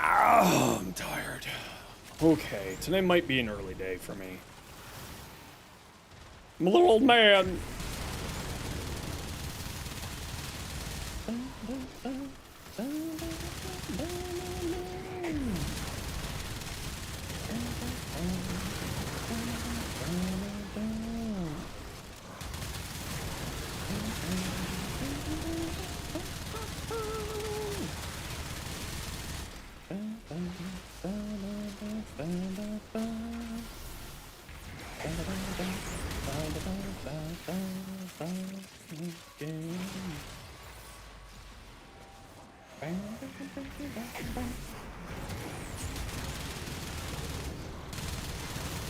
I'm tired. Okay, today might be an early day for me. I'm a little old man.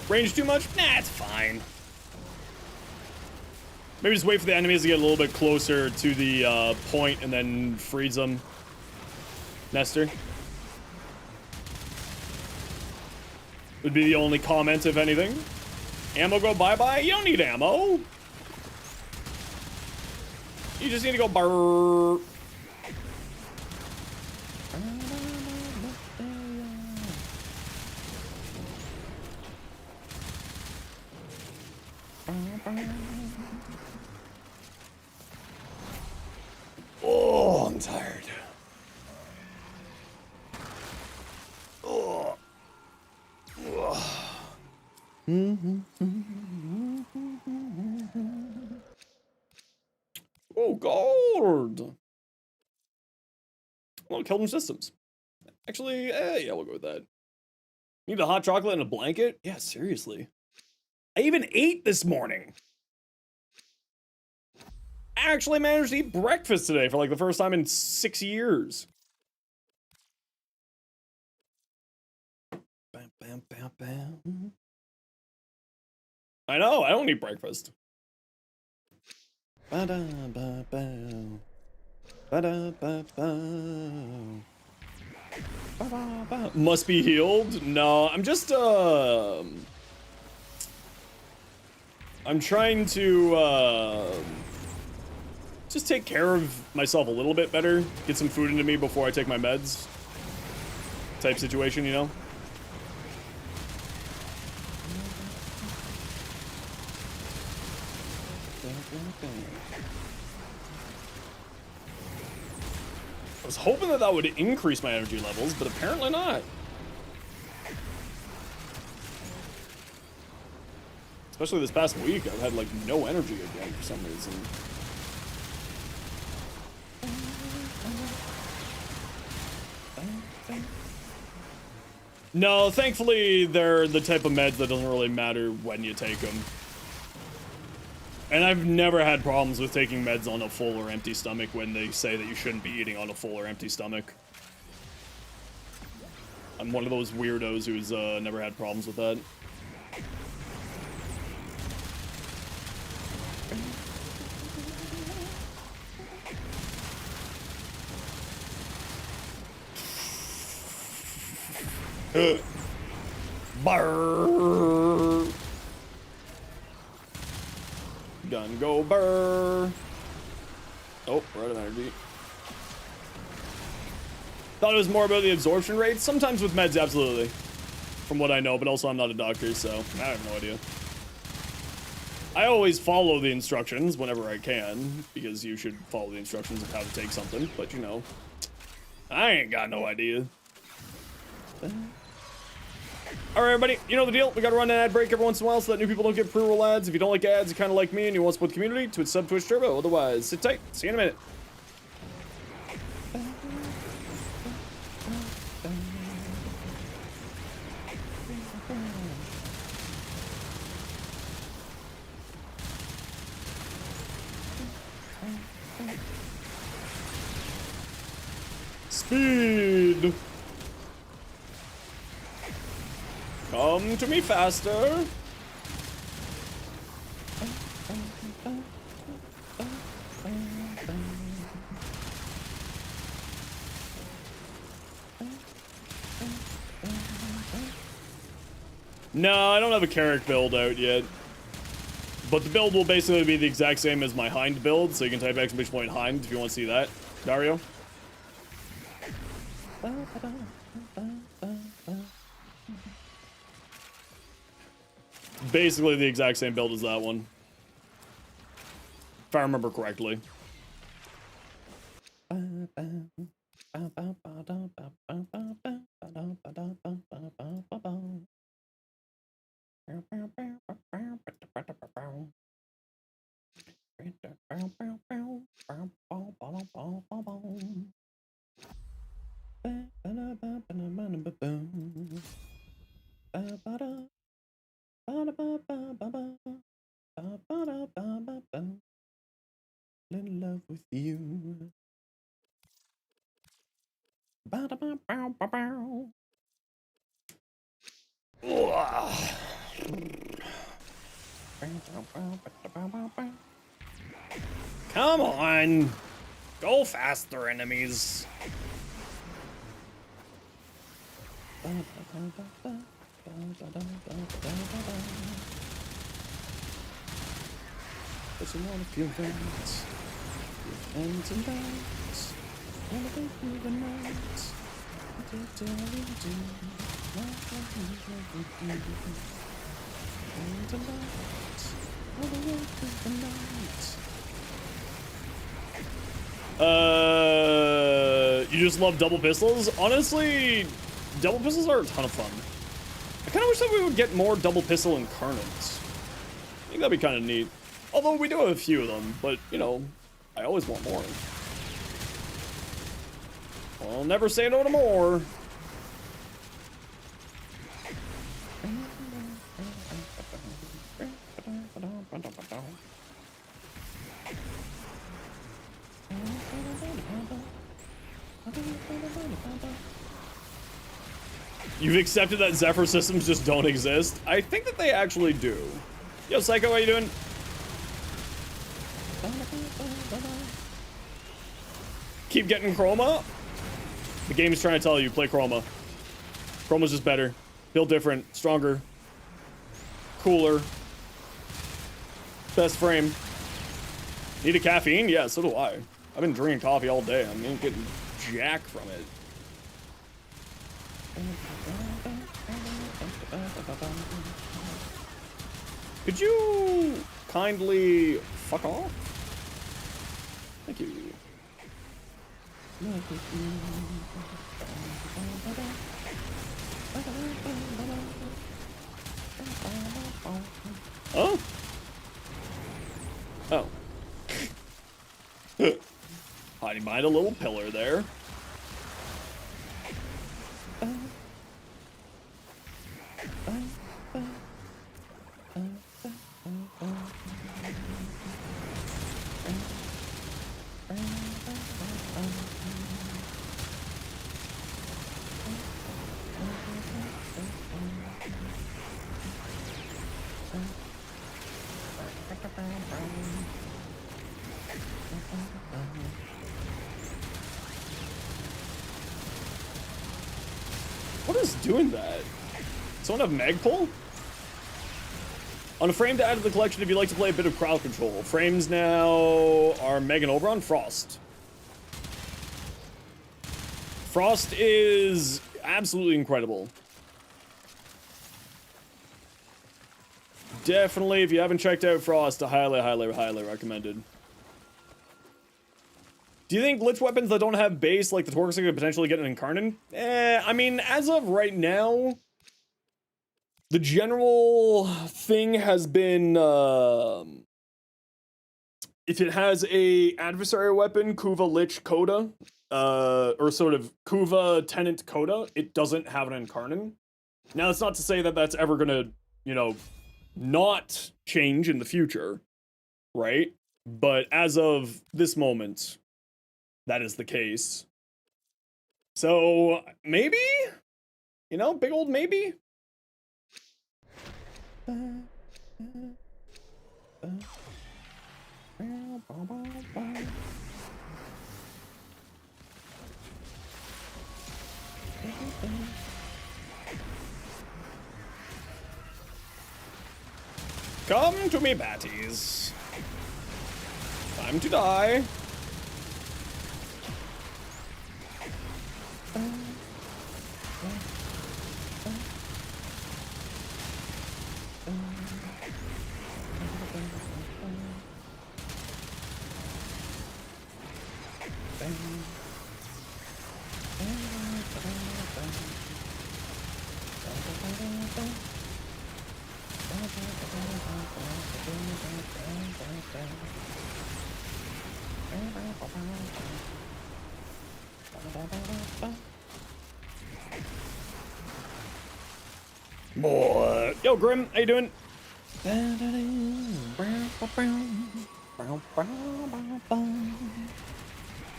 Range too much? Nah, it's fine. Maybe just wait for the enemies to get a little bit closer to the point and then freeze them. Nestor. Would be the only comment, if anything. Ammo go bye-bye? You don't need ammo. You just need to go brrrr. Oh, I'm tired. Oh, gold! Well, Kelvin Systems. Actually, yeah, we'll go with that. Need a hot chocolate and a blanket? Yeah, seriously. I even ate this morning. I actually managed to eat breakfast today for like the first time in 6 years. Bam, bam, bam, bam. I know, I don't eat breakfast. Ba-da-ba-bow. Ba-da-ba-bow. Ba-ba-ba. Must be healed? No, I'm just, I'm trying to, just take care of myself a little bit better. Get some food into me before I take my meds. Type situation, you know? I was hoping that that would increase my energy levels, but apparently not. Especially this past week, I've had like no energy again for some reason. No, thankfully they're the type of meds that doesn't really matter when you take them. And I've never had problems with taking meds on a full or empty stomach when they say that you shouldn't be eating on a full or empty stomach. I'm one of those weirdos who's never had problems with that. Burr. Gun go burr. Oh, we're out of energy. Thought it was more about the absorption rates. Sometimes with meds, absolutely. From what I know, but also I'm not a doctor, so I have no idea. I always follow the instructions whenever I can, because you should follow the instructions of how to take something, but you know, I ain't got no idea. Alright, everybody, you know the deal. We gotta run an ad break every once in a while so that new people don't get pre-roll ads. If you don't like ads, you kinda like me and you want to support the community, Twitch sub, Twitch Turbo. Otherwise, sit tight. See you in a minute. Speed. Come to me faster. No, I don't have a Carrick build out yet. But the build will basically be the exact same as my Hind build, so you can type exclamation point Hind if you want to see that. Dario? Basically the exact same build as that one. If I remember correctly. In love with you. Come on! Go faster, enemies! Doesn't wanna feel that. And tonight, wanna go through the night. And tonight, wanna go through the night. You just love double pistols? Honestly, double pistols are a ton of fun. I kind of wish that we would get more double pistol incarnates. I think that'd be kind of neat. Although we do have a few of them, but, you know, I always want more. I'll never say no to more. You've accepted that Zephyr systems just don't exist? I think that they actually do. Yo, Psycho, how you doing? Keep getting Chroma? The game's trying to tell you, play Chroma. Chroma's just better. Feel different, stronger, cooler. Best frame. Need a caffeine? Yeah, so do I. I've been drinking coffee all day. I'm getting jack from it. Could you kindly fuck off? Thank you. Oh. Oh. Hiding behind a little pillar there. What is doing that? Someone have Magpul? On a frame to add to the collection if you'd like to play a bit of crowd control. Frames now are Megan Oberon, Frost. Frost is absolutely incredible. Definitely, if you haven't checked out Frost, highly, highly, highly recommended. Do you think glitch weapons that don't have base, like the Torx, could potentially get an Incarnate? I mean, as of right now, the general thing has been, if it has a adversary weapon, Kuva Lich Coda, or sort of Kuva Tenant Coda, it doesn't have an Incarnate. Now, that's not to say that that's ever gonna, you know, not change in the future, right? But as of this moment, that is the case. So, maybe? You know, big old maybe? Come to me, baddies. Time to die. Boy. Yo, Grim, how you doing?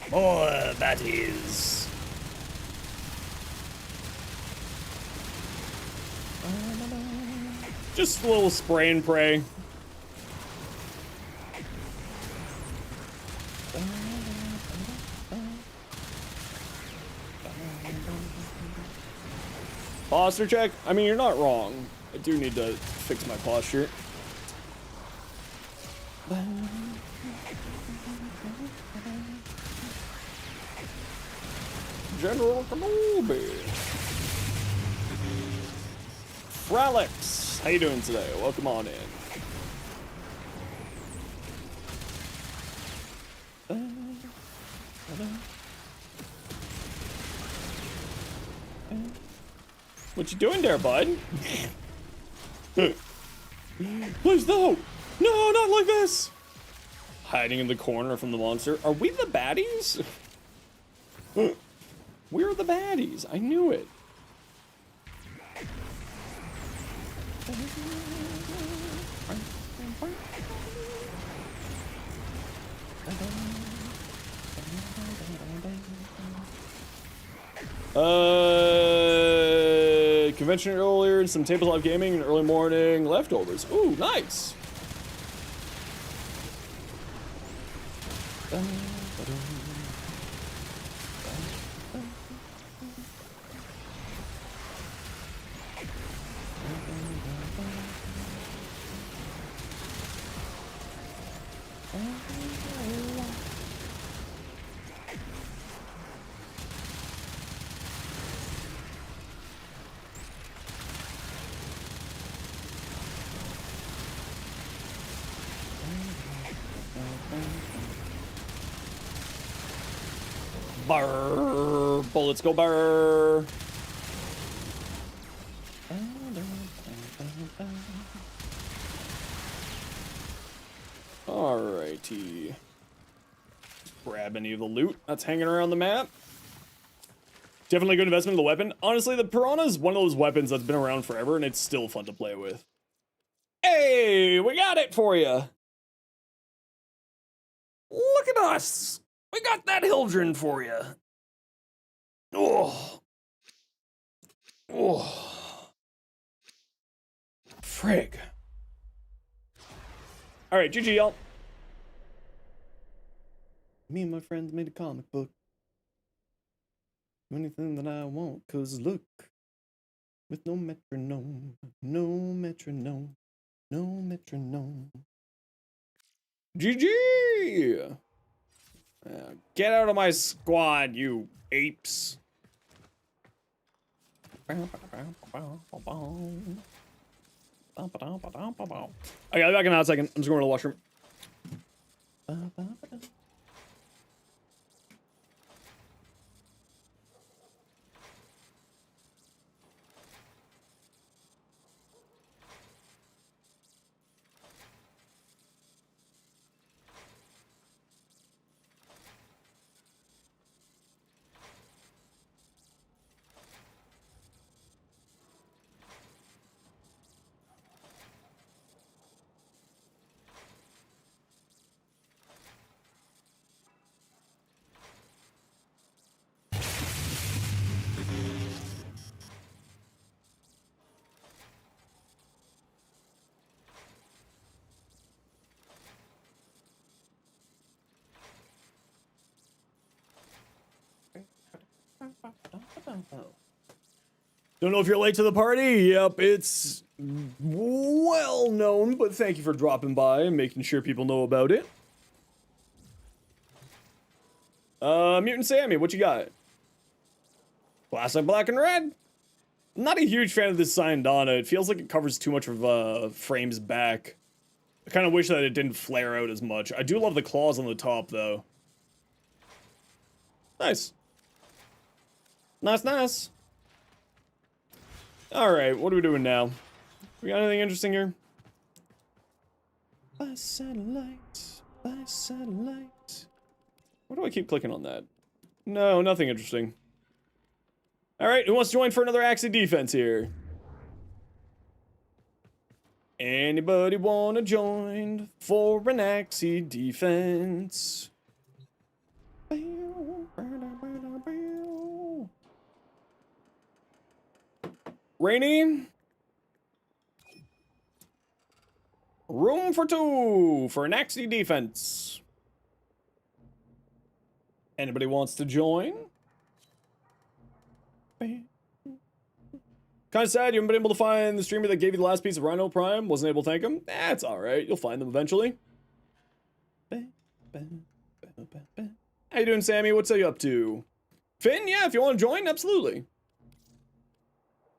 Boy, that is. Just a little spray and pray. Posture check? I mean, you're not wrong. I do need to fix my posture. General Kenobi. Relic, how you doing today? Welcome on in. What you doing there, bud? Please no! No, not like this! Hiding in the corner from the monster. Are we the baddies? We're the baddies. I knew it. Convention earlier, some tabletop gaming, and early morning leftovers. Ooh, nice. Brr, bullets go brr. Alrighty. Grab any of the loot that's hanging around the map. Definitely a good investment in the weapon. Honestly, the Piranha is one of those weapons that's been around forever and it's still fun to play with. Hey, we got it for you. Look at us. We got that Hildren for you. Oh. Oh. Frig. Alright, GG, y'all. Me and my friends made a comic book. Anything that I want, cause look. With no metronome. No metronome. No metronome. GG! Get out of my squad, you apes. I got it back in a hot second. I'm just going to the washroom. Don't know if you're late to the party. Yep, it's well known, but thank you for dropping by and making sure people know about it. Mutant Sammy, what you got? Classic black and red. Not a huge fan of this Syandana. It feels like it covers too much of frames back. I kind of wish that it didn't flare out as much. I do love the claws on the top, though. Nice. Nice, nice. Alright, what are we doing now? We got anything interesting here? By satellite, by satellite. Why do I keep clicking on that? No, nothing interesting. Alright, who wants to join for another Axie defense here? Anybody wanna join for an Axie defense? Rainy? Room for two for an Axie defense. Anybody wants to join? Kind of sad you haven't been able to find the streamer that gave you the last piece of Rhino Prime. Wasn't able to thank him. That's alright. You'll find them eventually. How you doing, Sammy? What's you up to? Finn, yeah, if you want to join, absolutely.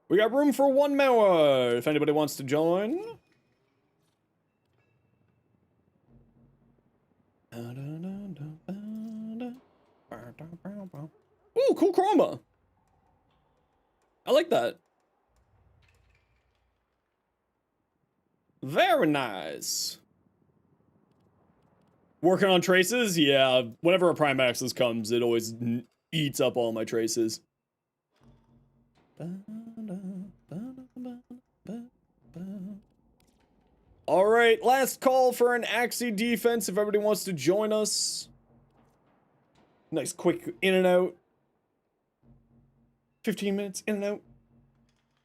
We got room for one more, if anybody wants to join. Ooh, cool chroma. I like that. Very nice. Working on traces? Yeah, whenever a Prime Access comes, it always eats up all my traces. Alright, last call for an Axie defense if everybody wants to join us. Nice quick in and out. 15 minutes in and out.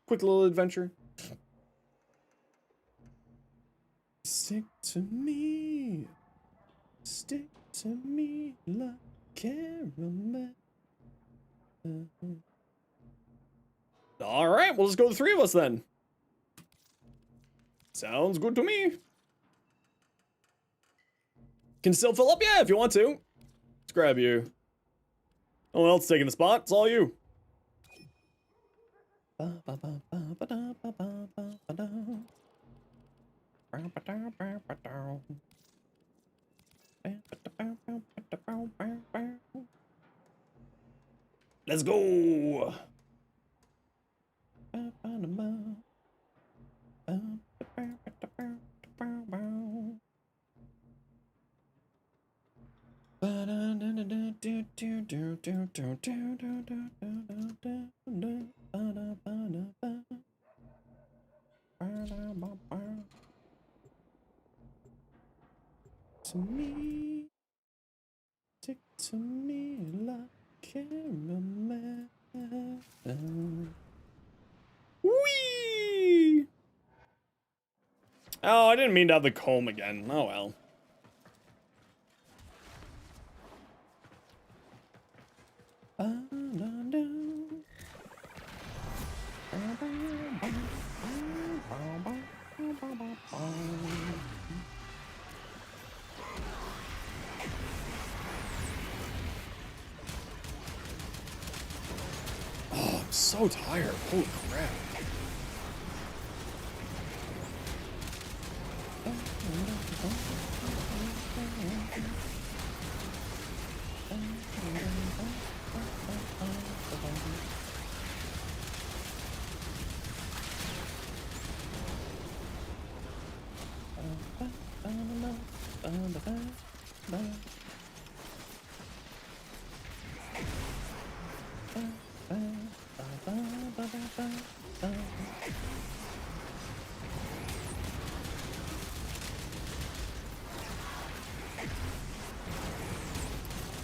Quick little adventure. Stick to me. Stick to me like caramel. Alright, we'll just go the three of us then. Sounds good to me. Can still fill up? Yeah, if you want to. Let's grab you. No one else taking the spot. It's all you. Let's go. To me, stick to me like caramel. Whee! Oh, I didn't mean to have the comb again. Oh well. Oh, I'm so tired. Holy crap.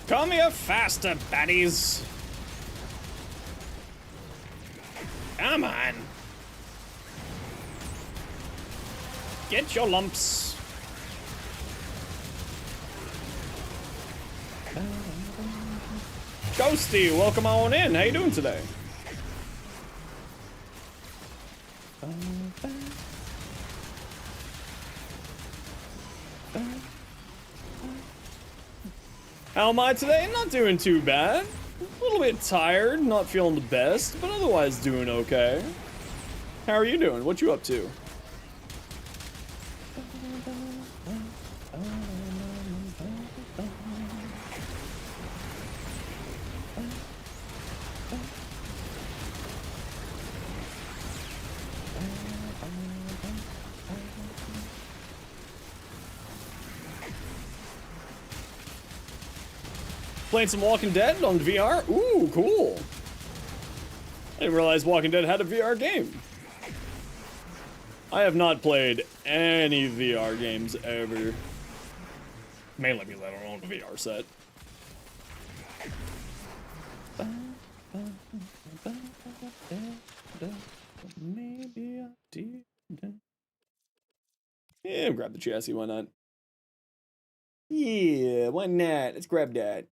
Come here faster, baddies. Come on. Get your lumps. Ghosty, welcome on in. How you doing today? How am I today? Not doing too bad. A little bit tired, not feeling the best, but otherwise doing okay. How are you doing? What you up to? Playing some Walking Dead on VR? Ooh, cool. I didn't realize Walking Dead had a VR game. I have not played any VR games ever. Mainly because I don't own a VR set. Maybe I didn't. Yeah, grab the chassis, why not? Yeah, why not? Let's grab that.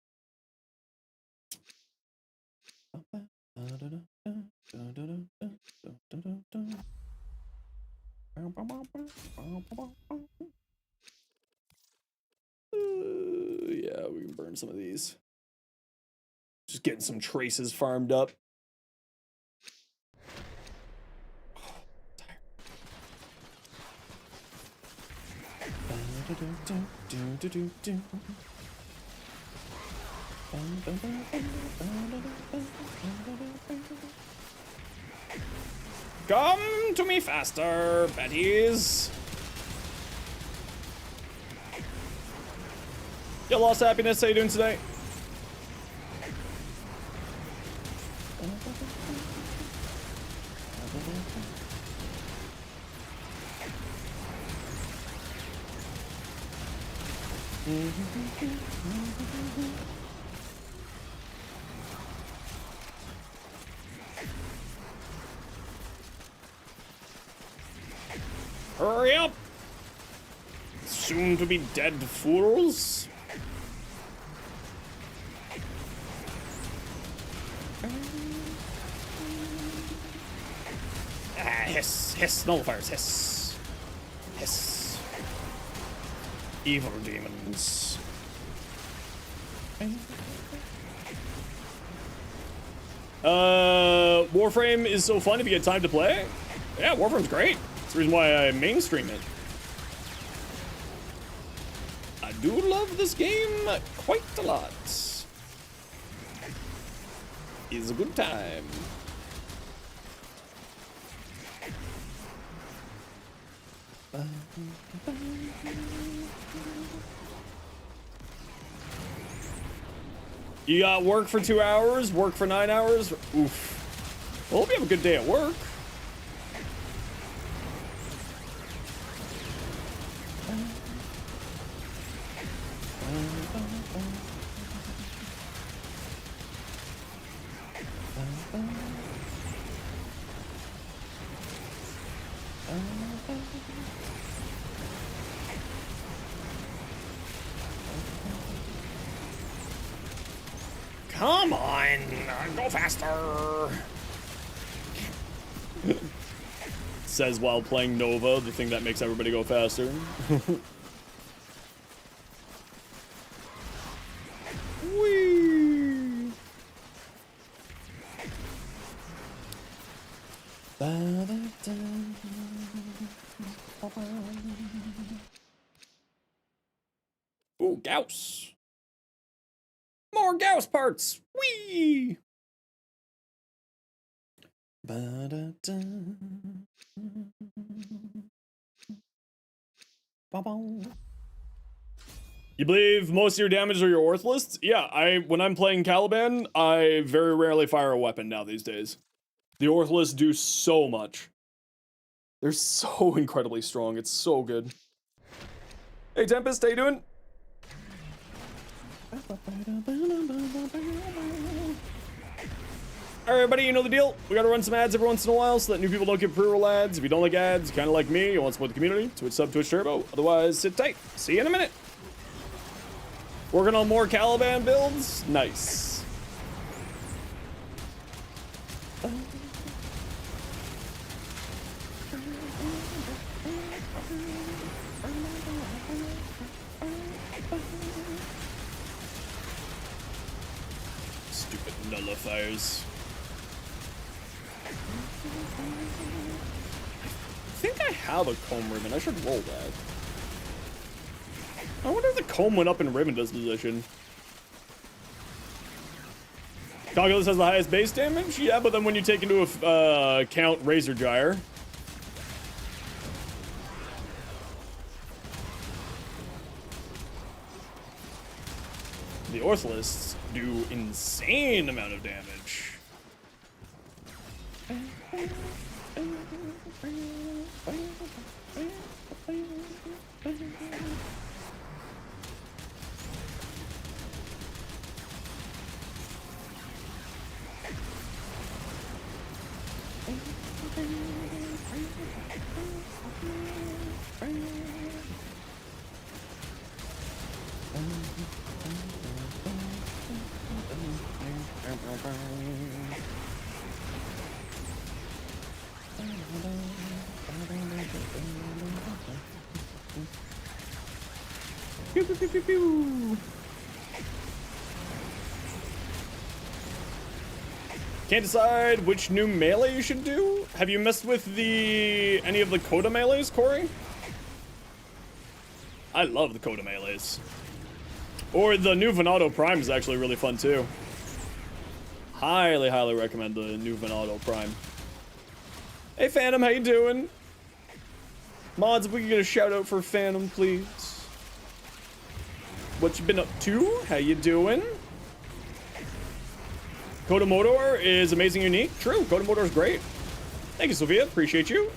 Yeah, we can burn some of these. Just getting some traces farmed up. Come to me faster, baddies. Yo, Lost Happiness, how you doing today? Hurry up! Soon to be dead fools. Hiss, hiss, nullifiers, hiss. Hiss. Evil demons. Warframe is so fun if you get time to play. Yeah, Warframe's great. That's the reason why I mainstream it. I do love this game quite a lot. It's a good time. You got work for 2 hours, work for 9 hours? Oof. Well, hope you have a good day at work. Come on, go faster. Says while playing Nova, the thing that makes everybody go faster. Whee! Ooh, Gauss. More Gauss parts! Whee! You believe most of your damage are your worthless? Yeah, when I'm playing Caliban, I very rarely fire a weapon now these days. The Orthless do so much. They're so incredibly strong, it's so good. Hey Tempest, how you doing? Alright everybody, you know the deal. We gotta run some ads every once in a while so that new people don't get pre-roll ads. If you don't like ads, kinda like me, you want to support the community, Twitch sub, Twitch Turbo. Otherwise, sit tight. See you in a minute. Working on more Caliban builds? Nice. Stupid nullifiers. I think I have a comb ribbon. I should roll that. I wonder if the comb went up in ribbon disposition. Cogulus has the highest base damage? Yeah, but then when you take into account Razor Gyre. The Orthlists do insane amount of damage. Pew, pew, pew, pew, pew. Can't decide which new melee you should do? Have you messed with any of the Coda melees, Corey? I love the Coda melees. Or the new Venado Prime is actually really fun too. Highly, highly recommend the new Venado Prime. Hey Phantom, how you doing? Mods, if we can get a shout out for Phantom, please. What you been up to? How you doing? Kodomotor is amazing, unique. True, Kodomotor is great. Thank you, Sophia. Appreciate you.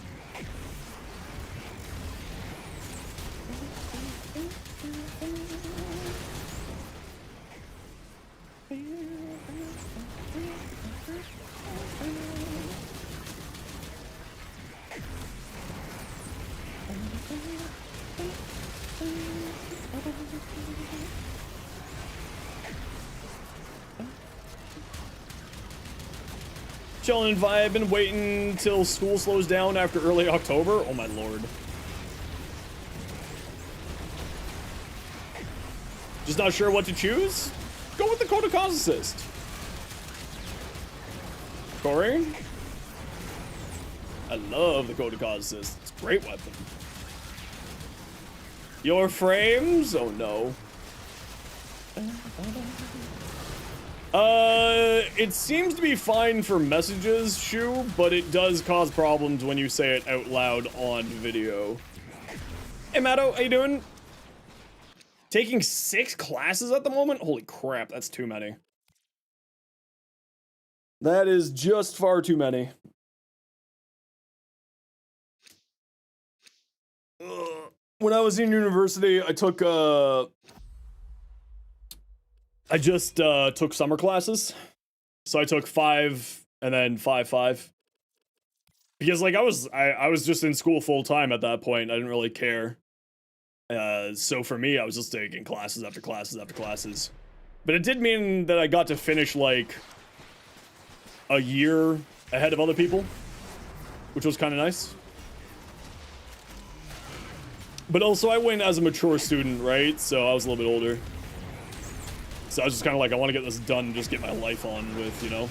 Chillin' vibe and waiting until school slows down after early October. Oh my lord. Just not sure what to choose? Go with the Code of Cause Assist. Corey? I love the Code of Cause Assist. It's a great weapon. Your frames? Oh no. It seems to be fine for messages, Shu, but it does cause problems when you say it out loud on video. Hey, Matto, how you doing? Taking 6 classes at the moment? Holy crap, that's too many. That is just far too many. When I was in university, I took, I just took summer classes. So I took 5 and then 5. Because like I was just in school full time at that point. I didn't really care. So for me, I was just taking classes after classes after classes. But it did mean that I got to finish like a year ahead of other people, which was kind of nice. But also I went as a mature student, right? So I was a little bit older. So I was just kind of like, I want to get this done and just get my life on with, you know?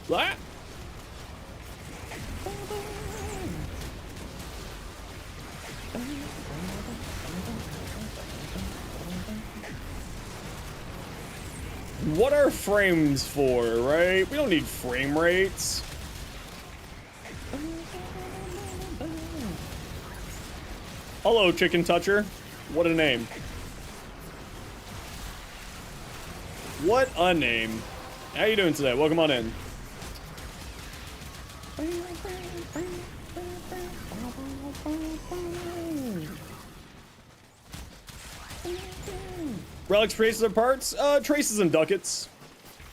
What? What are frames for, right? We don't need frame rates. Hello, Chicken Toucher. What a name. What a name. How you doing today? Welcome on in. Relics, traces, or parts? Traces and ducats.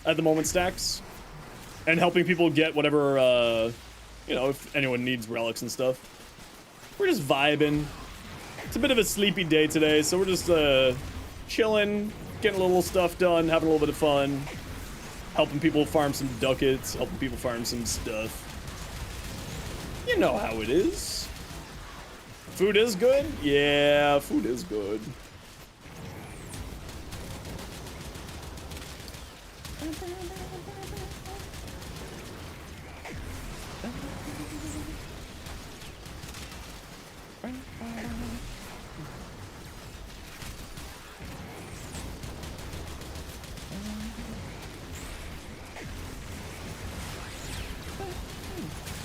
At the moment, stacks. And helping people get whatever, you know, if anyone needs relics and stuff. We're just vibing. It's a bit of a sleepy day today, so we're just chilling, getting a little stuff done, having a little bit of fun, helping people farm some ducats, helping people farm some stuff. You know how it is. Food is good? Yeah, food is good.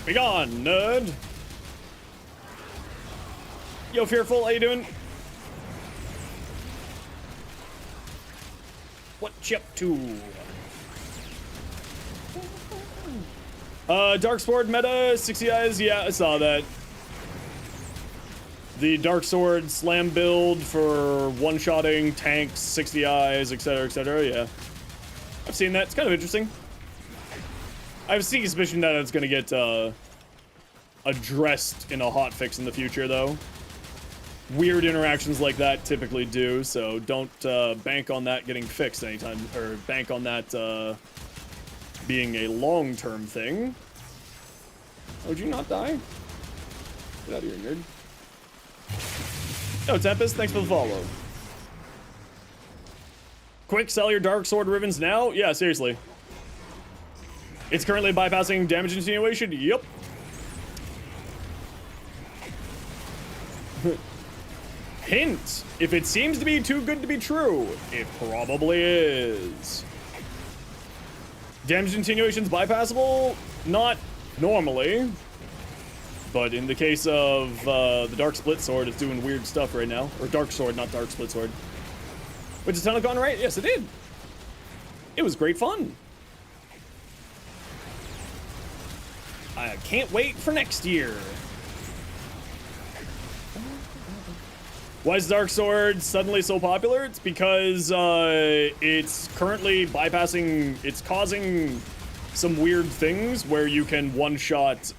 Be gone, nerd. Yo, Fearful, how you doing? What you up to? Dark Sword meta, 60 eyes, yeah, I saw that. The Dark Sword slam build for one-shotting tanks, 60 eyes, etc., yeah. I've seen that, it's kind of interesting. I have a sneaky suspicion that it's gonna get, addressed in a hotfix in the future, though. Weird interactions like that typically do, so don't, bank on that getting fixed anytime, or bank on that, being a long-term thing. Oh, would you not die? Get out of here, nerd. Oh, Tempest, thanks for the follow. Quick, sell your Dark Sword ribbons now? Yeah, seriously. It's currently bypassing damage continuation? Yep. Hint, if it seems to be too good to be true, it probably is. Damage continuation's bypassable? Not normally. But in the case of the Dark Split Sword, it's doing weird stuff right now. Or Dark Sword, not Dark Split Sword. Which is gone right? Yes, it did. It was great fun. I can't wait for next year. Why is Dark Sword suddenly so popular? It's because it's currently bypassing, it's causing some weird things where you can one-shot,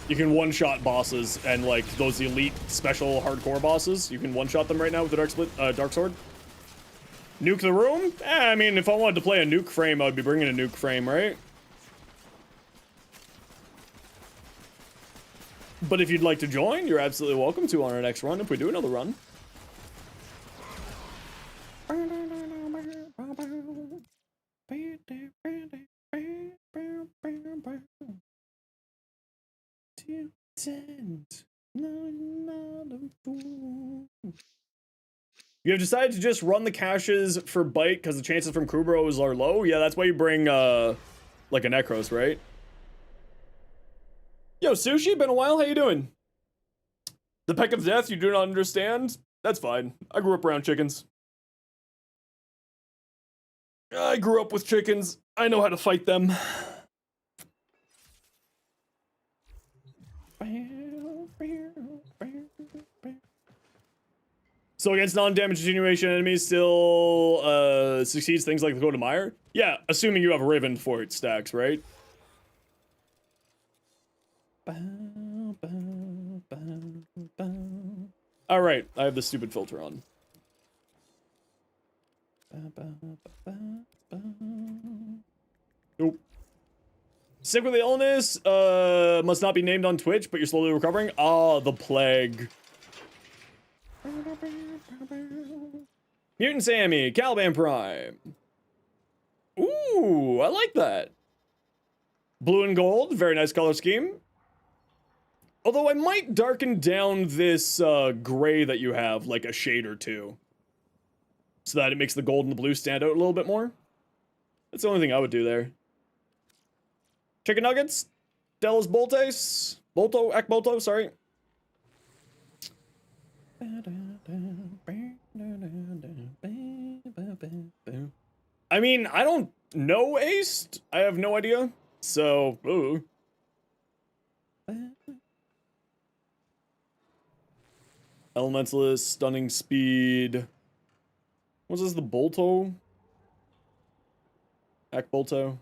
you can one-shot bosses, and like those elite special hardcore bosses, you can one-shot them right now with the Dark Sword. Nuke the room? I mean, if I wanted to play a nuke frame, I would be bringing a nuke frame, right? But if you'd like to join, you're absolutely welcome to on our next run if we do another run. You have decided to just run the caches for bite because the chances from Kubros are low? Yeah, that's why you bring, like a Necros, right? Yo, Sushi, been a while, how you doing? The peck of death you do not understand? That's fine. I grew up around chickens. I grew up with chickens. I know how to fight them. So against non-damage attenuation enemies still succeeds things like the Code of Mire? Yeah, assuming you have Riven for its stacks, right? Alright, I have the stupid filter on. Nope. Sick with the illness, must not be named on Twitch, but you're slowly recovering. Ah, the plague. Mutant Sammy, Caliban Prime. Ooh, I like that. Blue and gold, very nice color scheme. Although I might darken down this gray that you have, like a shade or two. So that it makes the gold and the blue stand out a little bit more. That's the only thing I would do there. Chicken nuggets, Delos Boltes, Bolto, sorry. I mean, I don't know Aced. I have no idea. So, ooh. Elementalist, stunning speed. What's this, the Bolto? Bolto.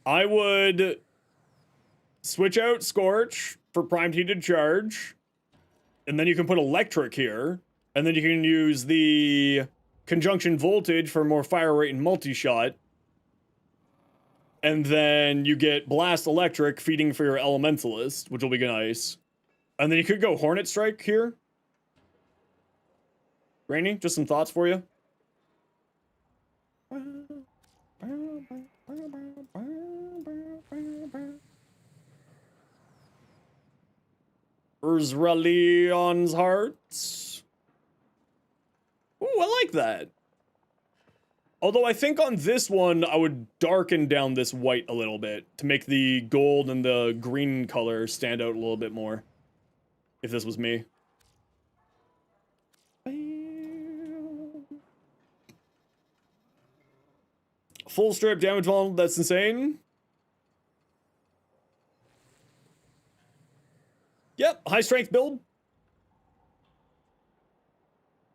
I would switch out Scorch for primed heated charge, and then you can put electric here, and then you can use the conjunction voltage for more fire rate and multi-shot, and then you get blast electric feeding for your elementalist, which will be nice, and then you could go Hornet Strike here. Rainy, just some thoughts for you. Urzra hearts. Ooh, I like that. Although I think on this one, I would darken down this white a little bit to make the gold and the green color stand out a little bit more. If this was me. Full strip damage volume, that's insane. Yep, high strength build.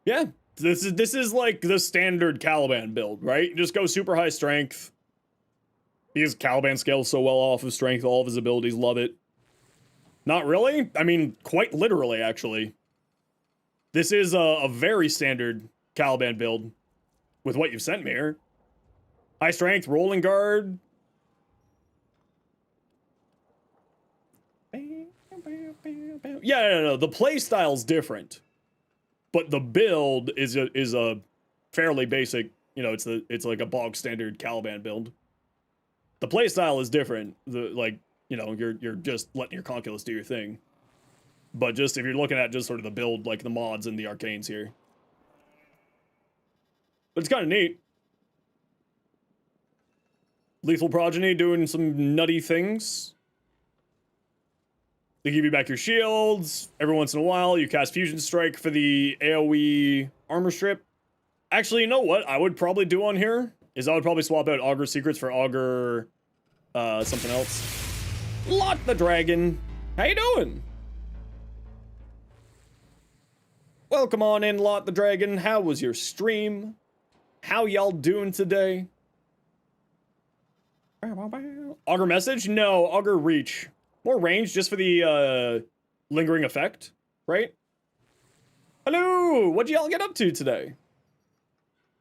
Yeah, this is like the standard Caliban build, right? Just go super high strength. Because Caliban scales so well off of strength, all of his abilities, love it. Not really? I mean, quite literally, actually. This is a very standard Caliban build with what you've sent me here. High strength, rolling guard. Yeah, no, the play style's different, but the build is a fairly basic. You know, it's like a bog standard Caliban build. The play style is different. You know, you're just letting your Conculus do your thing, But just if you're looking at just sort of the build, like the mods and the arcanes here. But it's kind of neat. Lethal Progeny doing some nutty things. They give you back your shields. Every once in a while, you cast Fusion Strike for the AoE armor strip. Actually, you know what I would probably do on here? Is I would probably swap out Augur Secrets for Augur... something else. Lot the Dragon. How you doing? Welcome on in, Lot the Dragon. How was your stream? How y'all doing today? Augur Message? No, Augur Reach. More range just for the lingering effect, right? Hello! What'd y'all get up to today?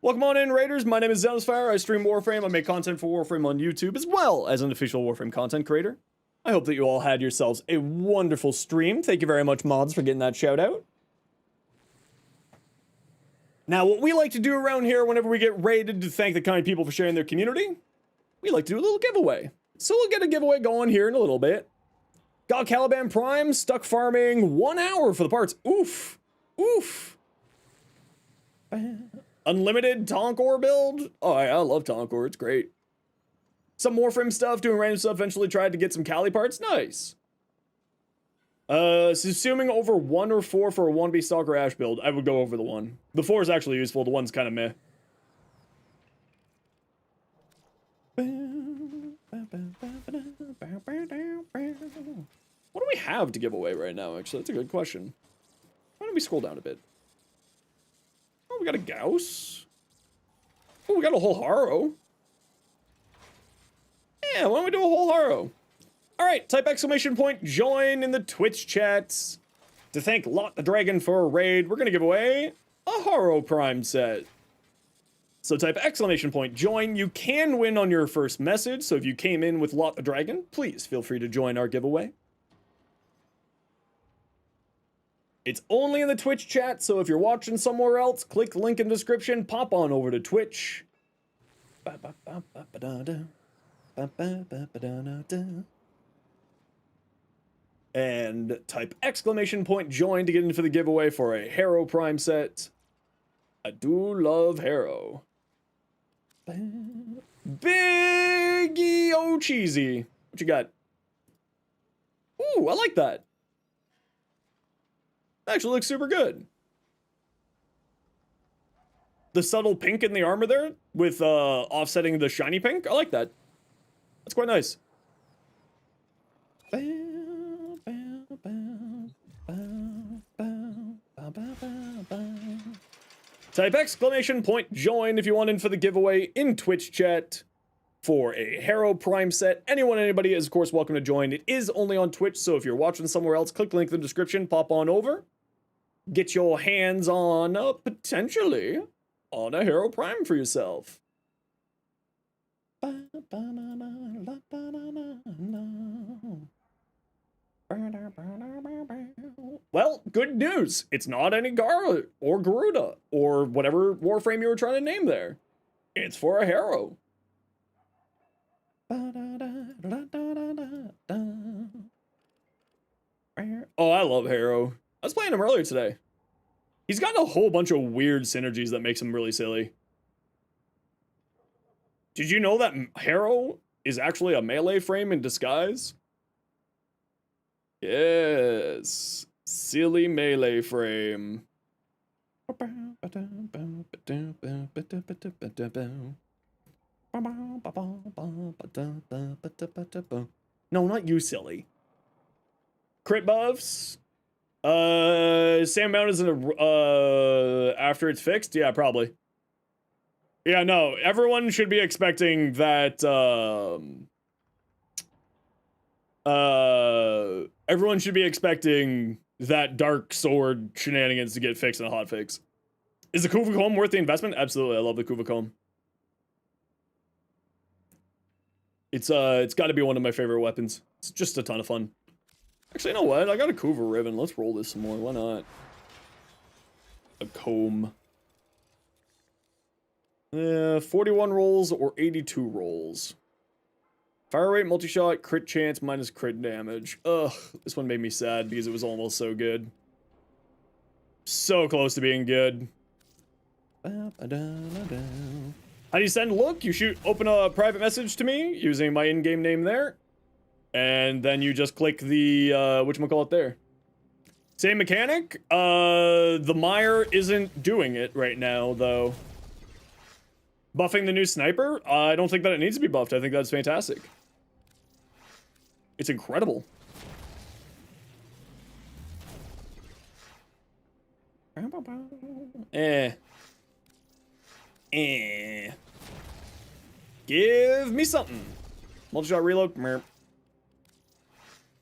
Welcome on in, Raiders. My name is Zenosfire. I stream Warframe. I make content for Warframe on YouTube as well as an official Warframe content creator. I hope that you all had yourselves a wonderful stream. Thank you very much, mods, for getting that shout out. Now, what we like to do around here whenever we get raided to thank the kind people for sharing their community, we like to do a little giveaway. So we'll get a giveaway going here in a little bit. Got Caliban Prime stuck farming 1 hour for the parts. Oof. Oof. Unlimited Tonkor build. Oh, I love Tonkor. It's great. Some Warframe stuff, doing random stuff. Eventually tried to get some Cali parts. Nice. So assuming over 1 or 4 for a 1B Stalker Ash build, I would go over the 1. The 4 is actually useful. The 1's kind of meh. What do we have to give away right now, actually? That's a good question. Why don't we scroll down a bit? Oh, we got a Gauss. Oh, we got a whole Haro. Yeah, why don't we do a whole Haro? Alright, type exclamation point join in the Twitch chats. To thank Lot the Dragon for a raid, we're gonna give away a Haro Prime set. So type exclamation point join. You can win on your first message, so if you came in with Lot the Dragon, please feel free to join our giveaway. It's only in the Twitch chat, so if you're watching somewhere else, click the link in the description, pop on over to Twitch. And type exclamation point join to get into the giveaway for a Haro Prime set. I do love Haro. Biggie O Cheesy. What you got? Ooh, I like that. That actually looks super good. The subtle pink in the armor there with offsetting the shiny pink. I like that. That's quite nice. Type exclamation point join if you want in for the giveaway in Twitch chat for a Haro Prime set. Anybody is of course welcome to join. It is only on Twitch, so if you're watching somewhere else, click the link in the description, pop on over. Get your hands on, potentially, on a Haro Prime for yourself. Well, good news. It's not any Gara or Garuda or whatever Warframe you were trying to name there. It's for a Haro. Oh, I love Haro. I was playing him earlier today. He's got a whole bunch of weird synergies that makes him really silly. Did you know that Haro is actually a melee frame in disguise? Yes. Silly melee frame. No, not you, silly. Crit buffs? Same amount as after it's fixed? Yeah, probably. Yeah, no, everyone should be expecting that, everyone should be expecting that Dark Sword shenanigans to get fixed in a hotfix. Is the Kuva Comb worth the investment? Absolutely, I love the Kuva Comb. It's got to be one of my favorite weapons. It's just a ton of fun. Actually, you know what? I got a Kuva Ribbon. Let's roll this some more. Why not? A comb. 41 rolls or 82 rolls. Fire rate, multi-shot, crit chance, minus crit damage. Ugh, this one made me sad because it was almost so good. So close to being good. How do you send look? You open a private message to me using my in-game name there. And then you just click the, whatchamacallit there. Same mechanic. The Mire isn't doing it right now, though. Buffing the new sniper? I don't think that it needs to be buffed. I think that's fantastic. It's incredible. Give me something. Multi-shot reload. Merp.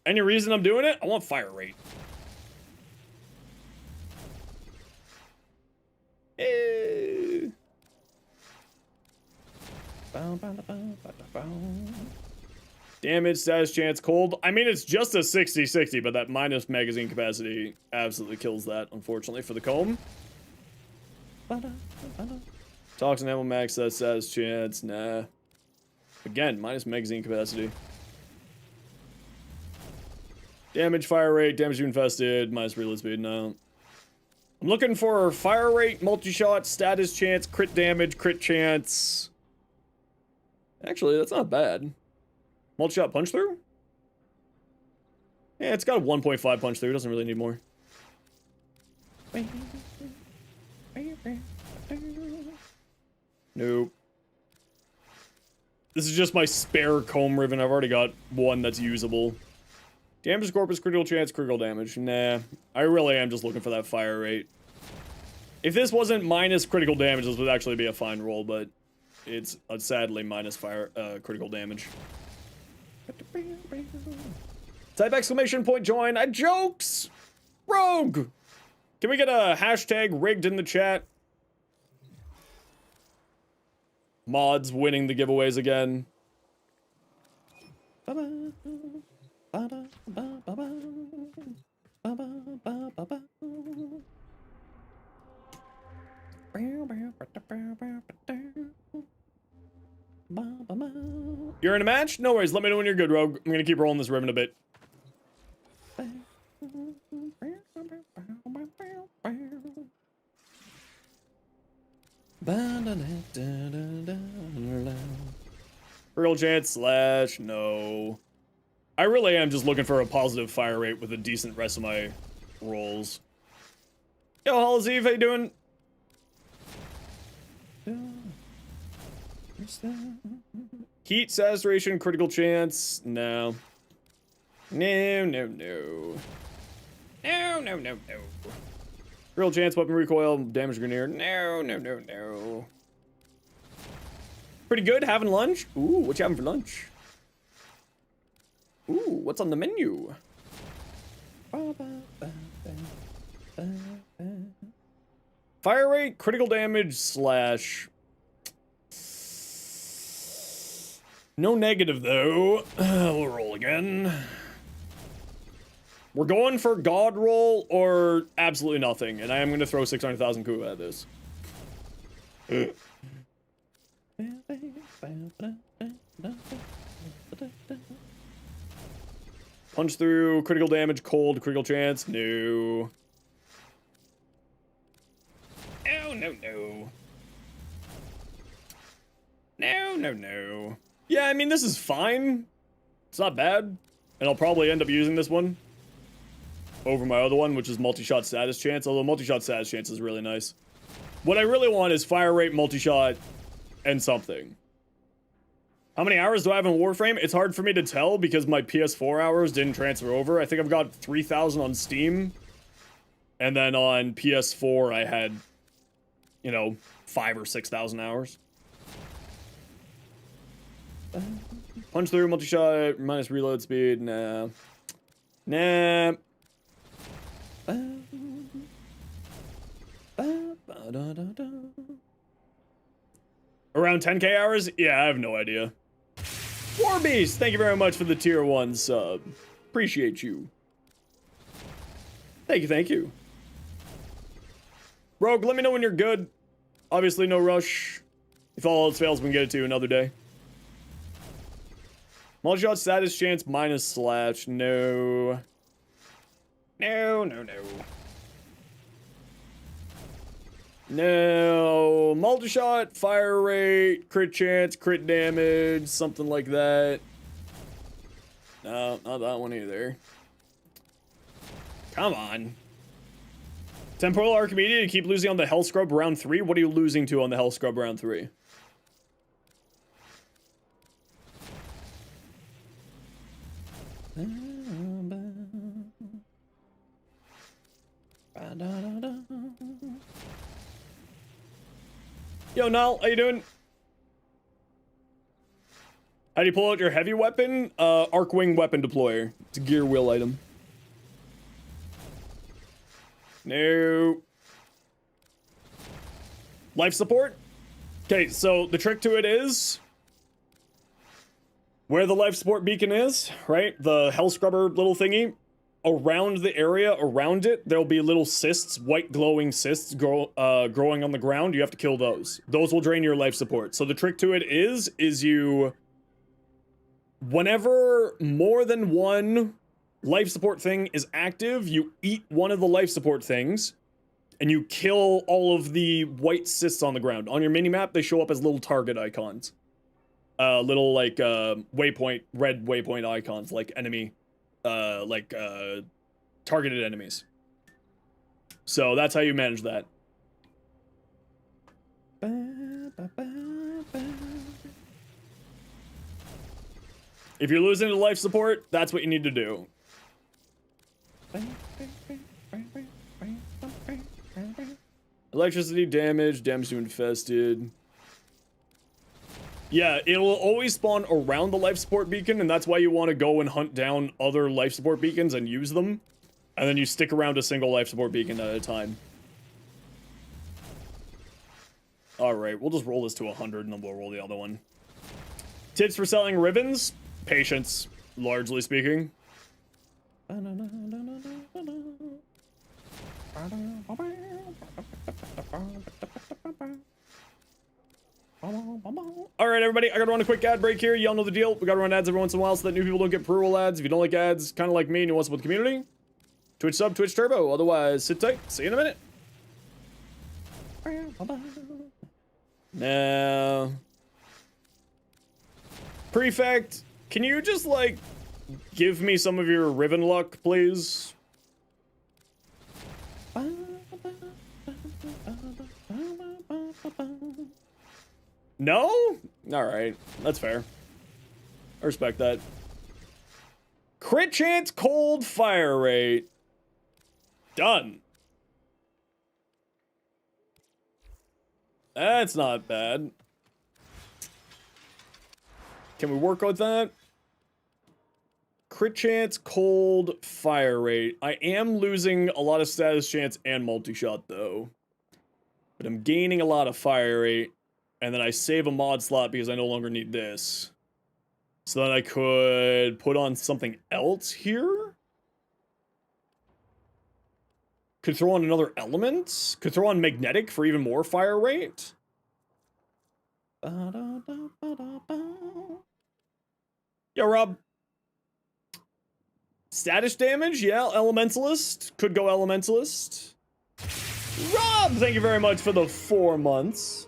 Any reason I'm doing it? I want fire rate. Damage, status chance, cold. I mean, it's just a 60-60, but that minus magazine capacity absolutely kills that, unfortunately, for the comb. Toxin ammo max, that status chance, nah. Again, minus magazine capacity. Damage, fire rate, damage to infested, minus reload speed, no. I'm looking for fire rate, multi-shot, status chance, crit damage, crit chance. Actually, that's not bad. Multi-shot punch through? Yeah, it's got a 1.5 punch through. It doesn't really need more. Nope. This is just my spare comb ribbon. I've already got one that's usable. Damage corpus, critical chance, critical damage. Nah, I really am just looking for that fire rate. If this wasn't minus critical damage, this would actually be a fine roll, but it's sadly minus critical damage. Type exclamation point join. I jokes! Rogue! Can we get a hashtag rigged in the chat? Mods winning the giveaways again. You're in a match? No worries, let me know when you're good, Rogue. I'm gonna keep rolling this ribbon a bit. Real chance slash no. I really am just looking for a positive fire rate with a decent rest of my rolls. Yo, Halazeve, how you doing? Heat, saturation, critical chance. No. No, no, no. No, no, no, no. Real chance, weapon recoil, damage grenadier. No, no, no, no. Pretty good, having lunch? Ooh, what you having for lunch? Ooh, what's on the menu? Fire rate, critical damage, slash... No negative, though. We'll roll again. We're going for God roll or absolutely nothing, and I am going to throw 600,000 coup at this. Punch through, critical damage, cold, critical chance, no. No, no, no. No, no, no. Yeah, I mean, this is fine. It's not bad. And I'll probably end up using this one over my other one, which is multi-shot status chance, although multi-shot status chance is really nice. What I really want is fire rate, multi-shot, and something. How many hours do I have in Warframe? It's hard for me to tell because my PS4 hours didn't transfer over. I think I've got 3,000 on Steam. And then on PS4, I had, you know, 5,000 or 6,000 hours. Punch through, multi-shot, minus reload speed, nah. Nah. Around 10k hours? Yeah, I have no idea. Warbeast, thank you very much for the tier 1 sub. Appreciate you. Thank you, thank you. Rogue, let me know when you're good. Obviously, no rush. If all else fails, we can get it to you another day. Multi-shot status chance minus slash. No. No, no, no. No. Multi-shot, fire rate, crit chance, crit damage, something like that. No, not that one either. Come on. Temporal Archimedes, you keep losing on the Hell Scrub round 3. What are you losing to on the Hell Scrub round 3? Yo, Nal, how you doing? How do you pull out your heavy weapon? Arcwing weapon deployer. It's a gear wheel item. No. Life support? Okay, so the trick to it is where the life support beacon is, right? The hell scrubber little thingy. Around the area, around it, there'll be little cysts, white glowing cysts growing on the ground. You have to kill those. Those will drain your life support. So the trick to it is you... Whenever more than one life support thing is active, you eat one of the life support things, and you kill all of the white cysts on the ground. On your minimap, they show up as little target icons. Little, like, waypoint, red waypoint icons, like enemy, targeted enemies. So that's how you manage that. If you're losing to life support, that's what you need to do. Electricity damage, damage to infested. Yeah, it will always spawn around the life support beacon, and that's why you want to go and hunt down other life support beacons and use them. And then you stick around a single life support beacon at a time. Alright, we'll just roll this to 100 and then we'll roll the other one. Tips for selling ribbons? Patience, largely speaking. Alright, everybody, I gotta run a quick ad break here. Y'all know the deal. We gotta run ads every once in a while so that new people don't get pre-roll ads. If you don't like ads, kind of like me and you want to support the community, Twitch sub, Twitch turbo. Otherwise, sit tight. See you in a minute. Now, Prefect, can you just, like, give me some of your Riven luck, please? No? Alright, that's fair. I respect that. Crit chance, cold fire rate. Done. That's not bad. Can we work with that? Crit chance, cold fire rate. I am losing a lot of status chance and multi-shot, though. But I'm gaining a lot of fire rate. And then I save a mod slot because I no longer need this. So then I could put on something else here? Could throw on another element? Could throw on magnetic for even more fire rate? Yo, Rob. Status damage? Yeah, Elementalist. Could go Elementalist. Rob, thank you very much for the 4 months.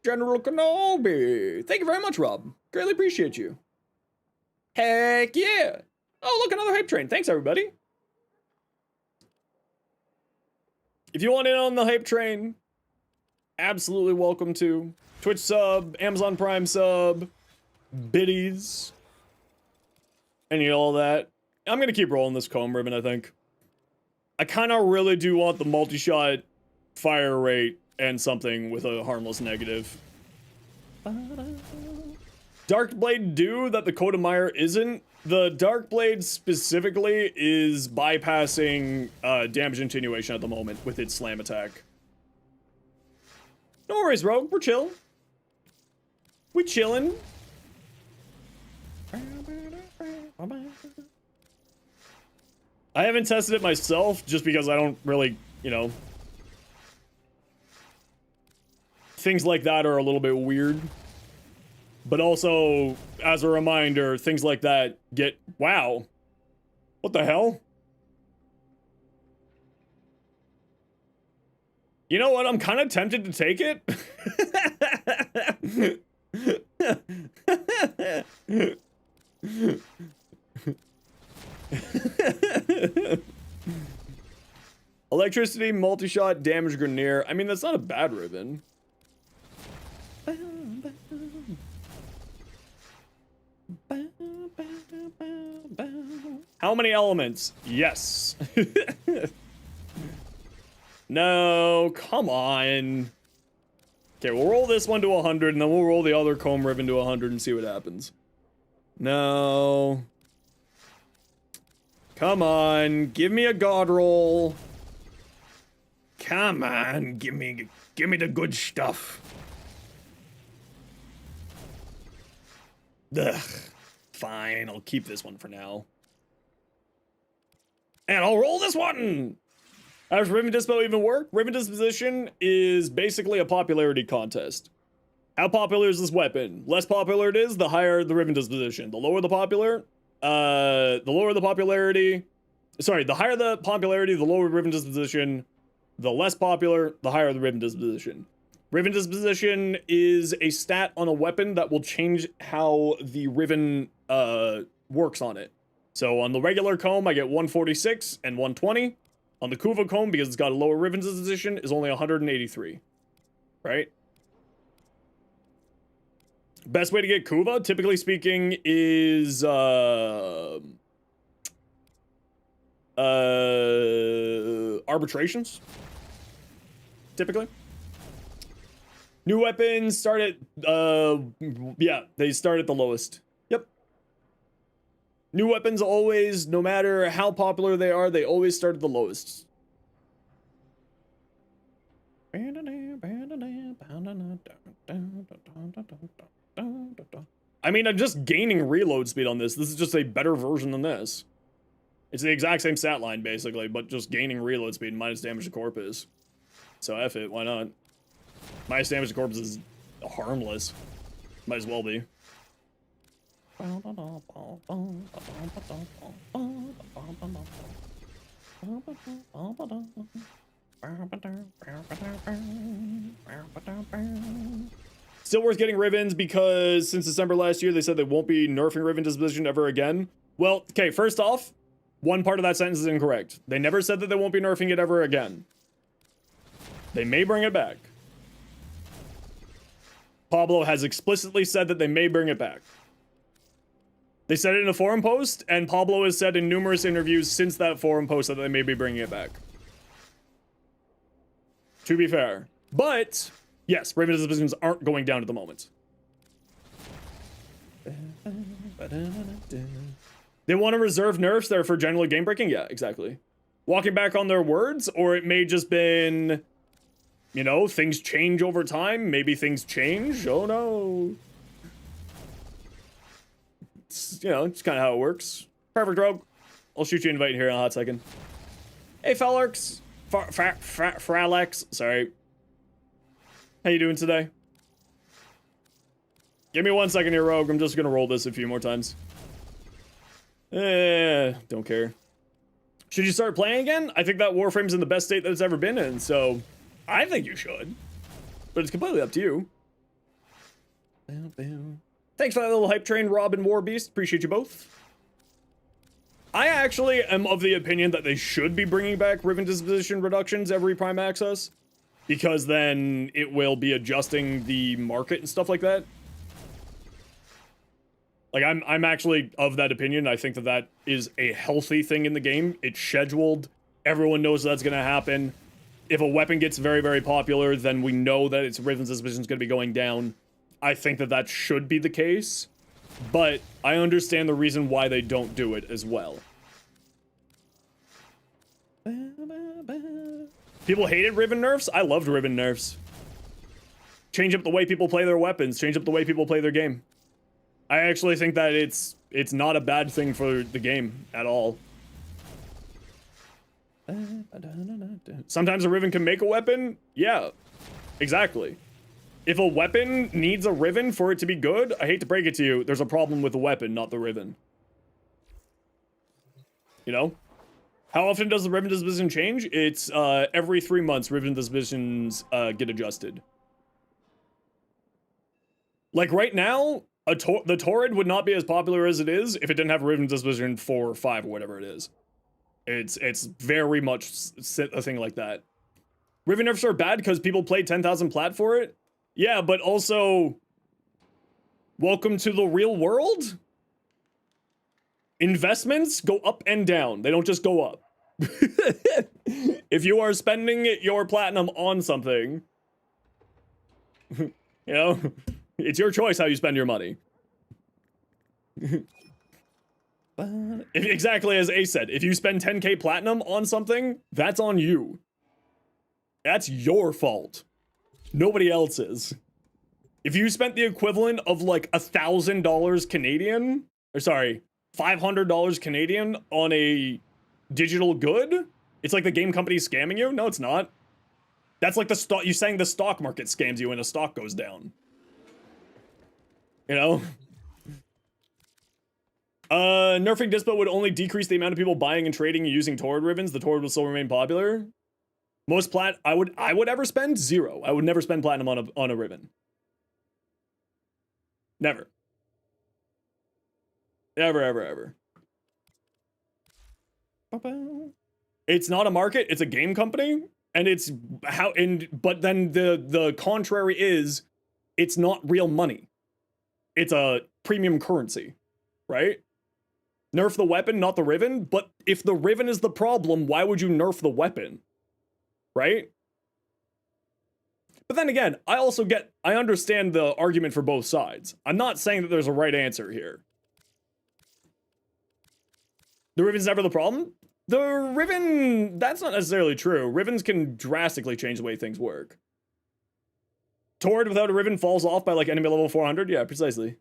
General Kenobi. Thank you very much, Rob. Greatly appreciate you. Heck yeah. Oh, look, another hype train. Thanks, everybody. If you want in on the hype train, absolutely welcome to. Twitch sub, Amazon Prime sub, biddies, any all that. I'm gonna keep rolling this comb ribbon, I think. I kind of really do want the multi-shot fire rate and something with a harmless negative. Dark Blade do that the Kodamire isn't. The Dark Blade specifically is bypassing damage continuation at the moment with its slam attack. No worries, Rogue. We're chill. We chillin'. I haven't tested it myself just because I don't really, you know. Things like that are a little bit weird. But also, as a reminder, things like that get... Wow. What the hell? You know what? I'm kind of tempted to take it. Electricity, multi-shot, damage grenadier. I mean, that's not a bad ribbon. How many elements? Yes. No, come on. Okay, we'll roll this one to 100, and then we'll roll the other comb ribbon to 100 and see what happens. No. Come on, give me a god roll. Come on, give me the good stuff. Ugh. Fine, I'll keep this one for now. And I'll roll this one! How does Ribbon Dispo even work? Ribbon Disposition is basically a popularity contest. How popular is this weapon? Less popular it is, the higher the Ribbon Disposition. The lower the popularity... Sorry, the higher the popularity, the lower Ribbon Disposition. The less popular, the higher the Ribbon Disposition. Ribbon Disposition is a stat on a weapon that will change how the ribbon works on it. So on the regular comb, I get 146 and 120. On the Kuva comb, because it's got a lower ribbon disposition, is only 183. Right? Best way to get Kuva, typically speaking, is arbitrations. Typically. New weapons start at, yeah, they start at the lowest. Yep. New weapons always, no matter how popular they are, they always start at the lowest. I mean, I'm just gaining reload speed on this. This is just a better version than this. It's the exact same stat line, basically, but just gaining reload speed minus damage to corpus. So F it, why not? Minus damage to corpus is harmless. Might as well be. Still worth getting ribbons because since December last year, they said they won't be nerfing ribbon disposition ever again. Well, okay, first off, one part of that sentence is incorrect. They never said that they won't be nerfing it ever again. They may bring it back. Pablo has explicitly said that they may bring it back. They said it in a forum post, and Pablo has said in numerous interviews since that forum post that they may be bringing it back. To be fair. But, yes, ribbon dispositions aren't going down at the moment. They want to reserve nerfs that are for generally game breaking? Yeah, exactly. Walking back on their words, or it may just been, you know, things change over time. Maybe things change. Oh no. It's, you know, it's kind of how it works. Perfect, Rogue. I'll shoot you an invite here in a hot second. Hey, Felix. Fralex. Sorry. How you doing today? Give me 1 second here, Rogue. I'm just gonna roll this a few more times. Don't care. Should you start playing again? I think that Warframe's in the best state that it's ever been in, so I think you should. But it's completely up to you. Thanks for that little hype train, Rob and Warbeast. Appreciate you both. I actually am of the opinion that they should be bringing back ribbon disposition reductions every Prime Access, because then it will be adjusting the market and stuff like that. Like, I'm actually of that opinion. I think that that is a healthy thing in the game. It's scheduled. Everyone knows that's going to happen. If a weapon gets very, very popular, then we know that its ribbon disposition is going to be going down. I think that that should be the case. But I understand the reason why they don't do it as well. People hated ribbon nerfs? I loved ribbon nerfs. Change up the way people play their weapons. Change up the way people play their game. I actually think that it's not a bad thing for the game at all. Sometimes a ribbon can make a weapon? Yeah, exactly. If a weapon needs a Riven for it to be good, I hate to break it to you, there's a problem with the weapon, not the Riven. You know? How often does the Riven disposition change? It's every 3 months Riven dispositions get adjusted. Like right now, the Torrid would not be as popular as it is if it didn't have Riven disposition 4 or 5 or whatever it is. It's very much a thing like that. Riven nerfs are bad because people play 10,000 plat for it? Yeah, but also, welcome to the real world? Investments go up and down. They don't just go up. If you are spending your platinum on something, you know, it's your choice how you spend your money. Exactly as Ace said, if you spend 10k platinum on something, that's on you. That's your fault. Nobody else's. If you spent the equivalent of like $1,000 Canadian, or sorry, $500 Canadian on a digital good, it's like the game company scamming you? No, it's not. That's like the stock, you saying the stock market scams you when a stock goes down. You know? Nerfing Dispo would only decrease the amount of people buying and trading and using Torrid ribbons. The Torrid will still remain popular. Most plat, I would ever spend 0. I would never spend platinum on a ribbon. Never. Ever, ever, ever. It's not a market, it's a game company, and it's how, and but then the contrary is it's not real money. It's a premium currency, right? Nerf the weapon, not the Riven, but if the Riven is the problem, why would you nerf the weapon? Right? But then again, I understand the argument for both sides. I'm not saying that there's a right answer here. The Riven's never the problem? The Riven, that's not necessarily true. Rivens can drastically change the way things work. Torrid without a Riven falls off by like enemy level 400? Yeah, precisely.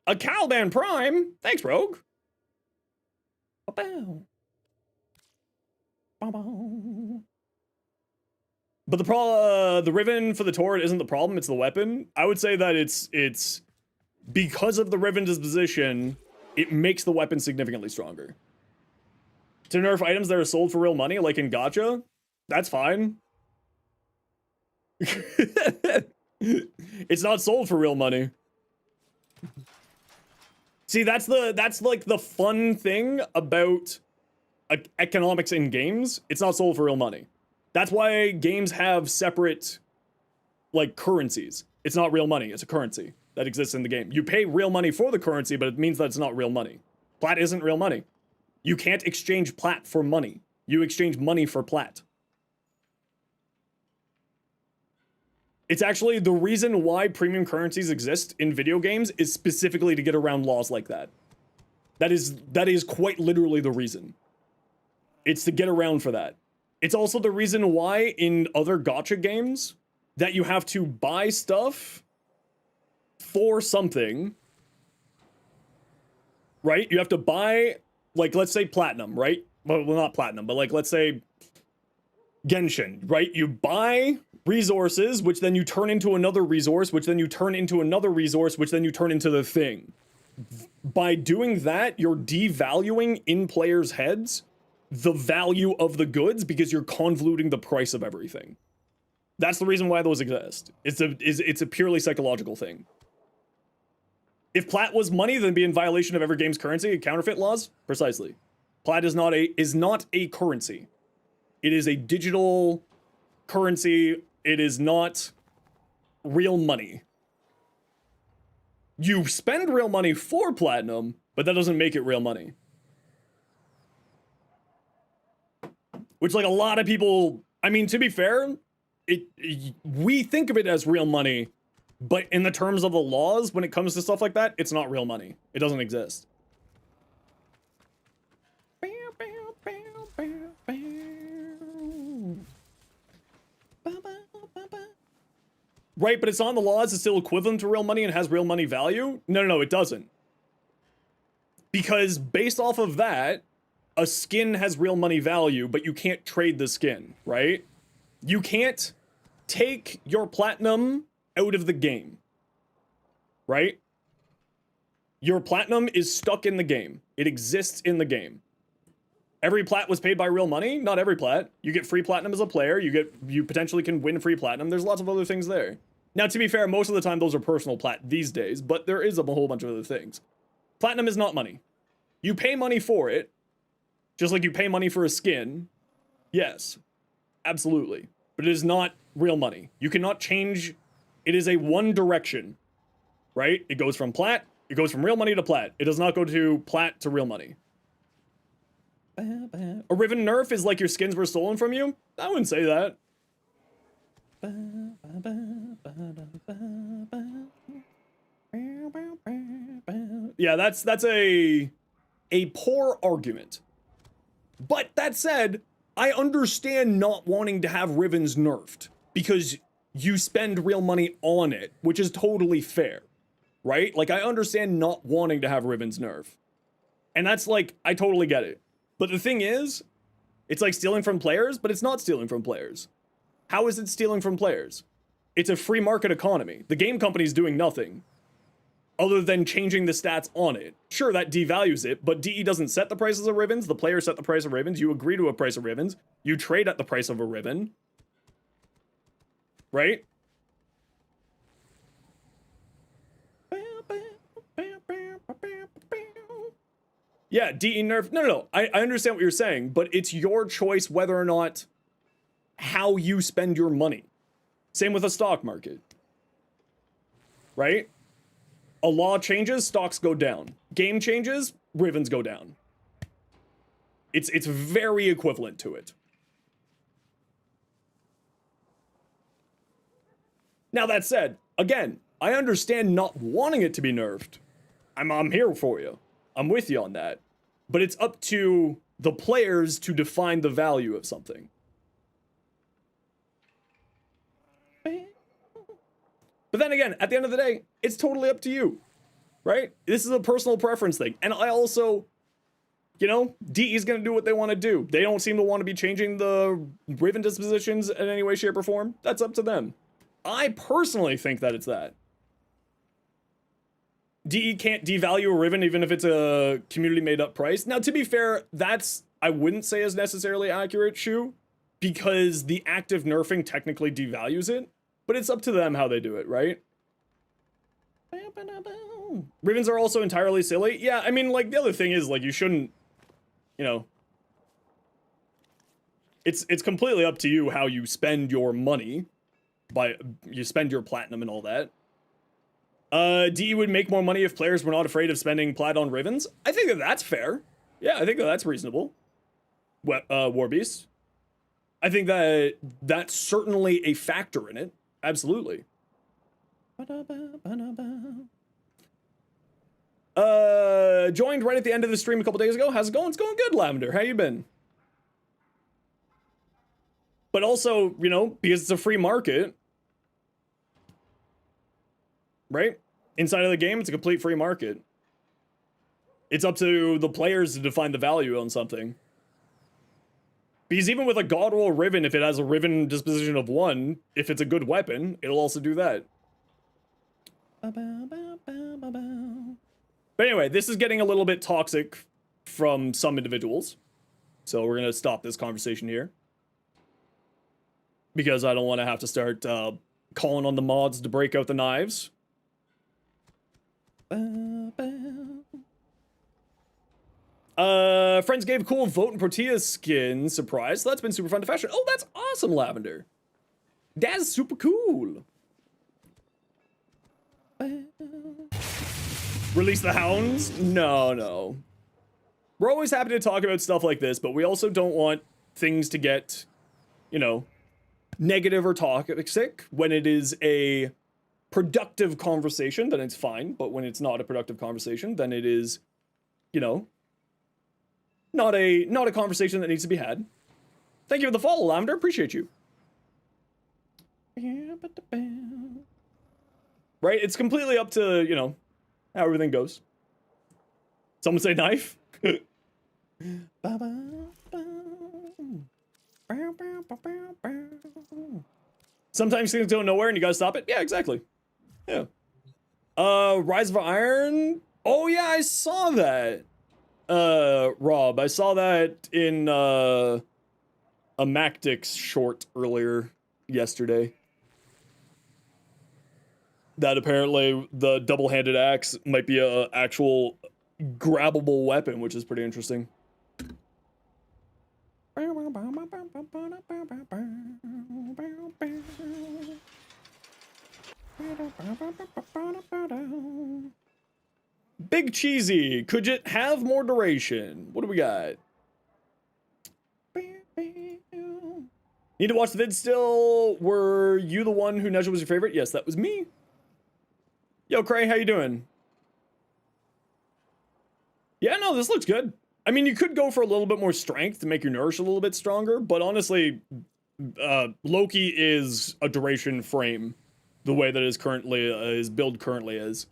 A Caliban Prime? Thanks, Rogue. But the Riven for the Torrid isn't the problem, it's the weapon. I would say that it's because of the Riven disposition, it makes the weapon significantly stronger. To nerf items that are sold for real money, like in gacha, that's fine. It's not sold for real money. See, that's like the fun thing about economics in games. It's not sold for real money. That's why games have separate, like, currencies. It's not real money, it's a currency that exists in the game. You pay real money for the currency, but it means that it's not real money. Plat isn't real money. You can't exchange plat for money. You exchange money for plat. It's actually the reason why premium currencies exist in video games is specifically to get around laws like that. That is quite literally the reason. It's to get around for that. It's also the reason why in other gacha games that you have to buy stuff for something, right? You have to buy, like, let's say platinum, right? Well, not platinum, but like, let's say Genshin, right? You buy resources, which then you turn into another resource, which then you turn into another resource, which then you turn into the thing. By doing that, you're devaluing in players' heads the value of the goods because you're convoluting the price of everything. That's the reason why those exist. It's a purely psychological thing. If plat was money, then it'd be in violation of every game's currency, counterfeit laws. Precisely. Plat is not a currency. It is a digital currency. It is not real money. You spend real money for platinum, but that doesn't make it real money. Which, like, a lot of people, I mean, to be fair, we think of it as real money, but in the terms of the laws, when it comes to stuff like that, it's not real money. It doesn't exist. Right, but it's on the laws, it's still equivalent to real money and has real money value? No, it doesn't. Because based off of that, a skin has real money value, but you can't trade the skin, right? You can't take your platinum out of the game, right? Your platinum is stuck in the game. It exists in the game. Every plat was paid by real money? Not every plat. You get free platinum as a player. You potentially can win free platinum. There's lots of other things there. Now, to be fair, most of the time those are personal plat these days, but there is a whole bunch of other things. Platinum is not money. You pay money for it, just like you pay money for a skin. Yes, absolutely. But it is not real money. You cannot change. It is a one direction, right? It goes from plat. It goes from real money to plat. It does not go to plat to real money. A Riven nerf is like your skins were stolen from you? I wouldn't say that. Yeah, that's a poor argument. But that said, I understand not wanting to have Rivens nerfed because you spend real money on it, which is totally fair, right? Like, I understand not wanting to have Rivens nerf. And that's like, I totally get it. But the thing is, it's like stealing from players, but it's not stealing from players. How is it stealing from players? It's a free market economy. The game company's doing nothing other than changing the stats on it. Sure, that devalues it, but DE doesn't set the prices of Rivens. The players set the price of Rivens. You agree to a price of Rivens. You trade at the price of a Riven. Right? Yeah, DE nerf. No. I understand what you're saying, but it's your choice whether or not how you spend your money. Same with a stock market. Right? A law changes, stocks go down. Game changes, Rivens go down. It's very equivalent to it. Now that said, again, I understand not wanting it to be nerfed. I'm here for you. I'm with you on that. But it's up to the players to define the value of something. But then again, at the end of the day, it's totally up to you, right? This is a personal preference thing. And I also, you know, DE is going to do what they want to do. They don't seem to want to be changing the Riven dispositions in any way, shape, or form. That's up to them. I personally think that it's that. DE can't devalue a Riven even if it's a community made up price. Now, to be fair, that's, I wouldn't say is necessarily accurate, Shu, because the active nerfing technically devalues it, but it's up to them how they do it, right? Rivens are also entirely silly. Yeah, I mean, like, the other thing is, like, you shouldn't, you know, it's completely up to you how you spend your money, you spend your platinum and all that. DE would make more money if players were not afraid of spending plat on Rivens. I think that that's fair. Yeah, I think that that's reasonable. Warbeast. I think that that's certainly a factor in it. Absolutely. Joined right at the end of the stream a couple days ago. How's it going? It's going good, Lavender. How you been? But also, you know, because it's a free market, right? Inside of the game, it's a complete free market. It's up to the players to define the value on something. Because even with a God Roll Riven, if it has a Riven disposition of 1, if it's a good weapon, it'll also do that. But anyway, this is getting a little bit toxic from some individuals. So we're going to stop this conversation here. Because I don't want to have to start calling on the mods to break out the knives. Friends gave cool Vote and Protea skin surprise. So that's been super fun to fashion. Oh, that's awesome, Lavender. That's super cool. Release the hounds? No. We're always happy to talk about stuff like this, but we also don't want things to get, you know, negative or toxic. When it is a productive conversation, then it's fine. But when it's not a productive conversation, then it is, you know, not a conversation that needs to be had. Thank you for the follow, Lavender. Appreciate you. Right? It's completely up to, you know, how everything goes. Someone say knife? Sometimes things go nowhere and you gotta stop it. Yeah, exactly. Yeah. Rise of Iron. Oh yeah, I saw that. Rob, I saw that in a Mactix short earlier yesterday. That apparently the double-handed axe might be a actual grabbable weapon, which is pretty interesting. Big Cheesy, could it have more duration? What do we got? Need to watch the vid still. Were you the one who Nezha was your favorite? Yes, that was me. Yo, Cray, how you doing? Yeah, no, this looks good. I mean, you could go for a little bit more strength to make your nourish a little bit stronger, but honestly, Loki is a duration frame the way that his build currently is.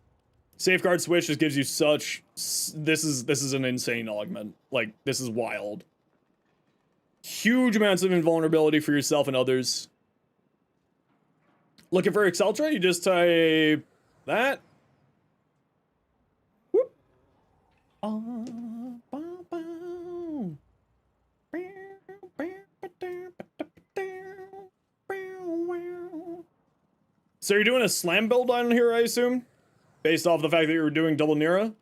Safeguard switch just gives you such. This is an insane augment. Like, this is wild. Huge amounts of invulnerability for yourself and others. Looking for Exceltra? You just type that. Whoop. So you're doing a slam build on here, I assume? Based off the fact that you were doing double Nira?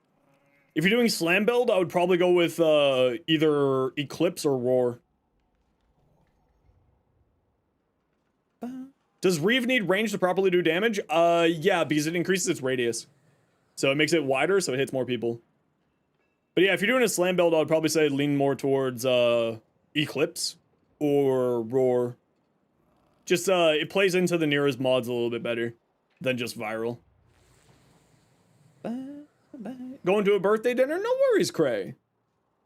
If you're doing slam build, I would probably go with either Eclipse or Roar. Does Reeve need range to properly do damage? Yeah, because it increases its radius. So it makes it wider, so it hits more people. But yeah, if you're doing a slam build, I would probably say lean more towards Eclipse or Roar. Just, it plays into the Nira's mods a little bit better than just viral. Going to a birthday dinner? No worries, Cray.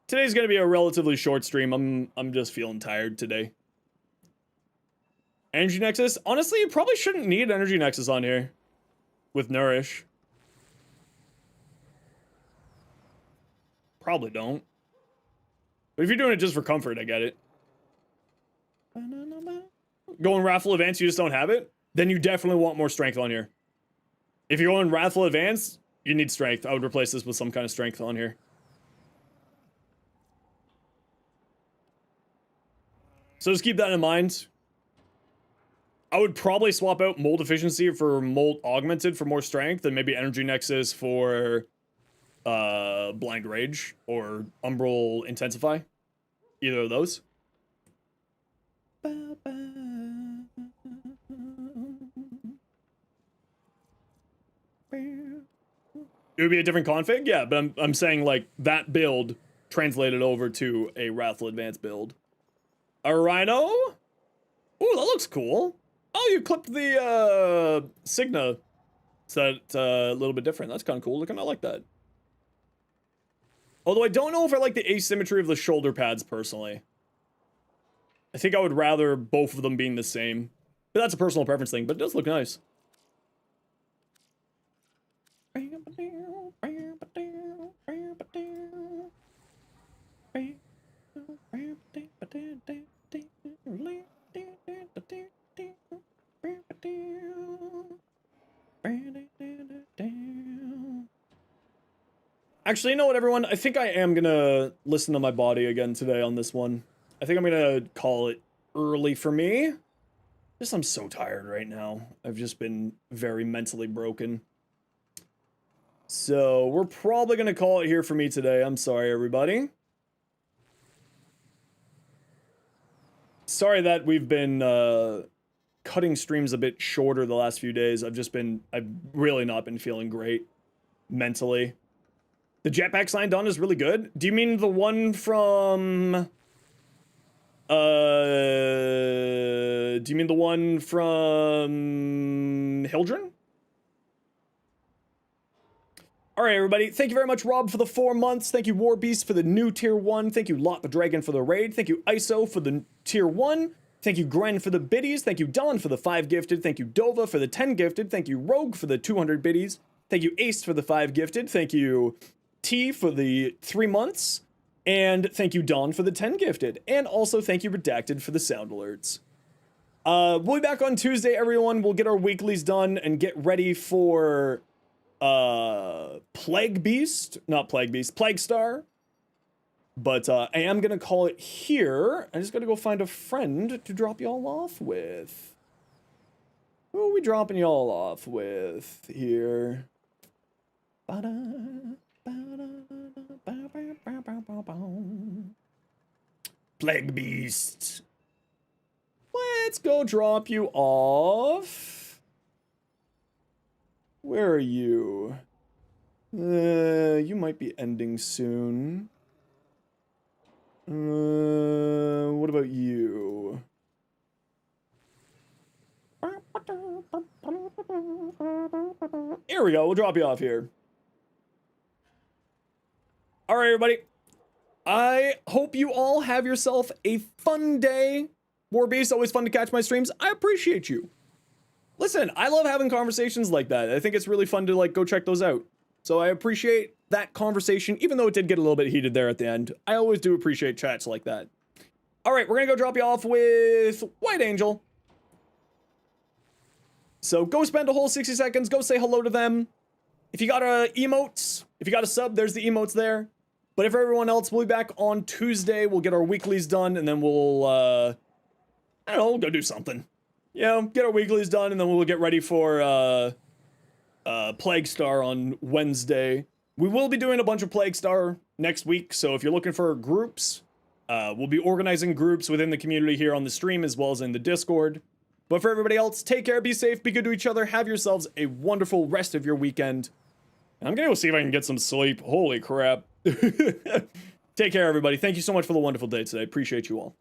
Today's gonna be a relatively short stream. I'm just feeling tired today. Energy Nexus? Honestly, you probably shouldn't need Energy Nexus on here. With Nourish. Probably don't. But if you're doing it just for comfort, I get it. Going Wrathful Advance, you just don't have it? Then you definitely want more strength on here. If you're going Wrathful Advance, you need strength. I would replace this with some kind of strength on here. So just keep that in mind. I would probably swap out Mold Efficiency for Mold Augmented for more strength, and maybe Energy Nexus for Blind Rage or Umbral Intensify. Either of those. It would be a different config? Yeah, but I'm saying, like, that build translated over to a Wrathful Advance build. A Rhino? Ooh, that looks cool. Oh, you clipped the, Signa. So that's a little bit different. That's kind of cool. I kind of like that. Although I don't know if I like the asymmetry of the shoulder pads, personally. I think I would rather both of them being the same. But that's a personal preference thing, but it does look nice. Actually, you know what, everyone? I think I am gonna listen to my body again today on this one. I think I'm gonna call it early for me. Just, I'm so tired right now. I've just been very mentally broken. So, we're probably gonna call it here for me today. I'm sorry, everybody. Sorry that we've been, cutting streams a bit shorter the last few days. I've really not been feeling great mentally. The jetpack sign done is really good. Do you mean the one from... do you mean the one from... Hildren? Alright, everybody. Thank you very much, Rob, for the 4 months. Thank you, Warbeast, for the new Tier 1. Thank you, Lot the Dragon, for the raid. Thank you, ISO, for the Tier 1. Thank you, Gren, for the biddies. Thank you, Don, for the 5 gifted. Thank you, Dova, for the 10 gifted. Thank you, Rogue, for the 200 biddies. Thank you, Ace, for the 5 gifted. Thank you... T for the 3 months, and thank you, Dawn, for the 10 gifted, and also thank you, Redacted, for the sound alerts. We'll be back on Tuesday, everyone. We'll get our weeklies done and get ready for Plague Star. But I am gonna call it here. I just gotta go find a friend to drop y'all off with. Who are we dropping y'all off with here? Plague Beast. Let's go drop you off. Where are you? You might be ending soon. What about you? Here we go. We'll drop you off here. All right, everybody. I hope you all have yourself a fun day. Warbeast, always fun to catch my streams. I appreciate you. Listen, I love having conversations like that. I think it's really fun to like go check those out. So I appreciate that conversation, even though it did get a little bit heated there at the end. I always do appreciate chats like that. All right, we're gonna go drop you off with White Angel. So go spend a whole 60 seconds, go say hello to them. If you got emotes, if you got a sub, there's the emotes there. But for everyone else, we'll be back on Tuesday. We'll get our weeklies done, and then we'll, I don't know, we'll go do something. You know, get our weeklies done, and then we'll get ready for, Plague Star on Wednesday. We will be doing a bunch of Plague Star next week, so if you're looking for groups, we'll be organizing groups within the community here on the stream as well as in the Discord. But for everybody else, take care, be safe, be good to each other, have yourselves a wonderful rest of your weekend. And I'm gonna go see if I can get some sleep. Holy crap. Take care, everybody. Thank you so much for the wonderful day today. Appreciate you all.